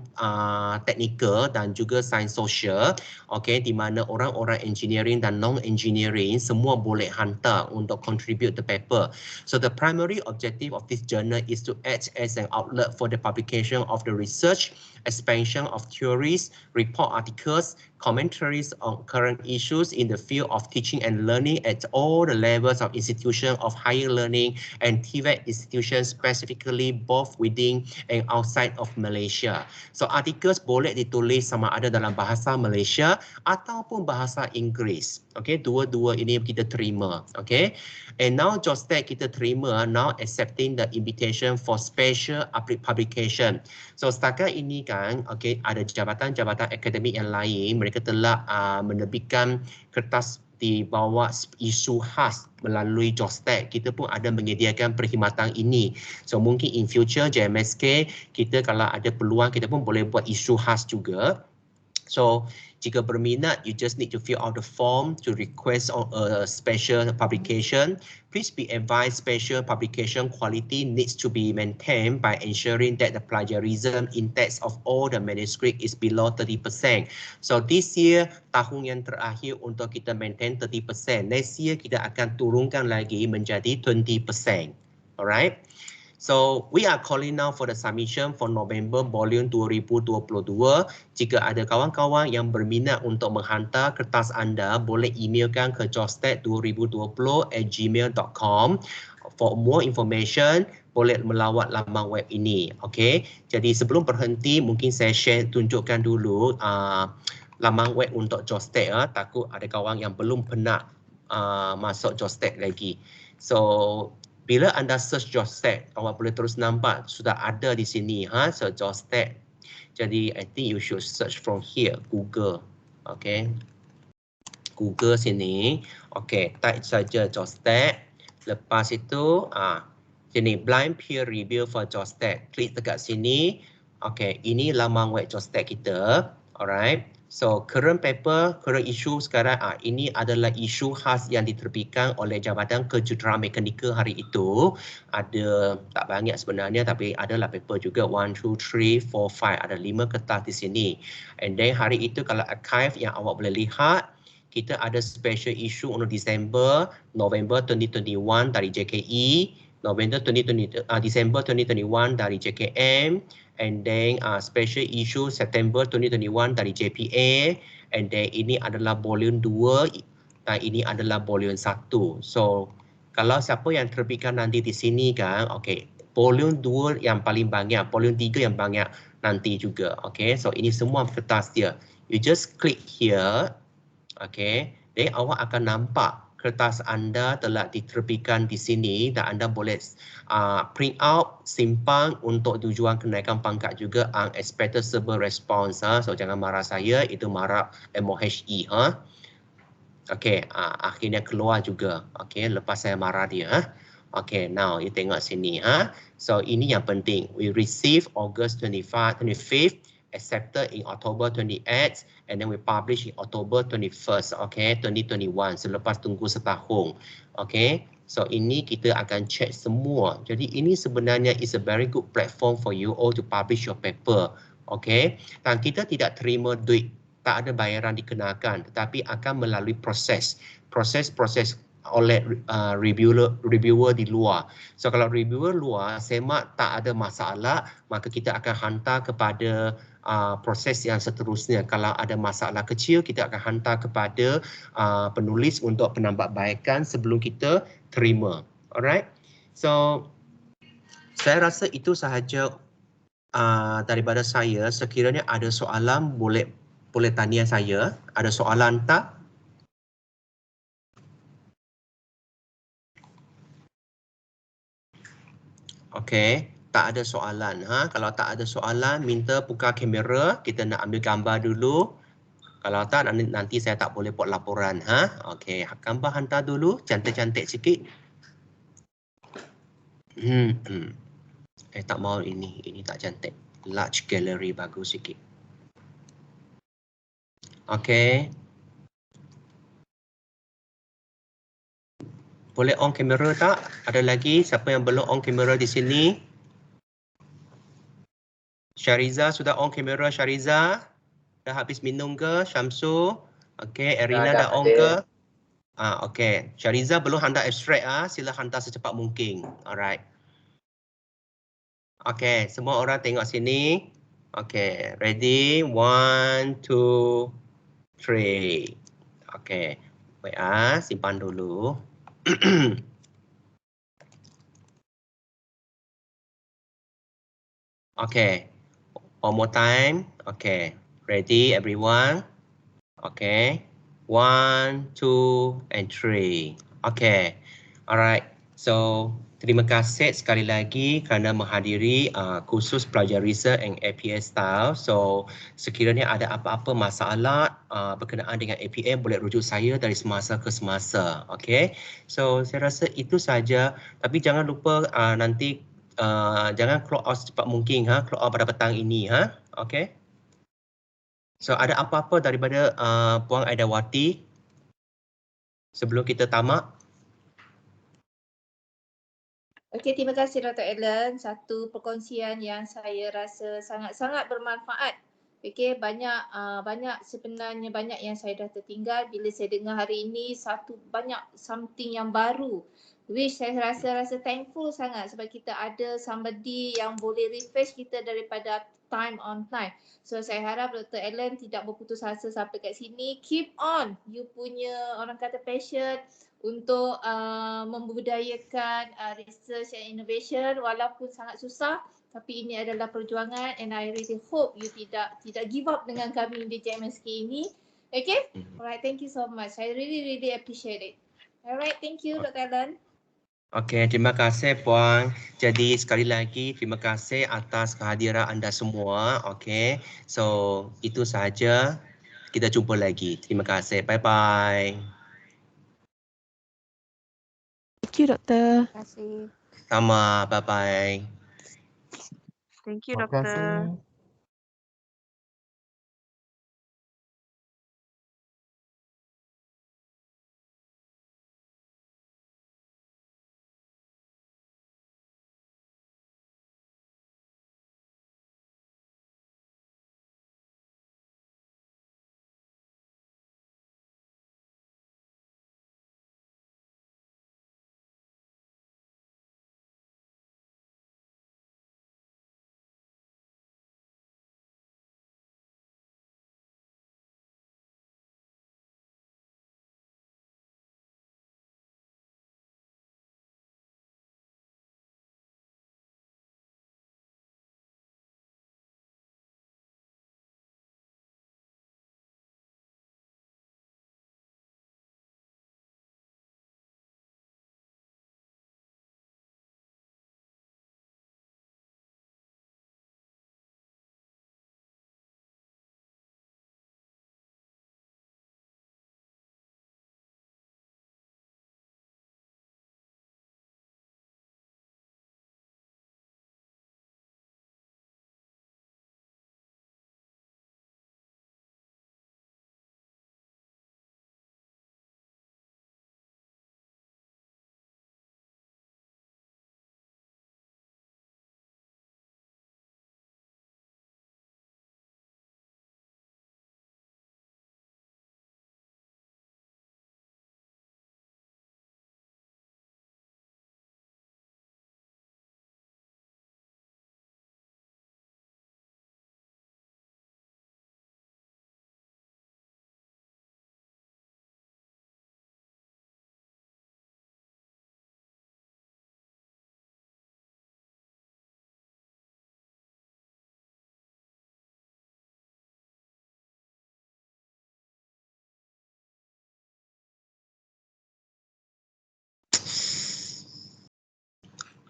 teknikal dan juga sains sosial, okay, di mana orang-orang engineering dan non-engineering semua boleh hantar untuk contribute the paper. So the primary objective of this journal is to act as an outlet for the publication of the research, expansion of theories, report articles, commentaries on current issues in the field of teaching and learning at all the levels of institution of higher learning and TVET institutions, specifically both within and outside of Malaysia. So articles boleh ditulis sama ada dalam bahasa Malaysia ataupun bahasa Inggeris. Okay, dua-dua ini kita terima. Okay, and now JOSTEC kita terima now accepting the invitation for special publication. So setakat ini kan, okay, ada jabatan-jabatan akademik yang lain, mereka telah menerbitkan kertas di bawah isu khas melalui JOSTEC. Kita pun ada menyediakan perkhidmatan ini. So mungkin in future JMSK kita kalau ada peluang kita pun boleh buat isu khas juga. So jika berminat, you just need to fill out the form to request a special publication. Please be advised special publication quality needs to be maintained by ensuring that the plagiarism index of all the manuscript is below 30%. So this year, tahun yang terakhir untuk kita maintain 30%. Next year, kita akan turunkan lagi menjadi 20%. Alright? So we are calling now for the submission for November volume 2022. Jika ada kawan-kawan yang berminat untuk menghantar kertas anda, boleh emailkan ke jostec2020@gmail.com. For more information, boleh melawat laman web ini. Okay. Jadi sebelum berhenti, mungkin saya tunjukkan dulu laman web untuk JOSTEC. Takut ada kawan yang belum pernah masuk JOSTEC lagi. So bila anda search JOSTEC, awak boleh terus nampak sudah ada di sini. So JOSTEC. Jadi I think you should search from here, Google. Okay. Google sini. Okay, type saja JOSTEC. Lepas itu, sini blind peer review for JOSTEC. Klik dekat sini. Okay, ini laman web JOSTEC kita. Alright. So current paper, current issue sekarang, ini adalah isu khas yang diterbitkan oleh Jabatan Kejuruteraan Mekanikal hari itu. Ada tak banyak sebenarnya, tapi adalah paper juga 1, 2, 3, 4, 5. Ada 5 kertas di sini. And then hari itu kalau archive yang awak boleh lihat, kita ada special issue untuk Disember, November 2021 dari JKE, December 2021 dari JKM, and then special issue September 2021 dari JPA, and then ini adalah volume 2 dan ini adalah volume 1. So kalau siapa yang terbitkan nanti di sini kan, okay, volume 2 yang paling banyak, volume 3 yang banyak nanti juga. Okay, so ini semua kertas dia. You just click here, okay, then awak akan nampak kertas anda telah diterbitkan di sini dan anda boleh print out, simpan untuk tujuan kenaikan pangkat juga unexpected server response. So jangan marah saya, itu marah MOHE. Okay, akhirnya keluar juga. Okay, lepas saya marah dia. Okay, now you tengok sini. So ini yang penting. We receive August 25th, accepted in October 28th, and then we publish in October 21st, okay, 2021. Selepas tunggu setahun, okay. So ini kita akan check semua. Jadi ini sebenarnya is a very good platform for you all to publish your paper, okay. Dan kita tidak terima duit, tak ada bayaran dikenakan, tetapi akan melalui proses oleh reviewer di luar. So kalau reviewer luar semak tak ada masalah, maka kita akan hantar kepada proses yang seterusnya. Kalau ada masalah kecil, kita akan hantar kepada penulis untuk penambahbaikan sebelum kita terima. Alright. So saya rasa itu sahaja daripada saya. Sekiranya ada soalan boleh tanya saya. Ada soalan tak? Okey, tak ada soalan. Kalau tak ada soalan, minta buka kamera, kita nak ambil gambar dulu. Kalau tak, nanti saya tak boleh buat laporan. Okey, gambar hantar dulu, cantik-cantik sikit. Tak mau ini tak cantik. Large gallery bagus sikit. Okey. Boleh on kamera tak? Ada lagi siapa yang belum on kamera di sini? Syariza sudah on kamera, Syariza? Dah habis minum ke, Syamsu? Okey, Erina dah on ke? Okey. Syariza belum hantar abstract sila hantar secepat mungkin. Alright. Okey, semua orang tengok sini. Okey, ready? 1, 2, 3. Okey. Baik simpan dulu. Okay, one more time. Okay, ready everyone? Okay, 1, 2, and 3. Okay, alright. So, terima kasih sekali lagi kerana menghadiri kursus pelajar research and APA style. So, sekiranya ada apa-apa masalah berkenaan dengan APA, boleh rujuk saya dari semasa ke semasa. Okay, so saya rasa itu saja. Tapi jangan lupa nanti jangan clock out secepat mungkin clock out pada petang ini Okay. So ada apa-apa daripada Puan Aidawati sebelum kita tamat? Okey, terima kasih Dr. Ellen. Satu perkongsian yang saya rasa sangat-sangat bermanfaat. Okey, banyak sebenarnya banyak yang saya dah tertinggal bila saya dengar hari ini banyak something yang baru. Which saya rasa thankful sangat sebab kita ada somebody yang boleh refresh kita daripada time on time. So saya harap Dr. Ellen tidak berputus asa sampai kat sini. Keep on you punya orang kata passion untuk membudayakan research and innovation walaupun sangat susah, tapi ini adalah perjuangan and I really hope you tidak give up dengan kami di JMSK ini. Okay? Alright, thank you so much. I really appreciate it. Alright, thank you Dr. Ellen. Okey, terima kasih Puan. Jadi sekali lagi terima kasih atas kehadiran anda semua. Okey. So itu sahaja. Kita jumpa lagi. Terima kasih. Bye-bye. Thank you, Doktor. Terima kasih. Sama, bye-bye. Thank you, Terima Doktor. kasih.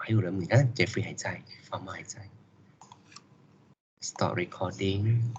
还有人，你看 Jeffrey 还在，Fama 还在。Stop recording。